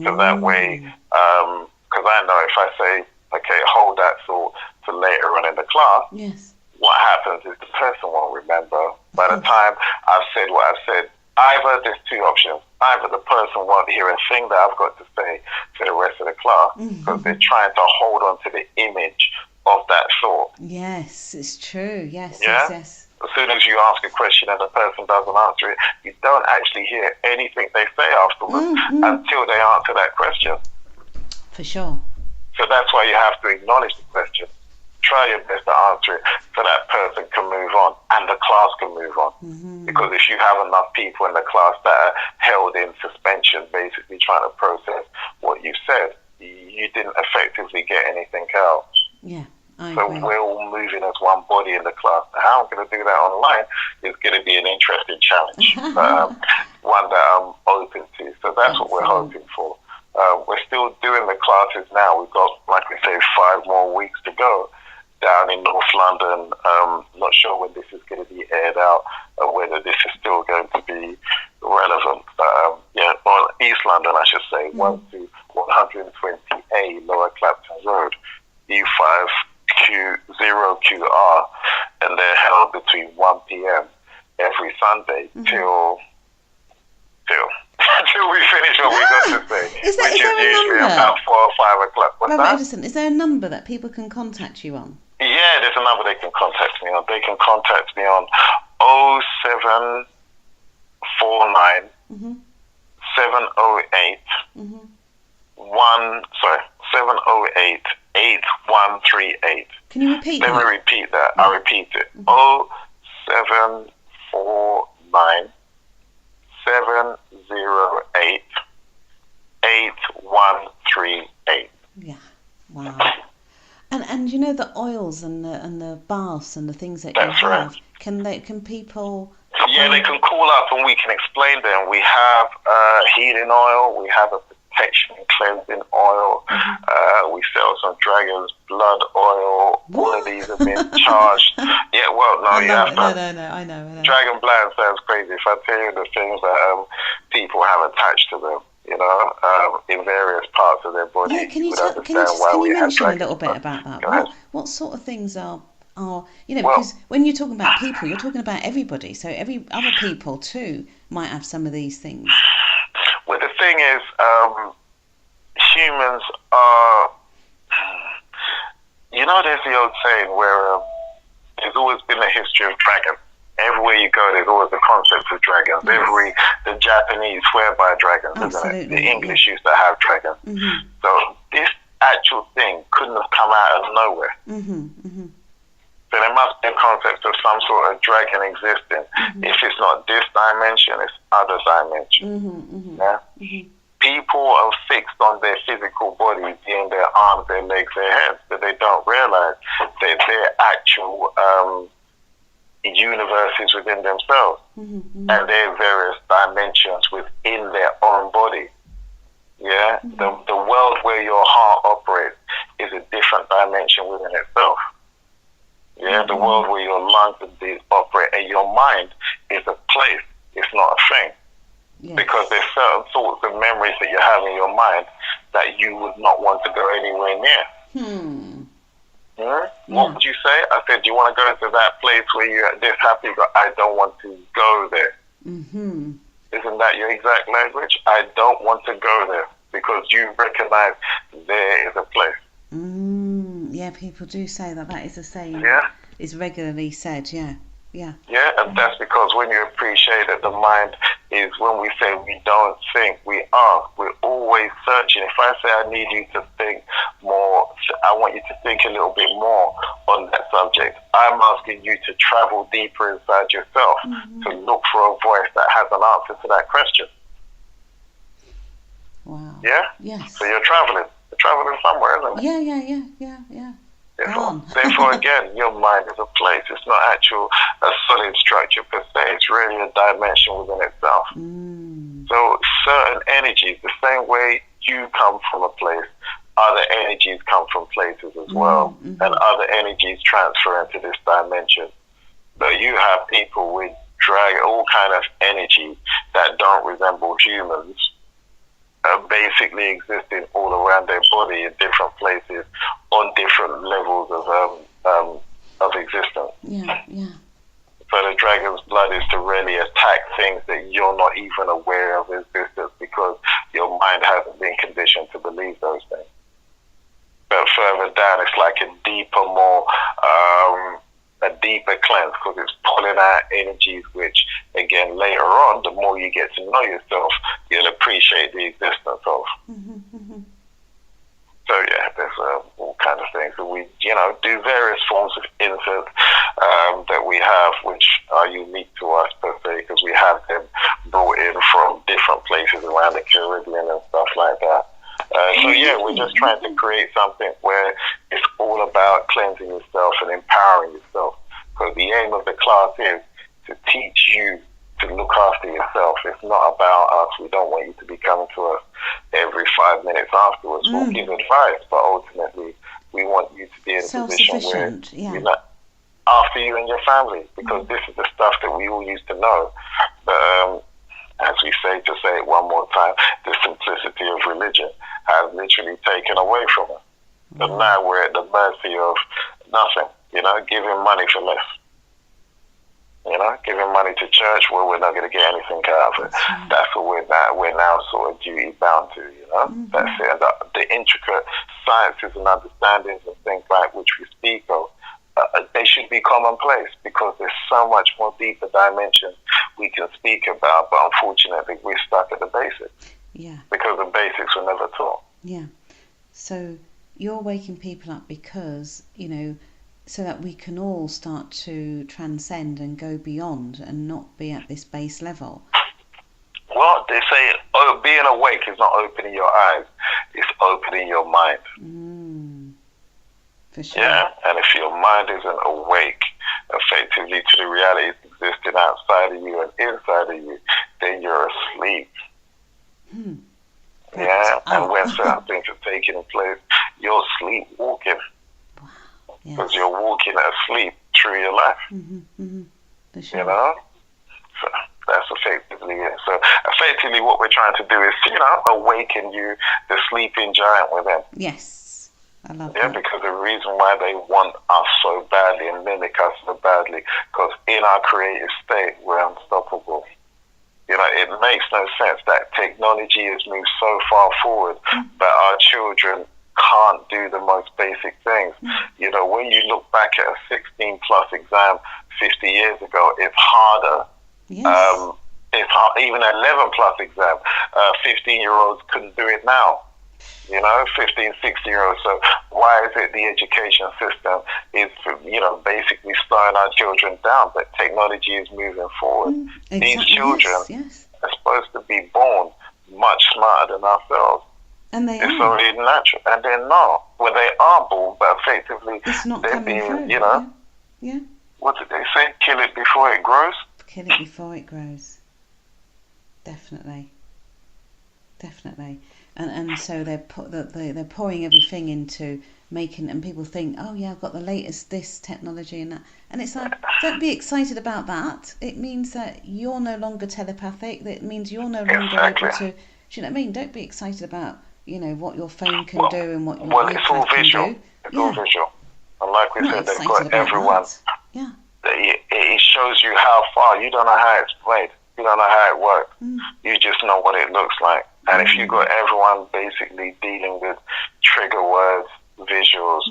So that way, because I know if I say, okay, hold that thought to later on in the class, yes, what happens is the person won't remember. By the time I've said what I've said, either there's two options. Either the person won't hear a thing that I've got to say for the rest of the class because they're trying to hold on to the image of that thought. Yes, it's true. Yes. As soon as you ask a question and the person doesn't answer it, you don't actually hear anything they say afterwards until they answer that question. For sure. So that's why you have to acknowledge the question. Try your best to answer it so that person can move on and the class can move on. Because if you have enough people in the class that are held in suspension, basically trying to process what you've said, you didn't effectively get anything out. Yeah, I so agree. We're all moving as one body in the class. How I'm going to do that online is going to be an interesting challenge, one that I'm open to. So that's what we're hoping for. We're still doing the classes now. We've got, like we say, 5 more weeks to go down in North London. Not sure when this is going to be aired out, whether this is still going to be relevant. Or East London, I should say, 120A Lower Clapton Road, E5Q0QR, and they're held between 1 p.m. every Sunday till we finish what we got to say, which is usually about 4 or 5 o'clock. Robert Edison, is there a number that people can contact you on? Yeah, there's a number they can contact me on. They can contact me on 0749 708 708 8138. Can you repeat that? Let me repeat that. I'll repeat it. 0749 708 8138. Yeah. Wow. And you know the oils and the baths and the things that That's you have. Right. Can people? Yeah, they can call up and we can explain them. We have healing oil. We have a protection and cleansing oil. We sell some dragon's blood oil. What? All of these have been charged. Yeah, well, no, you have to. No, I know. Dragon blood sounds crazy. If I tell you the things that people have attached to them, in various parts of their body. Yeah, can you mention a little bit about that? What sort of things are because when you're talking about people, you're talking about everybody. So every other people too might have some of these things. Well, the thing is, humans are. There's the old saying where there's always been a history of dragons. Everywhere you go, there's always the concept of dragons. Yes. The Japanese swear by dragons, Absolutely, isn't it? The English used to have dragons. So this actual thing couldn't have come out of nowhere. So it there must be a concept of some sort of dragon existing. If it's not this dimension, it's other dimension. Yeah? People are fixed on their physical body, being their arms, their legs, their heads, but they don't realize that their actual universes within themselves, and their various dimensions within their own body. Yeah, the world where your heart operates is a different dimension within itself. Yeah, the world where your lungs operate and your mind is a place. It's not a thing. Yes. Because there's certain thoughts and memories that you have in your mind that you would not want to go anywhere near. What would you say? I said, do you want to go to that place where you're this happy, but I don't want to go there? Isn't that your exact language? I don't want to go there because you recognize there is a place. Yeah, people do say that. That is a saying. Yeah. It's regularly said, yeah. Yeah, and that's because when you appreciate that the mind is, when we say we don't think, we are. We're always searching. If I say I need you to think more, I want you to think a little bit more on that subject. I'm asking you to travel deeper inside yourself to look for a voice that has an answer to that question. Wow. Yeah? Yes. So you're traveling. You're traveling somewhere, isn't it? Yeah. Therefore, again, your mind is a place. It's not a solid structure per se. It's really a dimension within itself. So certain energies, the same way you come from a place, other energies come from places as well. And other energies transfer into this dimension. So you have people with all kind of energy that don't resemble humans, basically existing all around their body in different places on different levels of existence. Yeah. So the dragon's blood is to really attack things that you're not even aware of existence because your mind hasn't been conditioned to believe those things. But further down, it's like a deeper cleanse because it's pulling out energies which, again, later on, the more you get to know yourself, you'll appreciate the existence of. So yeah, there's all kinds of things that we, do various forms of inserts that we have, which are unique to us per se, because we have them brought in from different places around the Caribbean and stuff like that. So yeah, we're just trying to create something where it's all about cleansing yourself and empowering yourself. Because the aim of the class is to teach you to look after yourself. It's not about us. We don't want you to be coming to us every 5 minutes afterwards. We'll give advice, but ultimately we want you to be in a position where you're not after you and your family, because this is the stuff that we all used to know. But as we say, to say it one more time, the simplicity of religion has literally taken away from us. But now we're at the mercy of nothing, giving money for less. Giving money to church where we're not going to get anything out of it. That's what we're now sort of duty bound to, That's it. The intricate sciences and understandings and things like which we speak of, they should be commonplace because there's so much more deeper dimensions we can speak about, but unfortunately we're stuck at the basics. Yeah. Because the basics were never taught. Yeah. So you're waking people up because, so that we can all start to transcend and go beyond and not be at this base level. Well, they say being awake is not opening your eyes, it's opening your mind. For sure. Yeah, and if your mind isn't awake effectively to the realities existing outside of you and inside of you, then you're asleep. Yeah, and when certain things are taking place, you're sleepwalking. Because you're walking asleep through your life. For sure. So that's effectively it. So effectively what we're trying to do is, awaken you, the sleeping giant within. Yes, I love that. Yeah, because the reason why they want us so badly and mimic us so badly, because in our creative state, we're unstoppable. It makes no sense that technology has moved so far forward, but our children can't do the most basic things. When you look back at a 16 plus exam 50 years ago, it's harder. It's hard, even an 11 plus exam. 15-year-olds couldn't do it now. You know, 15, 16-year-olds. So why is it the education system is, basically slowing our children down? But technology is moving forward. Exactly. These children yes. are supposed to be born much smarter than ourselves. And they it's are. only natural. And they're not. Well, they are born, but effectively, it's not they're coming being, through. Yeah. What did they say? Kill it before it grows? Kill it before it grows. Definitely. And so they're pouring everything into making, and people think, oh yeah, I've got the latest this technology and that, and it's like, don't be excited about that. It means that you're no longer telepathic. It means you're no longer able to. Do you know what I mean? Don't be excited about what your phone can do and what your iPad can do. It's all visual. And like we said, they've got everyone. Yeah. It shows you how far. You don't know how it's played. You don't know how it works. You just know what it looks like. And if you got everyone basically dealing with trigger words, visuals,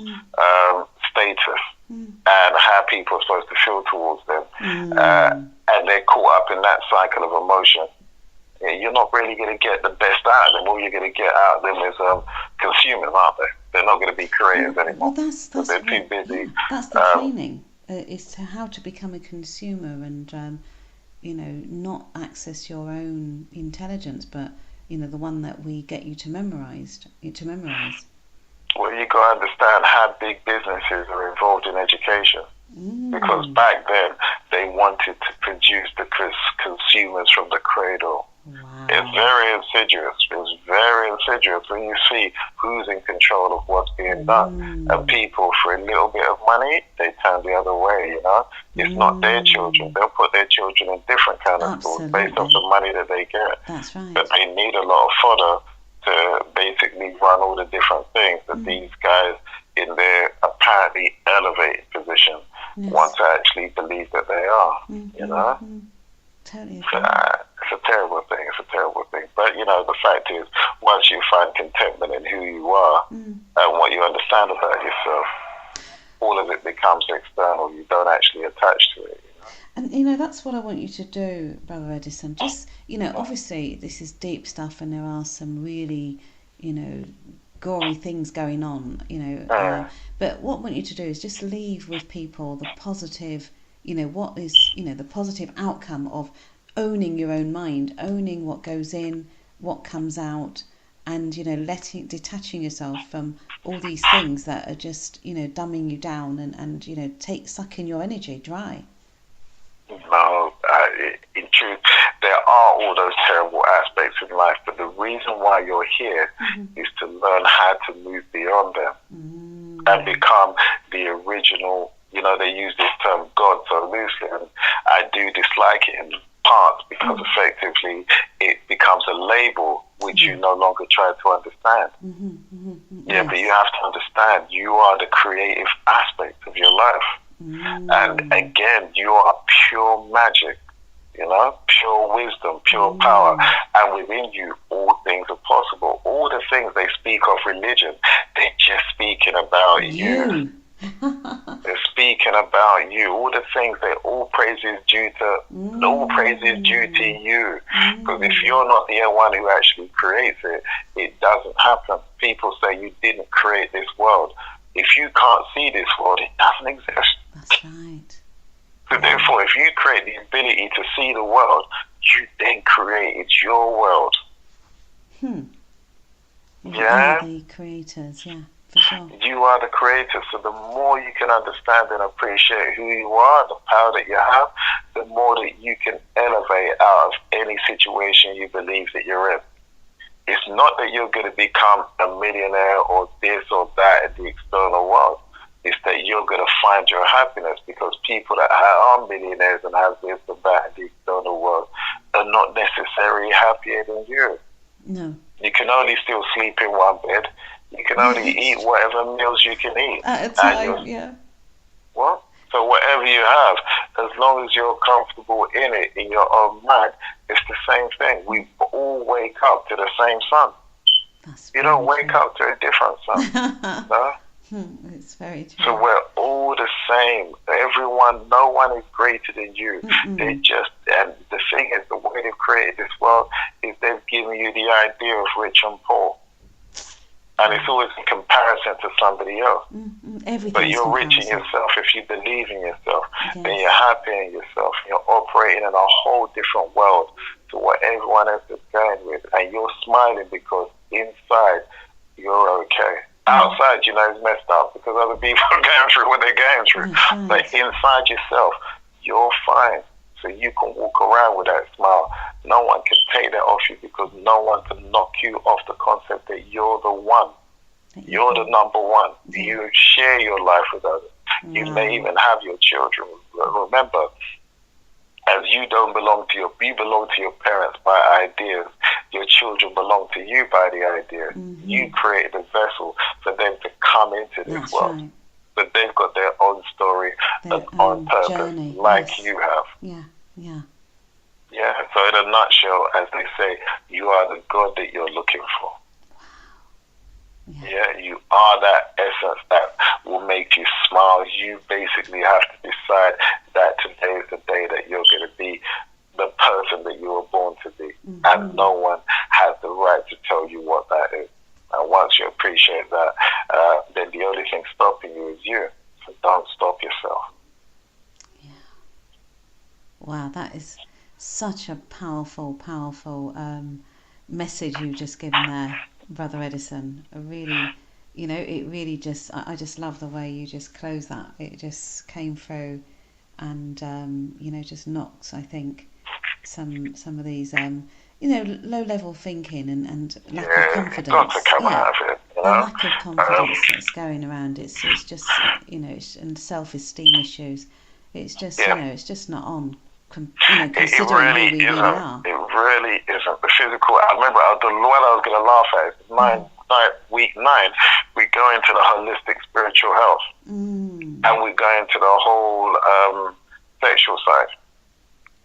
status, and how people are supposed to feel towards them, and they're caught up in that cycle of emotion, you're not really going to get the best out of them. All you're going to get out of them is consumers, aren't they? They're not going to be creators anymore. Well, that's they're too busy. Yeah, that's the training, is to how to become a consumer and, not access your own intelligence, but the one that we get you to memorize. Well, you got to understand how big businesses are involved in education. Because back then, they wanted to produce the consumers from the cradle. Wow. It's very insidious. It's very insidious when you see who's in control of what's being done. And people, for a little bit of money, they turn the other way, It's not their children. They'll put their children in different kind of schools based off the money that they get. That's right. But they need a lot of fodder to basically run all the different things that these guys in their apparently elevated position want to actually believe that they are, Totally. It's a terrible thing. But, the fact is, once you find contentment in who you are and what you understand about yourself, all of it becomes external. You don't actually attach to it. And, that's what I want you to do, Brother Edison. Just, obviously this is deep stuff and there are some really, gory things going on, but what I want you to do is just leave with people the positive, what is, the positive outcome of owning your own mind, owning what goes in, what comes out, and, detaching yourself from all these things that are just, dumbing you down and sucking your energy dry. No, in truth, there are all those terrible aspects in life, but the reason why you're here is to learn how to move beyond them and become the original. They use this term God so loosely, and I do dislike it in part because effectively it becomes a label which you no longer try to understand. But you have to understand you are the creative aspect of your life. And again, you are pure magic, pure wisdom, pure power. And within you, all things are possible. All the things they speak of religion, they're just speaking about you. They're speaking about you. All the things that all praise is due to you. Because if you're not the one who actually creates it, it doesn't happen. People say you didn't create this world. If you can't see this world, it doesn't exist. That's right. So therefore, if you create the ability to see the world, you then created your world. You are the creators, for sure. You are the creator. So the more you can understand and appreciate who you are, the power that you have, the more that you can elevate out of any situation you believe that you're in. It's not that you're going to become a millionaire or this or that in the external world. It's that you're going to find your happiness, because people that are millionaires and have this and that in the external world are not necessarily happier than you. No. You can only still sleep in one bed. You can only eat whatever meals you can eat. At a time, What? So whatever you have, as long as you're comfortable in it, in your own mind, it's the same thing. We all wake up to the same sun. You don't wake up to a different sun. No? It's very true. So we're all the same. Everyone, no one is greater than you. They just, and the thing is, the way they've created this world is they've given you the idea of rich and poor. And it's always in comparison to somebody else. But you're rich in yourself if you believe in yourself. Yes. Then you're happy in yourself. You're operating in a whole different world to what everyone else is going with. And you're smiling because inside you're okay. Outside, you know, it's messed up because other people are going through what they're going through. Right. But inside yourself, you're fine. So you can walk around with that smile. No one can take that off you because no one can knock you off the concept that you're the one. You're the number one. You share your life with others. You may even have your children. Remember, as you don't belong to you belong to your parents by ideas. Your children belong to you by the idea. You created a vessel for them to come into this world. Right. But they've got their own story, their own purpose, journey. Like you have. Yeah. So in a nutshell, as they say, you are the God that you're looking for. Yeah, you are that essence that will make you smile. You basically have to decide that today is the day that you're going to be the person that you were born to be. And no one has the right to tell you what that is. And once you appreciate that, then the only thing stopping you is you. So don't stop yourself. Yeah. Wow, that is such a powerful message you've just given there, Brother Edison. It really just, I just love the way you just closed that. It just came through and, just knocked, I think, some of these, low-level thinking and lack of confidence. Got to come out of it, you know? The lack of confidence that's going around. It's just, and self-esteem issues. It's just, it's just not on. Considering really who we really are. It really isn't. The physical, I remember the one I was going to laugh at, week 9, we go into the holistic spiritual health. And we go into the whole sexual side.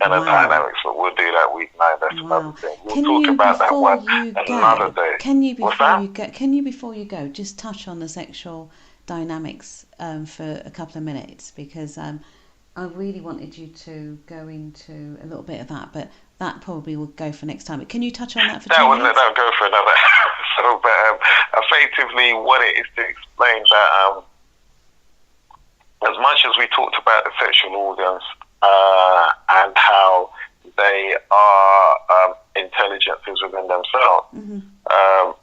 And the dynamics, but we'll do that week 9. That's another thing. We'll talk about that one another day. Can you, before you go, just touch on the sexual dynamics for a couple of minutes? Because I really wanted you to go into a little bit of that, but that probably will go for next time. But can you touch on that for 2 minutes? That'll go for another episode. But effectively, what it is to explain that as much as we talked about the sexual organs and how they are intelligences within themselves,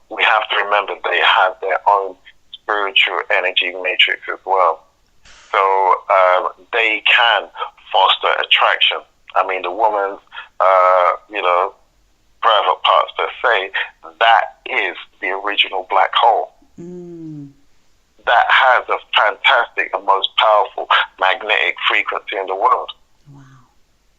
we have to remember they have their own spiritual energy matrix as well. So they can foster attraction. I mean, the woman's, private parts per se, that is the original black hole. That has a fantastic and most powerful magnetic frequency in the world. Wow.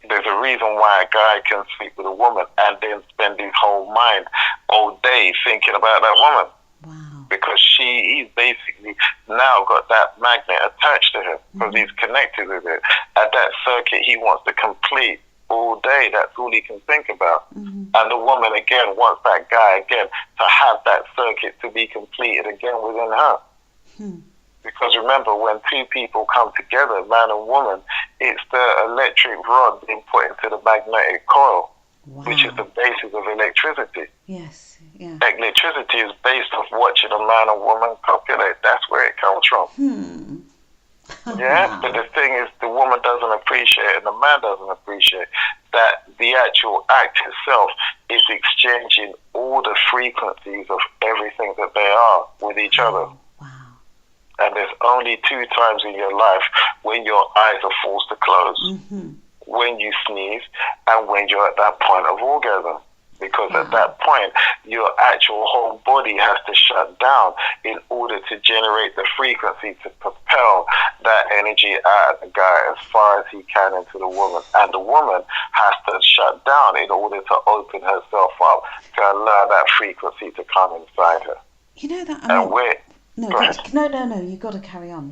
There's a reason why a guy can sleep with a woman and then spend his whole mind all day thinking about that woman. Wow. Because he's basically now got that magnet attached to him because he's connected with it. At that circuit he wants to complete all day. That's all he can think about. And the woman again wants that guy again to have that circuit to be completed again within her. Because remember, when two people come together, man and woman, it's the electric rod being put into the magnetic coil, which is the basis of electricity. Yes, yeah. Electricity is based off watching a man and woman copulate. That's where it comes from. Yeah, but the thing is, the woman doesn't appreciate and the man doesn't appreciate that the actual act itself is exchanging all the frequencies of everything that they are with each other. And there's only 2 times in your life when your eyes are forced to close. When you sneeze and when you're at that point of orgasm. Because at that point, your actual whole body has to shut down in order to generate the frequency to propel that energy out of the guy as far as he can into the woman. And the woman has to shut down in order to open herself up to allow that frequency to come inside her. You know that... No, you've got to carry on.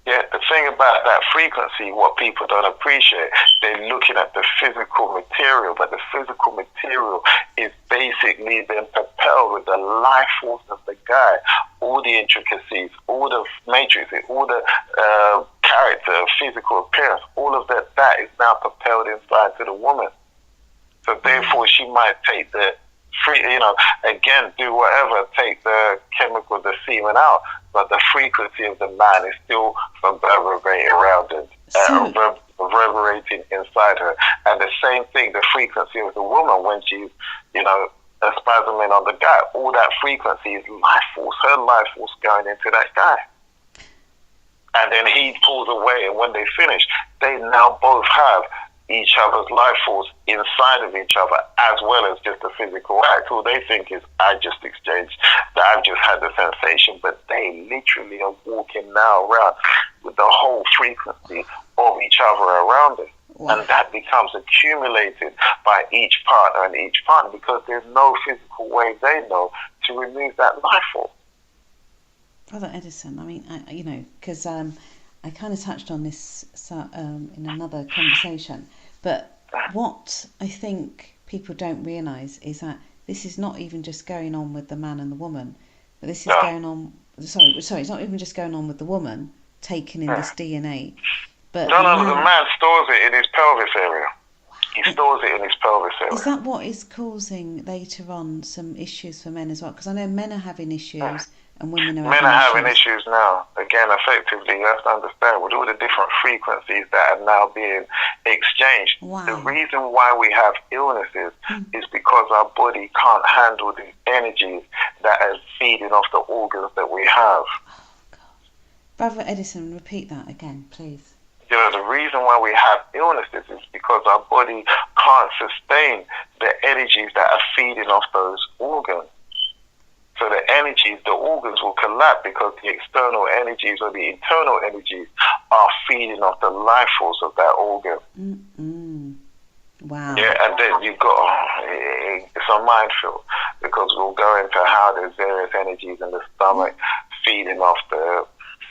Yeah, the thing about that frequency, what people don't appreciate, they're looking at the physical material, but the physical material is basically then propelled with the life force of the guy, all the intricacies, all the matrices, all the character, physical appearance, all of that is now propelled inside to the woman. So therefore, she might take the again, do whatever, take the chemical, the semen out, but the frequency of the man is still reverberating around it, reverberating inside her. And the same thing, the frequency of the woman when she's, spasming on the guy, all that frequency is life force, her life force going into that guy. And then he pulls away, and when they finish, they now both have each other's life force inside of each other, as well as just a physical act. All they think is, I just exchanged, that I've just had the sensation, but they literally are walking now around with the whole frequency of each other around it. Wow. And that becomes accumulated by each partner because there's no physical way they know to remove that life force. Brother Edison, I mean, because I kind of touched on this in another conversation, but what I think people don't realise is that this is not even just going on with the man and the woman, but this is going on. Sorry, it's not even just going on with the woman taking in this DNA, but the man stores it in his pelvis area. He stores it in his pelvis area. Is that what is causing later on some issues for men as well? Because I know men are having issues. And women are having issues now. Again, effectively, you have to understand with all the different frequencies that are now being exchanged. Wow. The reason why we have illnesses is because our body can't handle the energies that are feeding off the organs that we have. Oh, God. Brother Edison, repeat that again, please. The reason why we have illnesses is because our body can't sustain the energies that are feeding off those organs. So the energies, the organs will collapse because the external energies or the internal energies are feeding off the life force of that organ. Wow. Yeah, and then you've got, it's a minefield because we'll go into how there's various energies in the stomach feeding off the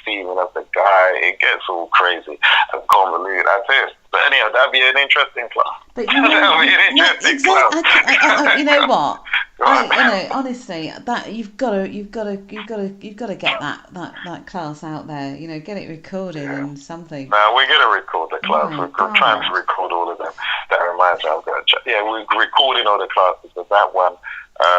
semen of the guy. It gets all crazy and convoluted. That's it. But anyhow, that'd be an interesting class. But that'd be an interesting class. You know what? Honestly, that you've got to get that class out there. Get it recorded and something. No, we're gonna record the class. We're trying to record all of them. That reminds me, I'm gonna check. Yeah, we're recording all the classes, but that one.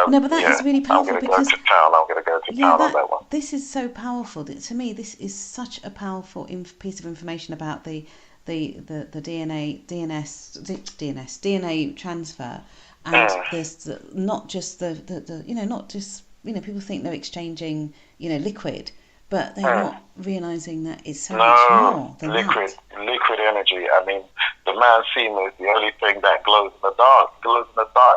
No, but that is really powerful because I'm gonna go to town on that one. This is so powerful. To me, this is such a powerful piece of information about the DNA transfer, and there's not just people think they're exchanging liquid, but they're not realising that it's so much more than liquid energy. I mean, the man's semen is the only thing that glows in the dark.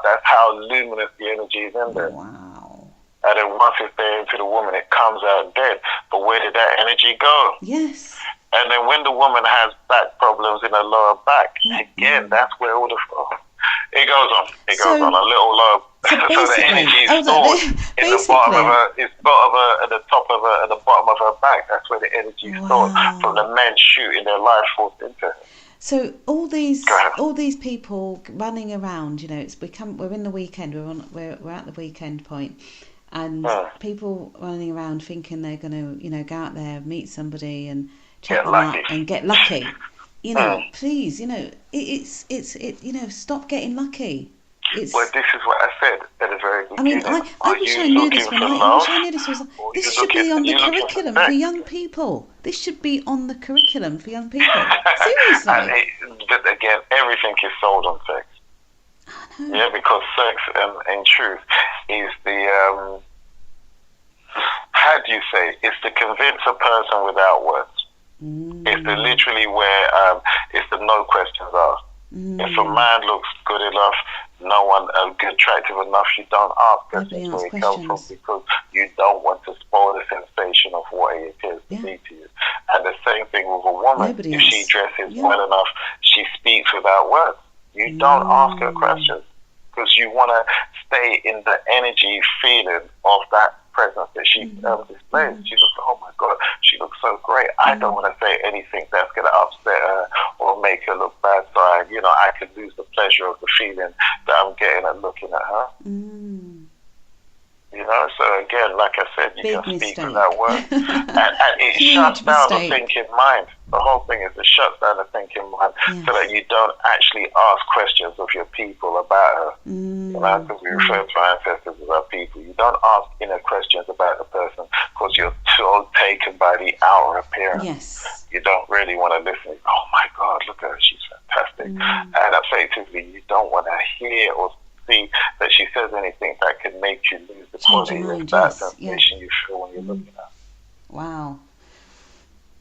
That's how luminous the energy is in there. Wow. And then once it's there into the woman, it comes out dead. But where did that energy go? Yes. And then when the woman has back problems in her lower back, again, that's where all the... It goes on. It goes on a little lower. So the energy is stored in the bottom of her, at the top of her, at the bottom of her back. That's where the energy is stored from the men shooting their life force into her. So all these people running around, we're in the weekend. We're at the weekend point, and people running around thinking they're going to go out there, meet somebody, and check them out and get lucky. Please, stop getting lucky. Well, this is what I said at a very beginning. I wish I knew this this should be on the curriculum for young people. This should be on the curriculum for young people. Seriously. But again, everything is sold on sex. Yeah, because sex, in truth, is the, how do you say, it's to convince a person without words. It's the literally where, it's the no questions asked. If a man looks good enough, no one attractive enough, you don't ask questions where it comes from, because you don't want to spoil the sensation of what it appears to be to you. And the same thing with a woman. If she dresses well enough, she speaks without words. You don't ask her questions because you want to stay in the energy feeling of that presence that she displays. She looks, oh my God, she looks so great. I don't want to say anything that's going to upset her or make her look bad. So I could lose the pleasure of the feeling that I'm getting at looking at her. So again, like I said, you can speak without words. and it shuts down the thinking mind. The whole thing is to shut down the thinking mind so that you don't actually ask questions of your people about her. Because we refer to our ancestors as our people. You don't ask inner questions about the person because you're so taken by the outer appearance. Yes. You don't really want to listen. Oh my God, look at her, she's fantastic. And effectively, you don't want to hear or see that she says anything that could make you lose the quality of that sensation you feel when you're looking at. Wow.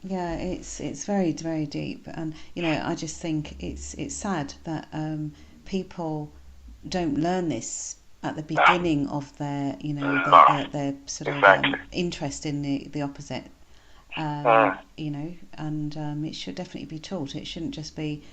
Yeah, it's very, very deep, and I just think it's sad that people don't learn this at the beginning of their their sort of interest in the opposite. And it should definitely be taught. It shouldn't just be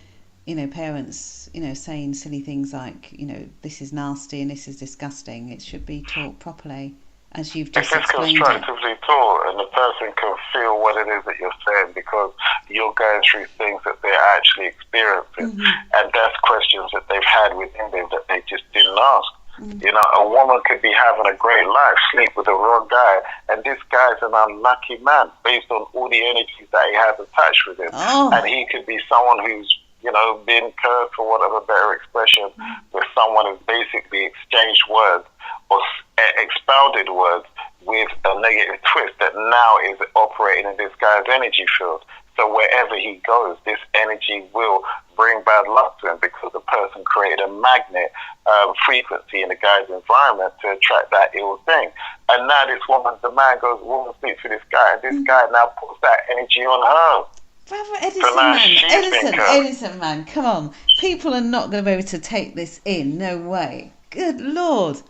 parents saying silly things like this is nasty and this is disgusting. It should be taught properly, as you've just explained. If it's constructively taught and the person can feel what it is that you're saying, because you're going through things that they're actually experiencing, and that's questions that they've had within them that they just didn't ask. A woman could be having a great life, sleep with the wrong guy, and this guy's an unlucky man based on all the energies that he has attached with him. And he could be someone who's been cursed, for whatever better expression, with someone who's basically exchanged words or expounded words with a negative twist that now is operating in this guy's energy field. So wherever he goes, this energy will bring bad luck to him, because the person created a magnet frequency in the guy's environment to attract that ill thing. And now the woman speaks to this guy, and this guy now puts that energy on her. Brother Edison, man, come on. People are not going to be able to take this in. No way. Good Lord.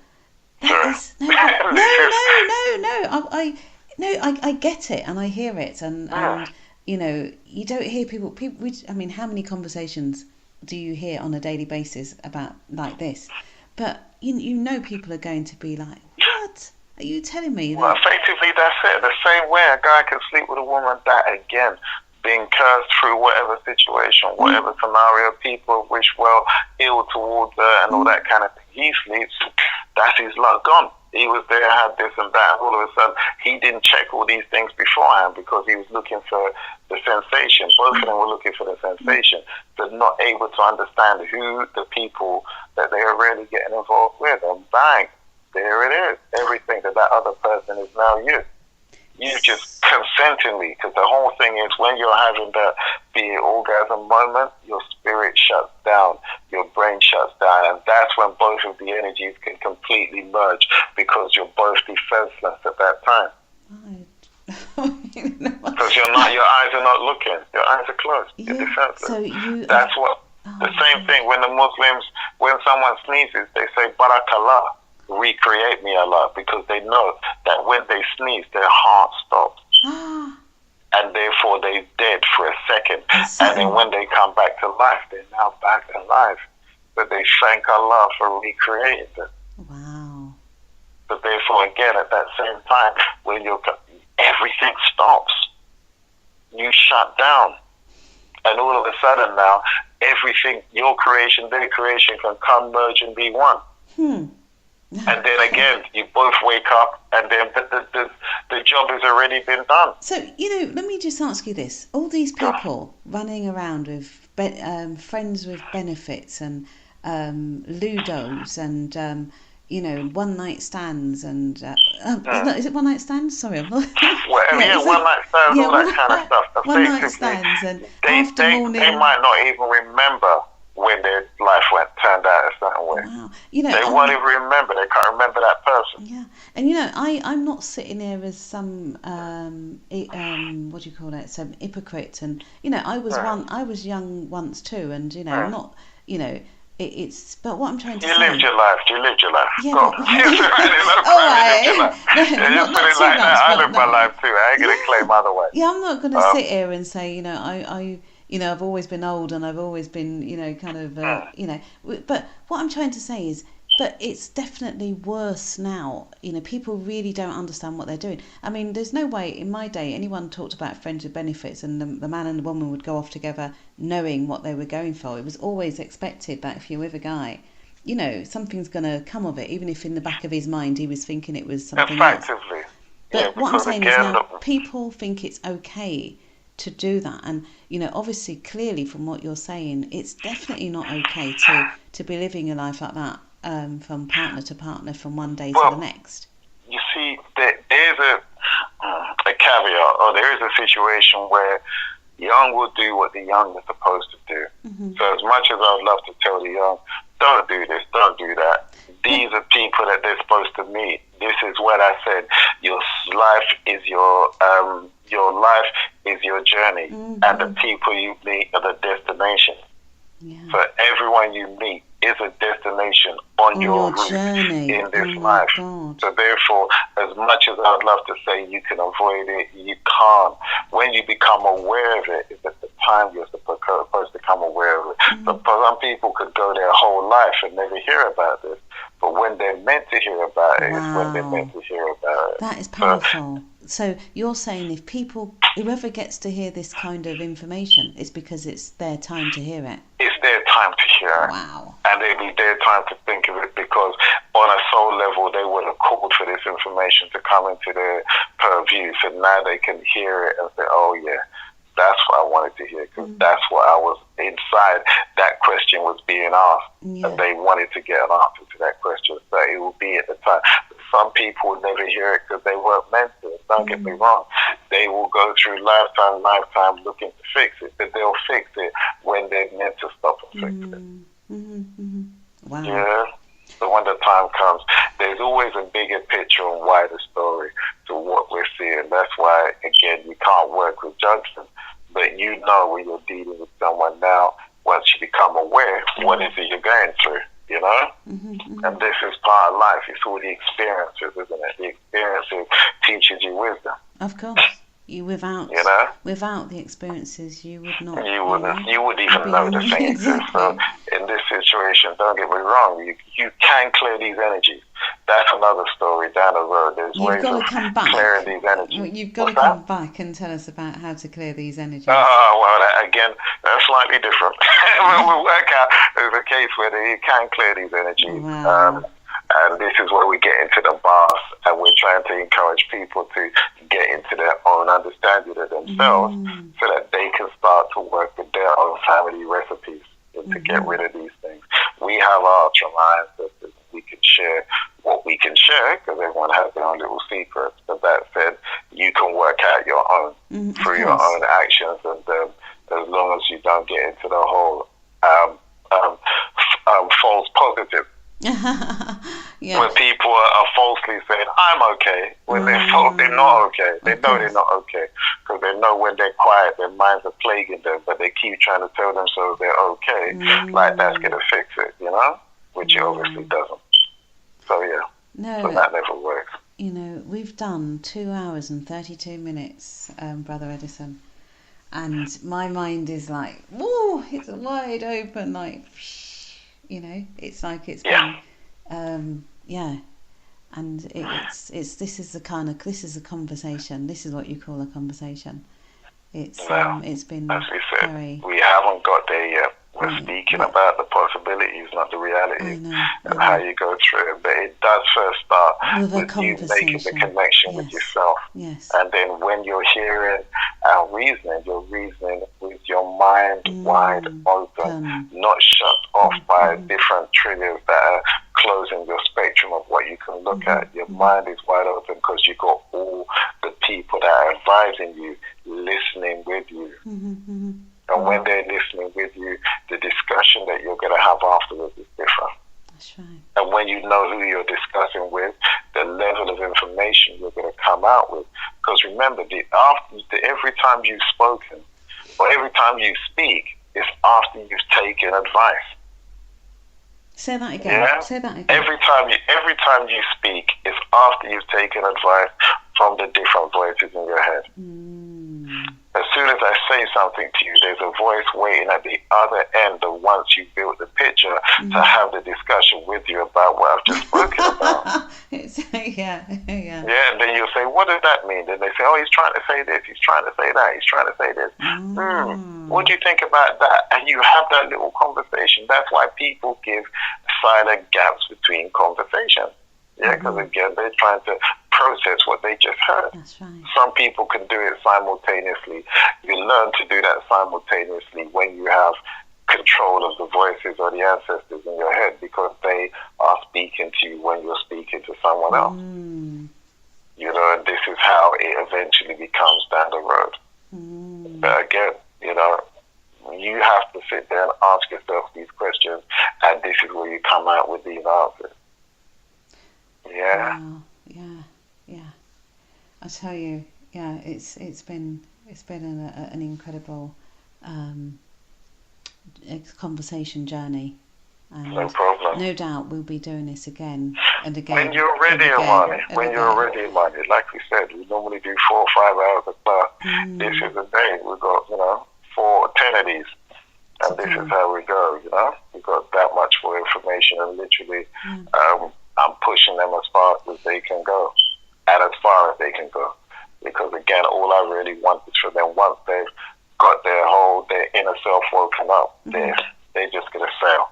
That is no. I get it and I hear it, and you don't hear people. How many conversations do you hear on a daily basis about like this? But people are going to be like, what are you telling me? Well, effectively, that's it. The same way a guy can sleep with a woman that, again, being cursed through whatever situation, whatever scenario, people wish ill towards her and all that kind of thing. He sleeps, that's his luck gone. He was there, had this and that, and all of a sudden he didn't check all these things beforehand because he was looking for the sensation. Both of them were looking for the sensation, but not able to understand who the people that they are really getting involved with. And bang, there it is. Everything that other person is now you. You just consentingly, because the whole thing is when you're having that orgasm moment, your spirit shuts down, your brain shuts down, and that's when both of the energies can completely merge, because you're both defenseless at that time. Because your eyes are not looking, your eyes are closed, you're defenseless. So that's what the same thing when the Muslims, when someone sneezes, they say Barakallah. Recreate me, Allah, because they know that when they sneeze, their heart stops. And therefore they're dead for a second. And then when they come back to life, they're now back alive. But they thank Allah for recreating them. Wow. But therefore, again, at that same time, when everything stops, you shut down. And all of a sudden now, everything, your creation, their creation, can come, merge, and be one. And then again, you both wake up, and then the job has already been done. So, let me just ask you this. All these people running around with friends with benefits and ludos and, one-night stands and... is it one-night stands? Sorry, I'm not... one-night stands, all that kind of stuff. One-night stands and morning... They might not even remember when their life turned out a certain way. Wow. They won't even remember. They can't remember that person. Yeah. And I'm not sitting there as some what do you call it? Some hypocrite. And I was young once too, and I'm not it's. But what I'm trying to say. You lived your life. Yeah. All right. I lived my life too. I ain't gonna claim otherwise. Yeah, I'm not gonna sit here and say I've always been old and I've always been, But what I'm trying to say is, but it's definitely worse now. People really don't understand what they're doing. I mean, there's no way in my day anyone talked about friends with benefits and the man and the woman would go off together knowing what they were going for. It was always expected that if you're with a guy, something's going to come of it, even if in the back of his mind he was thinking it was something else. Effectively. But what I'm saying is now people think it's okay to do that. And obviously, clearly from what you're saying, it's definitely not okay to be living your life like that, from partner to partner, from one day to the next. You see, there's a caveat, or there is a situation where young will do what the young are supposed to do. So as much as I'd love to tell the young, don't do this, don't do that, these are people that they're supposed to meet. This is what I said. Your life is your journey, and the people you meet are the destination. So everyone you meet is a destination on your route journey in this life. God. So therefore, as much as I'd love to say you can avoid it, you can't. When you become aware of it, is at the time you're supposed to become aware of it. So some people could go their whole life and never hear about this. But when they're meant to hear about it, is when they're meant to hear about it. That is powerful. So you're saying whoever gets to hear this kind of information, is because it's their time to hear it. It's their time to hear it. Wow. And it'll be their time to think of it, because on a soul level, they would have called for this information to come into their purview. So now they can hear it and say, oh yeah, that's what I wanted to hear, because that's what I was inside. That question was being asked, and they wanted to get an answer to that question. So it will be at the time. Some people will never hear it because they weren't meant to. Don't get me wrong. They will go through lifetime looking to fix it, but they'll fix it when they're meant to stop and fix it. Wow. Yeah. So when the time comes, there's always a bigger picture and wider story to what we're seeing. That's why, again, you can't work with judgment, but when you're dealing with someone now, once you become aware, what is it you're going through, And this is part of life. It's all the experiences, isn't it? The experiences teaches you wisdom. Of course. Without the experiences, you would not. You wouldn't even know the things. Exactly. So in this situation, don't get me wrong, you can clear these energies. That's another story down the road. There's ways of clearing these energies. You've got to come back and tell us about how to clear these energies. Again, that's slightly different. We'll work out there's a case where you can clear these energies. Wow. And this is where we get into the bath, and we're trying to encourage people to get into their own understanding of themselves, so that they can start to work with their own family recipes to get rid of these things. We have our lines that we can share what we can share, because everyone has their own little secrets. But that said, you can work out your own through your own actions, and as long as you don't get into the whole false positive. When people are falsely saying, I'm okay, when they're not okay. They know they're not okay, because they know when they're quiet, their minds are plaguing them, but they keep trying to tell themselves they're okay, like that's going to fix it, which it obviously doesn't. So, so that never works. We've done 2 hours and 32 minutes, Brother Edison, and my mind is like, whoa, it's wide open, like, it's like it's been, and this is a conversation. This is what you call a conversation. It's been as we said, very. We haven't got there yet. We're speaking about the possibilities, not the realities, and how you go through it. But it does first start with you making the connection with yourself. Yes. And then when you're hearing and reasoning, you're reasoning with your mind wide open, not shut off by different triggers that are closing your spectrum of what you can look at. Your mind is wide open because you've got all the people that are advising you, listening with you. And when they're listening with you, the discussion that you're going to have afterwards is different. That's right. And when you know who you're discussing with, the level of information you're going to come out with. Because remember, every time you've spoken, or every time you speak, is after you've taken advice. Say that again. Yeah? Say that again. Every time you speak, is after you've taken advice from the different voices in your head. As soon as I say something to you, there's a voice waiting at the other end of once you built the picture to have the discussion with you about what I've just spoken about. Yeah, and then you'll say, what does that mean? Then they say, oh, he's trying to say this, he's trying to say that, he's trying to say this. What do you think about that? And you have that little conversation. That's why people give silent gaps between conversations. Yeah, because again, they're trying to process what they just heard. That's right. Some people can do it simultaneously. You learn to do that simultaneously when you have control of the voices or the ancestors in your head, because they are speaking to you when you're speaking to someone else. You know, and this is how it eventually becomes down the road. But again, you know, you have to sit there and ask yourself these questions, and this is where you come out with these answers. Yeah. Wow. Yeah. I tell you, yeah, it's been an incredible conversation journey. And no problem. No doubt we'll be doing this again and again. When you're ready, Amani. When you're ready, Amani. Like we said, we normally do 4 or 5 hours of class. This is the day. We've got, 10 of these. And this is how we go, We've got that much more information, and literally I'm pushing them as far as they can go, and as far as they can go. Because again, all I really want is for them, once they've got their inner self woken up, they're just going to sail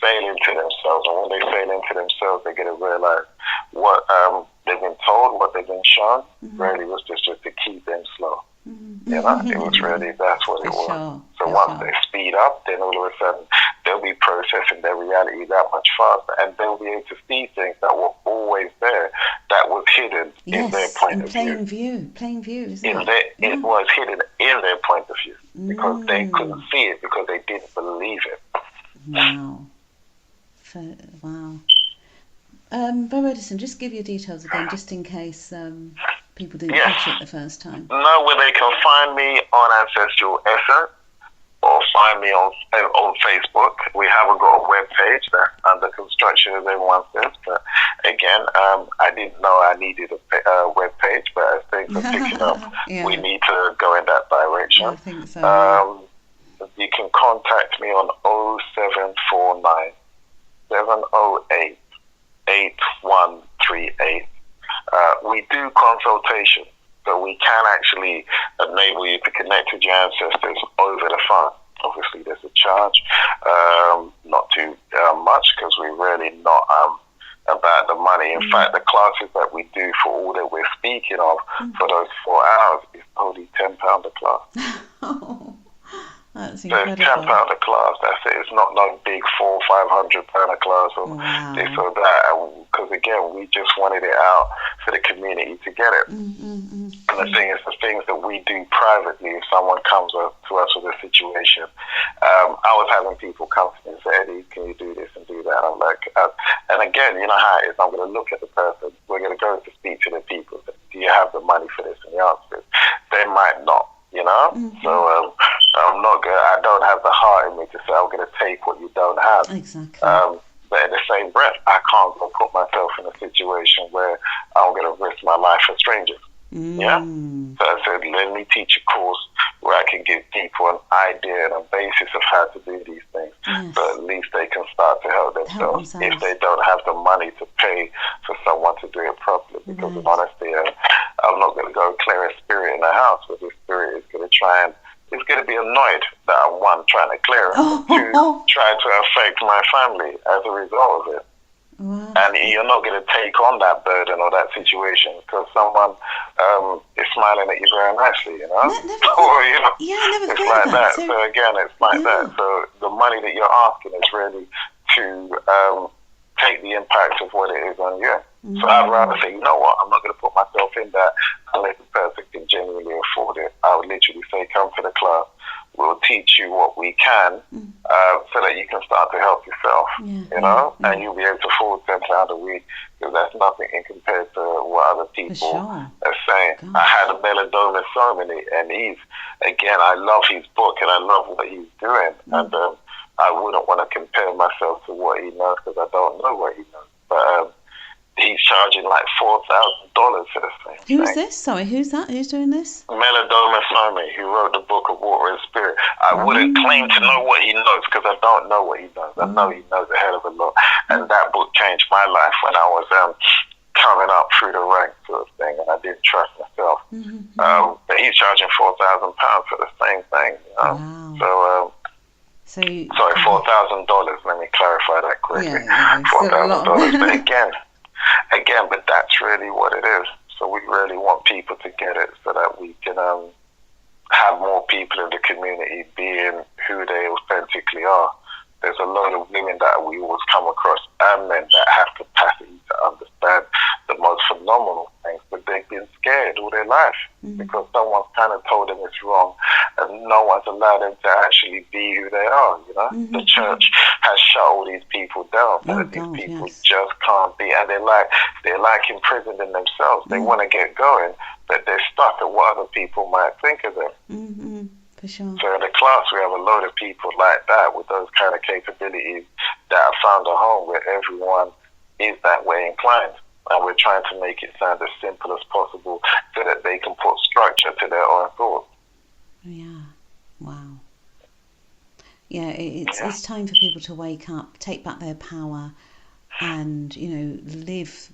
into themselves. And when they sail into themselves, they're going to realize what they've been told, what they've been shown, really was just to keep them slow. It was really, that's what it was. Sure. So once they speed up, then all of a sudden they'll be processing their reality that much faster, and they'll be able to see things that were always there, that was hidden in their point of view. Plain view, isn't it? It was hidden in their point of view, because they couldn't see it, because they didn't believe it. Wow. Bo Edison, just give your details again, just in case people didn't catch it the first time. Know where they can find me on Ancestral Essence, or find me on Facebook. We haven't got a web page that's under construction, as everyone says. But again, I didn't know I needed a web page, but as things are picking up, we need to go in that direction. I think so. You can contact me on 0749 708 8138. We do consultation, so we can actually enable you to connect with your ancestors over the phone. Obviously, there's a charge, not too much, because we're really not about the money. In fact, the classes that we do for all that we're speaking of for those 4 hours is only £10 a class. Oh, that's so incredible. It's £10 a class. That's it. It's not no big £400-500 a class or this or that. Because again, we just wanted it out for the community to get it. And the thing is, the things that we do privately, if someone comes up to us with a situation, I was having people come to me and say, Eddie, can you do this and do that? And I'm like, and again, you know how it is. I'm going to look at the person. We're going to go to speak to the people. Do you have the money for this? And the answer is, they might not. So I'm not good. I don't have the heart in me to say I'm going to take what you don't have. Exactly. But in the same breath, I can't go put myself in a situation where I'm going to risk my life for strangers. Yeah. So I said, let me teach a course where I can give people an idea and a basis of how to do these things. Yes. So at least they can start to help themselves if they don't have the money to pay for someone to do it properly. Because in honesty, I'm not going to go clear a spirit in a house, but this spirit is going to try and it's going to be annoyed that I'm trying to clear it, try to affect my family as a result of it. Wow. And you're not going to take on that burden or that situation because someone is smiling at you very nicely, Never it's thought like that. So again, it's like that. So the money that you're asking is really to take the impact of what it is on you. So I'd rather say, you know what, I'm not going to put myself in that unless the person can genuinely afford it. I would literally say, come to the class. We'll teach you what we can so that you can start to help yourself, and you'll be able to afford £10 a week because that's nothing in compared to what other people are saying. Gosh. I had a melanoma ceremony, and I love his book and I love what he's doing, and I wouldn't want to compare myself to what he knows because I don't know what he knows. But he's charging like $4,000 for the same thing. Who's this? Sorry, who's that? Who's doing this? Melanoma Swami, who wrote the book of Water and Spirit. I wouldn't claim to know what he knows because I don't know what he knows. I know he knows a hell of a lot. And that book changed my life when I was coming up through the ranks sort of thing, and I didn't trust myself. But he's charging £4,000 for the same thing. Wow. Sorry, $4,000. Let me clarify that quickly. $4,000. But again, Again, but that's really what it is. So we really want people to get it so that we can have more people in the community being who they authentically are. There's a lot of women that we always come across and men that have capacity to understand the most phenomenal things, but they've been scared all their life because someone's kind of told them it's wrong and no one's allowed them to actually be who they are, you know? The church has shut all these people down so that these people just can't be, and they're like imprisoned in themselves. They want to get going, but they're stuck at what other people might think of them. For sure. So in the class, we have a load of people like that with those kind of capabilities that have found a home where everyone is that way inclined. And we're trying to make it sound as simple as possible so that they can put structure to their own thoughts. Yeah. Wow. Yeah, it's time for people to wake up, take back their power, and, live,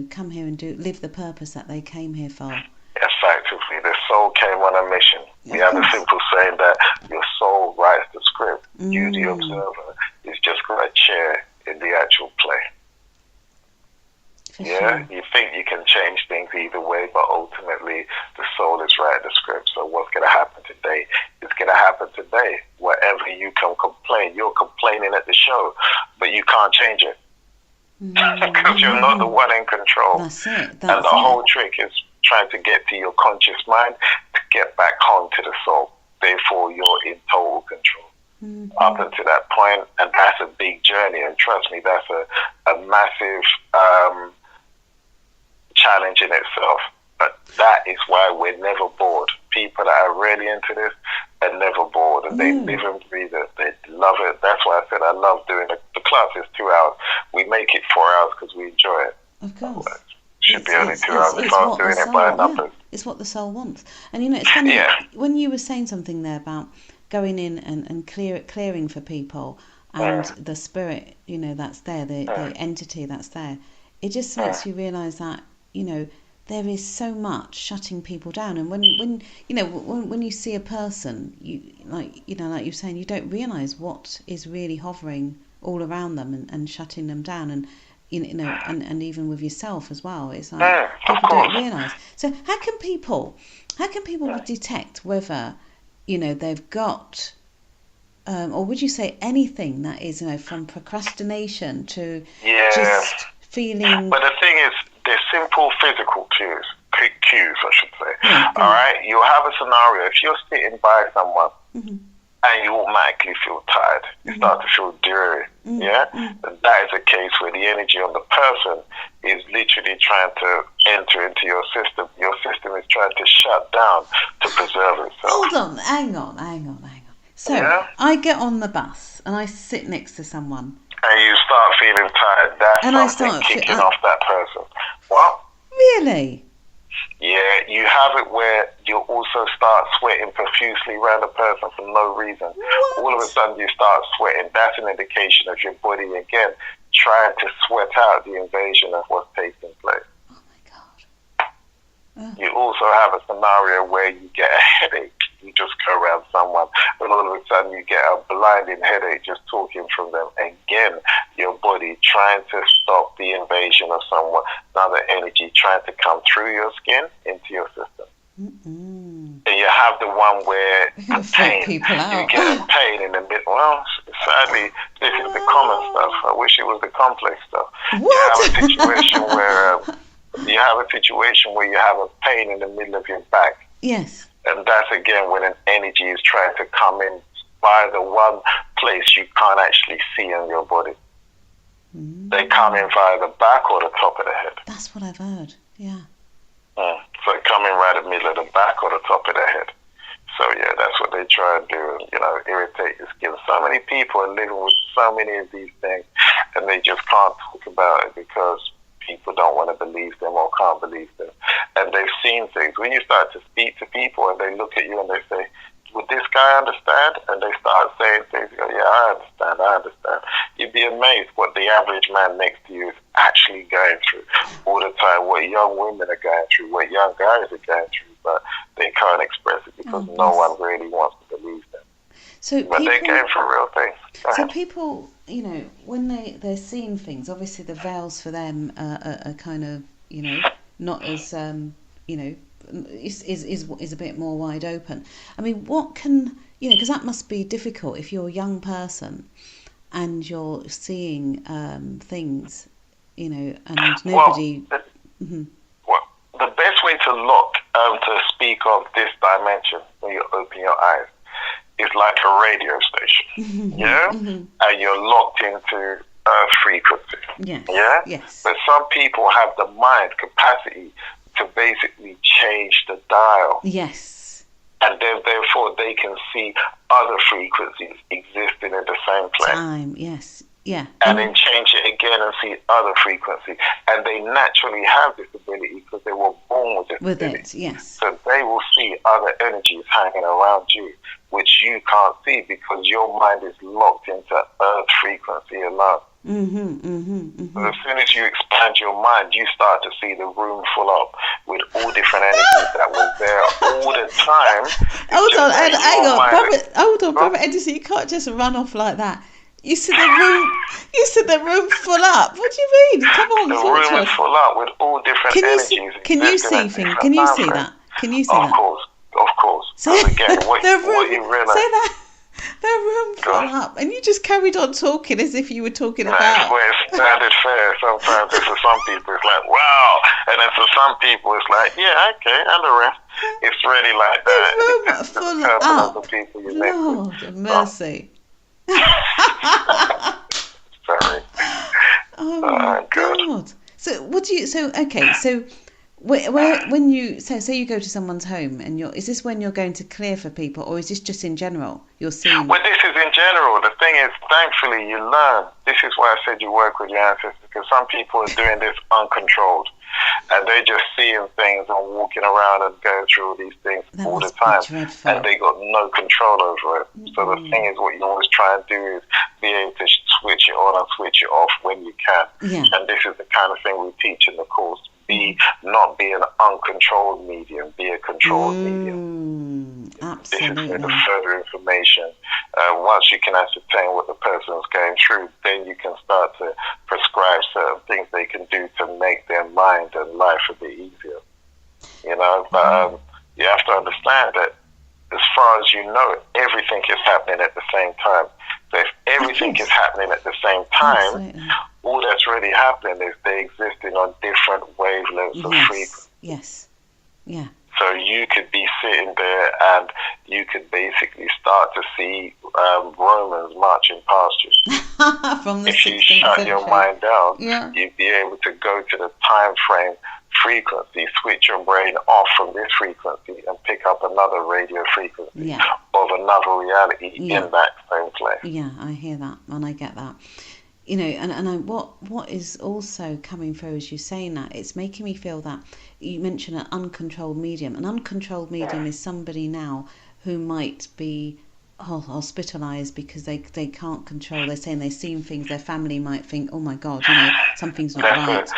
come here and live the purpose that they came here for. Effectively, the soul came on a mission. We have a simple saying that your soul writes the script. You, the observer, is just got a chair in the actual play. For sure. You think you can change things either way, but ultimately the soul is writing the script. So what's going to happen today is going to happen today. Whatever you can complain, you're complaining at the show, but you can't change it because you're not the one in control. That's it. And the whole trick is trying to get to your conscious mind to get back home to the soul. Therefore, you're in total control. Up until that point, and that's a big journey. And trust me, that's a massive challenge in itself. But that is why we're never bored. People that are really into this are never bored, and they live and breathe it. They love it. That's why I said I love doing it. The class is 2 hours. We make it 4 hours because we enjoy it. Of course. Should be only 2 hours if I was doing it by numbers. It's what the soul wants. And it's funny, when you were saying something there about going in and clearing for people and the spirit, that's there, the entity that's there, it just makes you realise that, there is so much shutting people down. And when you see a person, like you're saying, you don't realise what is really hovering all around them and shutting them down. And and even with yourself as well, it's like people don't realise. So how can people detect whether they've got, or would you say anything that is from procrastination to just feeling? But the thing is, they're simple physical cues, I should say. All right, you have a scenario. If you're sitting by someone and you automatically feel tired, you start to feel dreary. And that is a case where the energy on the person is literally trying to enter into your system. Your system is trying to shut down to preserve itself. Hold on, hang on. So I get on the bus and I sit next to someone. And you start feeling tired. That's something kicking off that person. What? Really? Yeah, you have it where you also start sweating profusely around a person for no reason. What? All of a sudden you start sweating. That's an indication of your body, again, trying to sweat out the invasion of what's taking place. Oh, my God. You also have a scenario where you get a headache. You just go around someone, and all of a sudden you get a blinding headache just talking from them. Again, your body trying to stop the invasion of someone, another energy trying to come through your skin into your system. And you have the one where the pain, you get a pain in the middle. Well, sadly, this is the common stuff. I wish it was the complex stuff. What? You have a situation where you have a pain in the middle of your back. Yes. And that's, again, when an energy is trying to come in by the one place you can't actually see in your body. They come in via the back or the top of the head. That's what I've heard, yeah. So they come in right in the middle of the back or the top of the head. So, yeah, that's what they try and do, irritate your skin. So many people are living with so many of these things, and they just can't talk about it because people don't want to believe them or can't believe them. And they've seen things. When you start to speak to people and they look at you and they say, would this guy understand? And they start saying things, you go, yeah, I understand. You'd be amazed what the average man next to you is actually going through all the time, what young women are going through, what young guys are going through, but they can't express it because no one really wants to believe them. So but they're going for real things. So people, you know, when they're seeing things, obviously the veils for them are kind of, you know, not as, you know, is a bit more wide open. I mean, what can, you know, because that must be difficult if you're a young person and you're seeing things, you know, and nobody... Well, the best way to look, to speak of this dimension when you open your eyes, is like a radio station, and you're locked into frequency. Yes. But some people have the mind capacity to basically change the dial. Yes. And then therefore they can see other frequencies existing in the same place. Time, yes. Yeah. And then change it again and see other frequency. And they naturally have this ability because they were born with this ability. It, yes. So they will see other energies hanging around you, which you can't see because your mind is locked into earth frequency alone. So as soon as you expand your mind, you start to see the room full up with all different energies that were there all the time. Hold on, Brother Edison, you can't just run off like that. You said the room full up. What do you mean? Come on, the room is full up with all different energies. Can you see things? Can you see that? Can you see that? Of course. So again, what you realize. Say that. The room full up, and you just carried on talking as if you were talking about. That's where it sounded fair. Sometimes for some people it's like wow, and then for some people it's like yeah, okay, and the rest. It's really like that. The room full up. The people you Lord have mercy. Sorry. Oh my God. So what do you? So okay. So when you say you go to someone's home and is this when you're going to clear for people, or is this just in general? You're seeing. Well, this is in general. The thing is, thankfully, you learn. This is why I said you work with your ancestors, because some people are doing this uncontrolled, and they're just seeing things and walking around and going through all these things all the time, and they got no control over it. So the thing is, what you always try and do is be able to switch it on and switch it off when you can. And this is the kind of thing we teach in the course. Not be an uncontrolled medium, be a controlled medium. Absolutely. This is the further information. Once you can ascertain what the person is going through, then you can start to prescribe certain things they can do to make their mind and life a bit easier. You know, but you have to understand that as far as you know, everything is happening at the same time. So if everything is happening at the same time, all that's really happening is they're existing on different wavelengths of frequency. Yes. Yeah. So you could be sitting there and you could basically start to see Romans marching past you. From the if you shut your mind down, you'd be able to go to the time frame frequency, switch your brain off from this frequency and pick up another radio frequency of another reality in that same place. Yeah, I hear that and I get that. You know, and what is also coming through as you're saying that, it's making me feel that you mentioned an uncontrolled medium. An uncontrolled medium is somebody now who might be hospitalised because they can't control. They're saying they're seeing things. Their family might think, oh my God, you know, something's not right.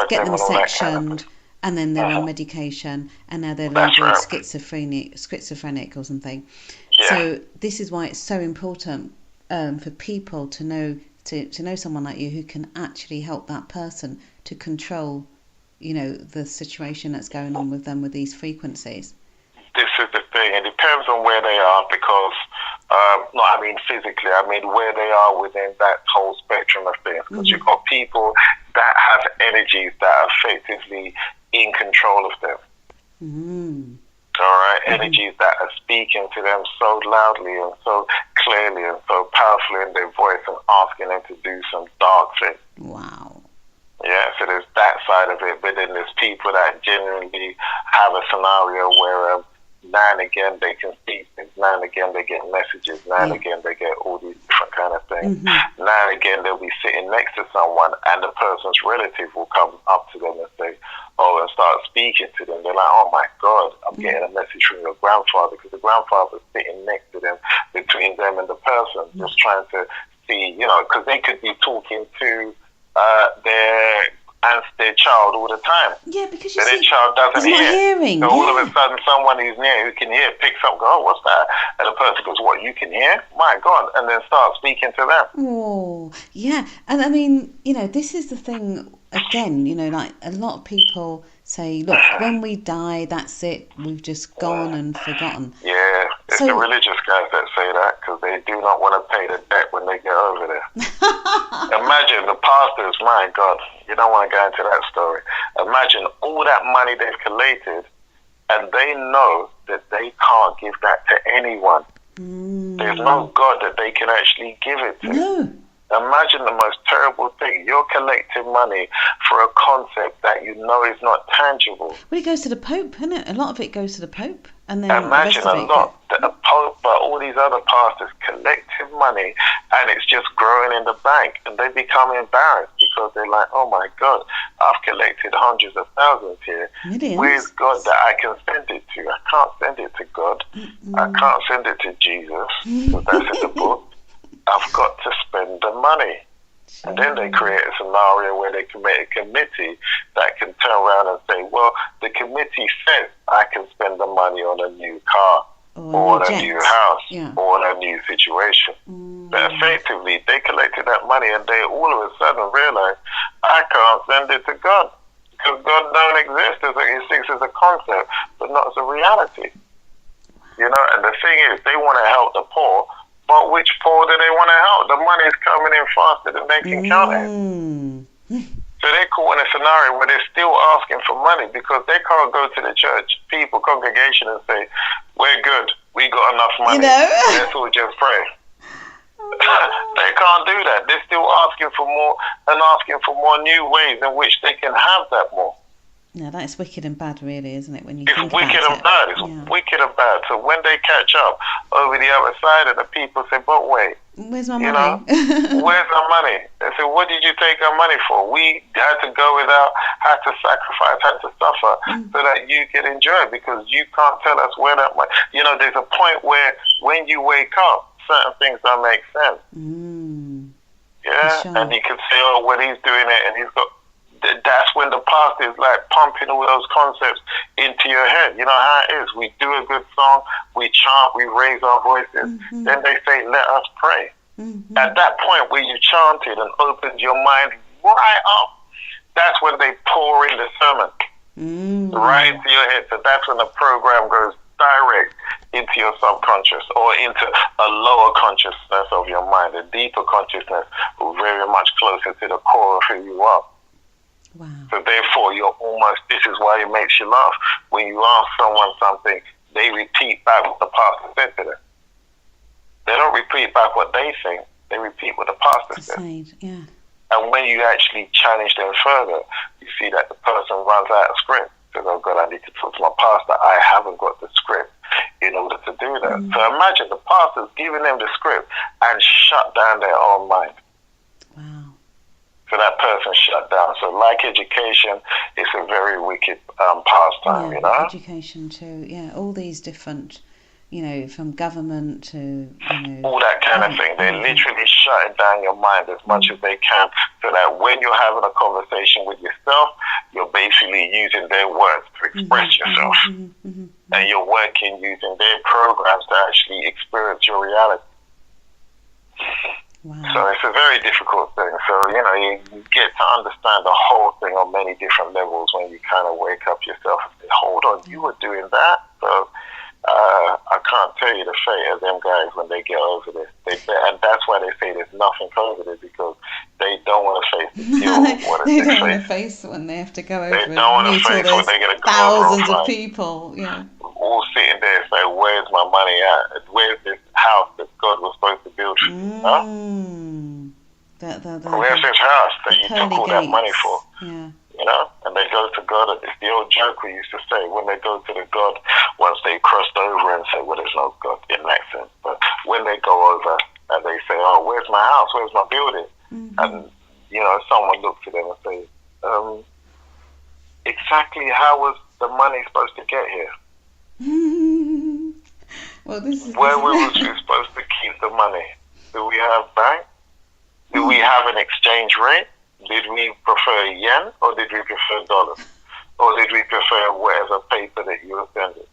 Get them sectioned, and then they're on medication, and now they're labelled schizophrenic or something. So this is why it's so important for people to know someone like you who can actually help that person to control, you know, the situation that's going on with them with these frequencies. This is the thing. It depends on where they are because, I mean physically, I mean where they are within that whole spectrum of things. Because you've got people that have energies that are effectively in control of them. All right, energies that are speaking to them so loudly and so clearly and so powerfully in their voice and asking them to do some dark things. Wow. Yeah, so there's that side of it, but then there's people that genuinely have a scenario where now and again they can see things, now and again they get messages, now and again they get all these different kind of things. Now and again they'll be sitting next to someone and the person's relative will come up to them and say, and start speaking to them. They're like, oh my God, I'm getting a message from your grandfather, because the grandfather's sitting next to them, between them and the person, just trying to see, you know, because they could be talking to their reminds their child all the time. Yeah, because you their see, child doesn't it's not hearing. So all of a sudden, someone who's near who can hear picks up, go, oh, what's that? And the person goes, what, you can hear? My God. And then starts speaking to them. Oh, yeah. And I mean, this is the thing, again, like a lot of people say, look, when we die, that's it. We've just gone and forgotten. Yeah, it's the religious guys that say that because they do not want to pay the debt when they get over there. Imagine the pastors, my God, you don't want to go into that story. Imagine all that money they've collated and they know that they can't give that to anyone. There's no God that they can actually give it to. No. Imagine the most terrible thing. You're collecting money for a concept that you know is not tangible. Well, it goes to the Pope, isn't it? A lot of it goes to the Pope. And then imagine the a lot. The Pope, but all these other pastors collecting money and it's just growing in the bank. And they become embarrassed because they're like, oh my God, I've collected hundreds of thousands here. Millions. Where's God that I can send it to? I can't send it to God. I can't send it to Jesus because that's in the book. I've got to spend the money. And then they create a scenario where they can make a committee that can turn around and say, well, the committee says I can spend the money on a new car or on a new house or on a new situation. But effectively, they collected that money and they all of a sudden realize, I can't send it to God because God don't exist. It exists as a concept, but not as a reality. And the thing is, they want to help the poor. But which poor do they want to help? The money is coming in faster than they can count it. So they're caught in a scenario where they're still asking for money because they can't go to the church, congregation and say, we're good, we got enough money, let's all just pray. They can't do that. They're still asking for more and asking for more new ways in which they can have that more. No, that's wicked and bad, really, isn't it? When you it's think wicked about and bad. It's wicked and bad. So when they catch up over the other side, and the people say, "But wait, where's my money? Where's our money?" They say, "What did you take our money for? We had to go without, had to sacrifice, had to suffer, so that you can enjoy it because you can't tell us where that money." There's a point where when you wake up, certain things don't make sense. Sure. And you can say, "Oh, when he's doing it, and he's got." That's when the pastor is like pumping all those concepts into your head. You know how it is. We do a good song, we chant, we raise our voices. Then they say, let us pray. At that point where you chanted and opened your mind right up, that's when they pour in the sermon right into your head. So that's when the program goes direct into your subconscious or into a lower consciousness of your mind, a deeper consciousness, very much closer to the core of who you are. Wow. So therefore, this is why it makes you laugh. When you ask someone something, they repeat back what the pastor said to them. They don't repeat back what they think, they repeat what the pastor said. Yeah. And when you actually challenge them further, you see that the person runs out of script. Says, oh God, I need to talk to my pastor. I haven't got the script in order to do that. So imagine the pastor's giving them the script and shut down their own mind. Wow. So that person shut down. So like education, it's a very wicked pastime, Education too, all these different, from government to, all that kind of thing. They're literally shutting down your mind as much as they can so that when you're having a conversation with yourself, you're basically using their words to express yourself. And you're working using their programs to actually experience your reality. Wow. So it's a very difficult thing. So, you get to understand the whole thing on many different levels when you kind of wake up yourself and say, hold on, you were doing that? So I can't tell you the fate of them guys when they get over this. And that's why they say there's nothing over this, because they don't want to face the deal. They don't want to face when they have to go over it. They don't want to face when they get thousands of people, all sitting there and say, where's my money at? Where's this house that God was supposed to build? Where's this house that you took all that money for? Yeah. And they go to God. It's the old joke we used to say when they go to the God once they crossed over and say, well, there's no God in that sense. But when they go over and they say, oh, where's my house? Where's my building? And, someone looks at them and says, exactly how was the money supposed to get here? Well, where was we supposed to keep the money? Do we have bank? Do we have an exchange rate? Did we prefer yen, or did we prefer dollars? Or did we prefer whatever paper that you were sending?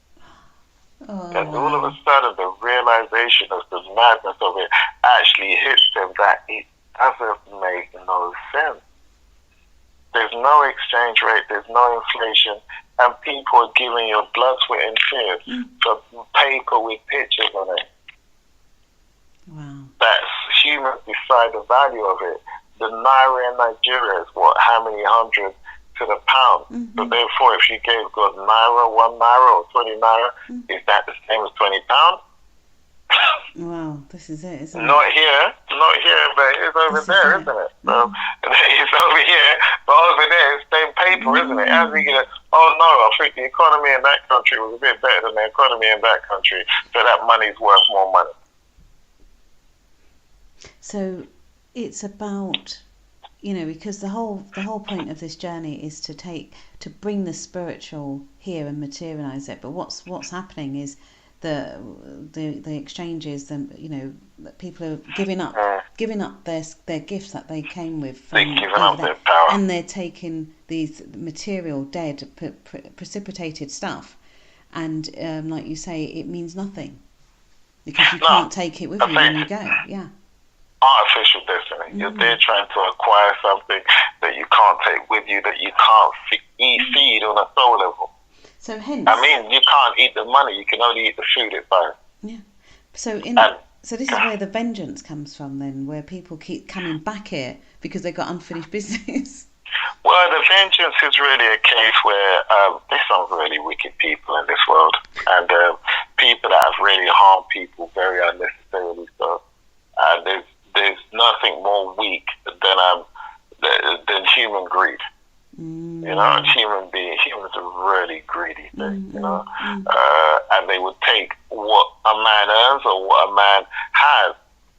Oh, and all of a sudden, the realization of the madness of it actually hits them that it doesn't make no sense. There's no exchange rate, there's no inflation, and people are giving you blood, sweat, and tears for paper with pictures on it. Wow. That's humans decide the value of it. The naira in Nigeria is how many hundred to the pound? So therefore, if you gave God naira, 1 naira or 20 naira, is that the same as 20 pounds? Wow, this is it, isn't it? Not here, but it's over there, isn't it? So it's over here, but over there it's same paper, isn't it? As we get, oh no, I think the economy in that country was a bit better than the economy in that country, so that money's worth more money. So it's about, because the whole point of this journey is to bring the spiritual here and materialize it. But what's happening is the exchanges, that people are giving up their gifts that they came with from they're giving up their power, and they're taking these material, dead, precipitated stuff, and like you say, it means nothing because you can't take it with you when you go. Yeah. Artificial destiny. You're there trying to acquire something that you can't take with you, that you can't feed on a soul level. So hence, you can't eat the money. You can only eat the food it buys. Yeah. So this is where the vengeance comes from, then, where people keep coming back here because they've got unfinished business. Well, the vengeance is really a case where there's some really wicked people in this world, and people that have really harmed people very unnecessarily. So there's nothing more weak than human greed. Humans are really greedy things, and they would take what a man earns or what a man has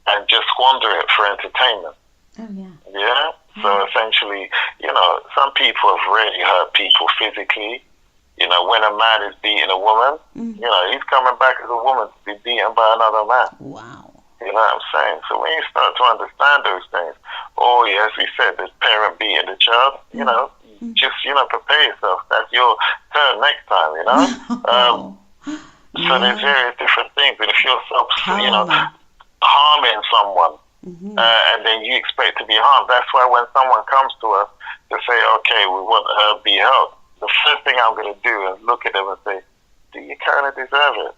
and just squander it for entertainment. Oh, yeah. Yeah? So essentially, some people have really hurt people physically. When a man is beating a woman, he's coming back as a woman to be beaten by another man. Wow. You know what I'm saying? So when you start to understand those things, or as we said, the parent beating the child, just, prepare yourself. That's your turn next time, So there's various different things. And if you're harming someone, and then you expect to be harmed, that's why when someone comes to us to say, okay, we want her to be helped, the first thing I'm going to do is look at them and say, do you kind of deserve it?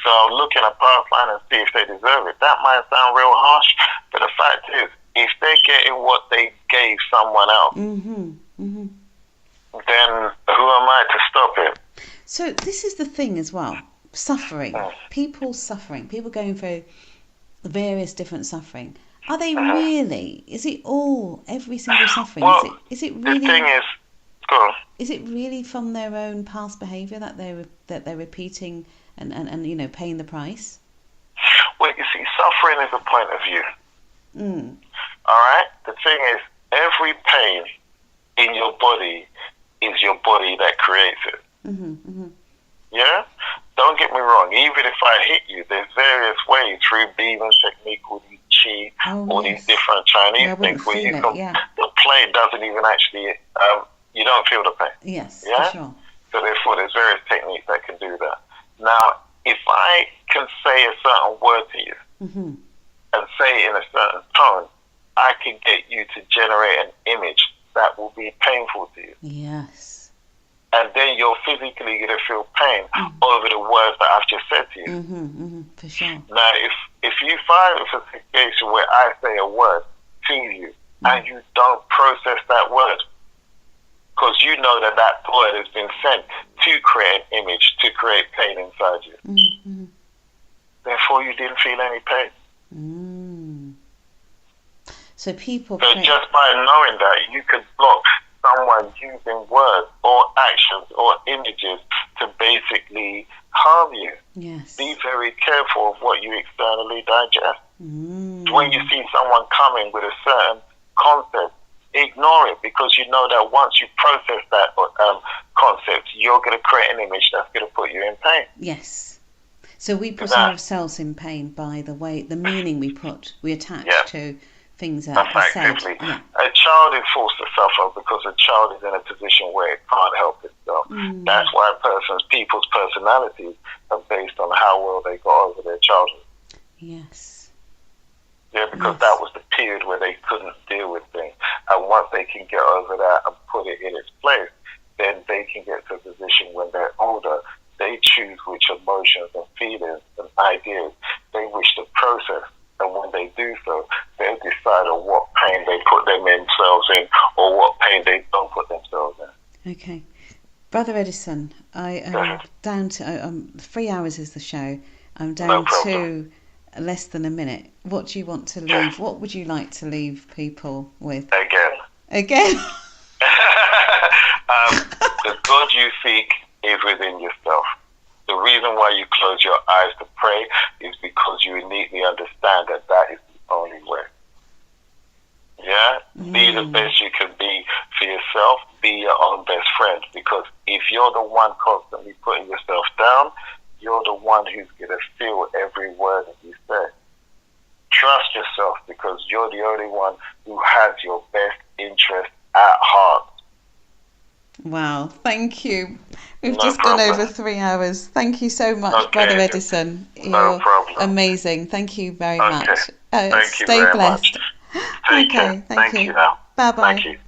So I'll look in a past line and see if they deserve it. That might sound real harsh, but the fact is, if they're getting what they gave someone else, then who am I to stop it? So this is the thing as well. Suffering. People suffering. People going through various different suffering. Are they really? Is it all, every single suffering? Well, is it really? The thing is, go on. Is it really from their own past behaviour that they're repeating and paying the price? Well, you see, suffering is a point of view. All right? The thing is, every pain in your body is your body that creates it. Yeah? Don't get me wrong. Even if I hit you, there's various ways through beaming technique, all these chi, all these different Chinese things where the play doesn't even actually, you don't feel the pain. Yes, yeah? for sure. So therefore, there's various techniques that can do that. Now, if I can say a certain word to you and say it in a certain tone, I can get you to generate an image that will be painful to you. Yes. And then you're physically going to feel pain over the words that I've just said to you. For sure. Now, if you find a situation where I say a word to you and you don't process that word, because you know that word has been sent to create an image, to create pain inside you. Therefore, you didn't feel any pain. So people... So just by knowing that, you could block someone using words or actions or images to basically harm you. Yes. Be very careful of what you externally digest. When you see someone coming with a certain concept, ignore it, because you know that once you process that concept, you're going to create an image that's going to put you in pain. Yes. So we put ourselves in pain by the meaning we attach to things are said. Yeah. A child is forced to suffer because a child is in a position where it can't help itself. That's why people's personalities are based on how well they got over their childhood. Yes. Yeah, because that was the period where they couldn't deal with things. And once they can get over that and put it in its place, then they can get to a position when they're older, they choose which emotions and feelings and ideas they wish to process. And when they do so, they'll decide on what pain they put themselves in or what pain they don't put themselves in. Okay. Brother Edison, I am down to 3 hours is the show. I'm down to less than a minute. What do you want to leave? What would you like to leave people with? Again? The God you seek is within yourself. The reason why you close your eyes to pray is because you innately understand that that is the only way. Yeah? Be the best you can be for yourself. Be your own best friend. Because if you're the one constantly putting yourself down, you're the one who's going to feel every word that you say. Trust yourself because you're the only one who has your best interest at heart. Wow, thank you. We've just gone over 3 hours. Thank you so much, Brother Edison. You're amazing. Thank you very much. Thank you stay very blessed. Much. Take care. Thank you. Bye-bye. Thank you.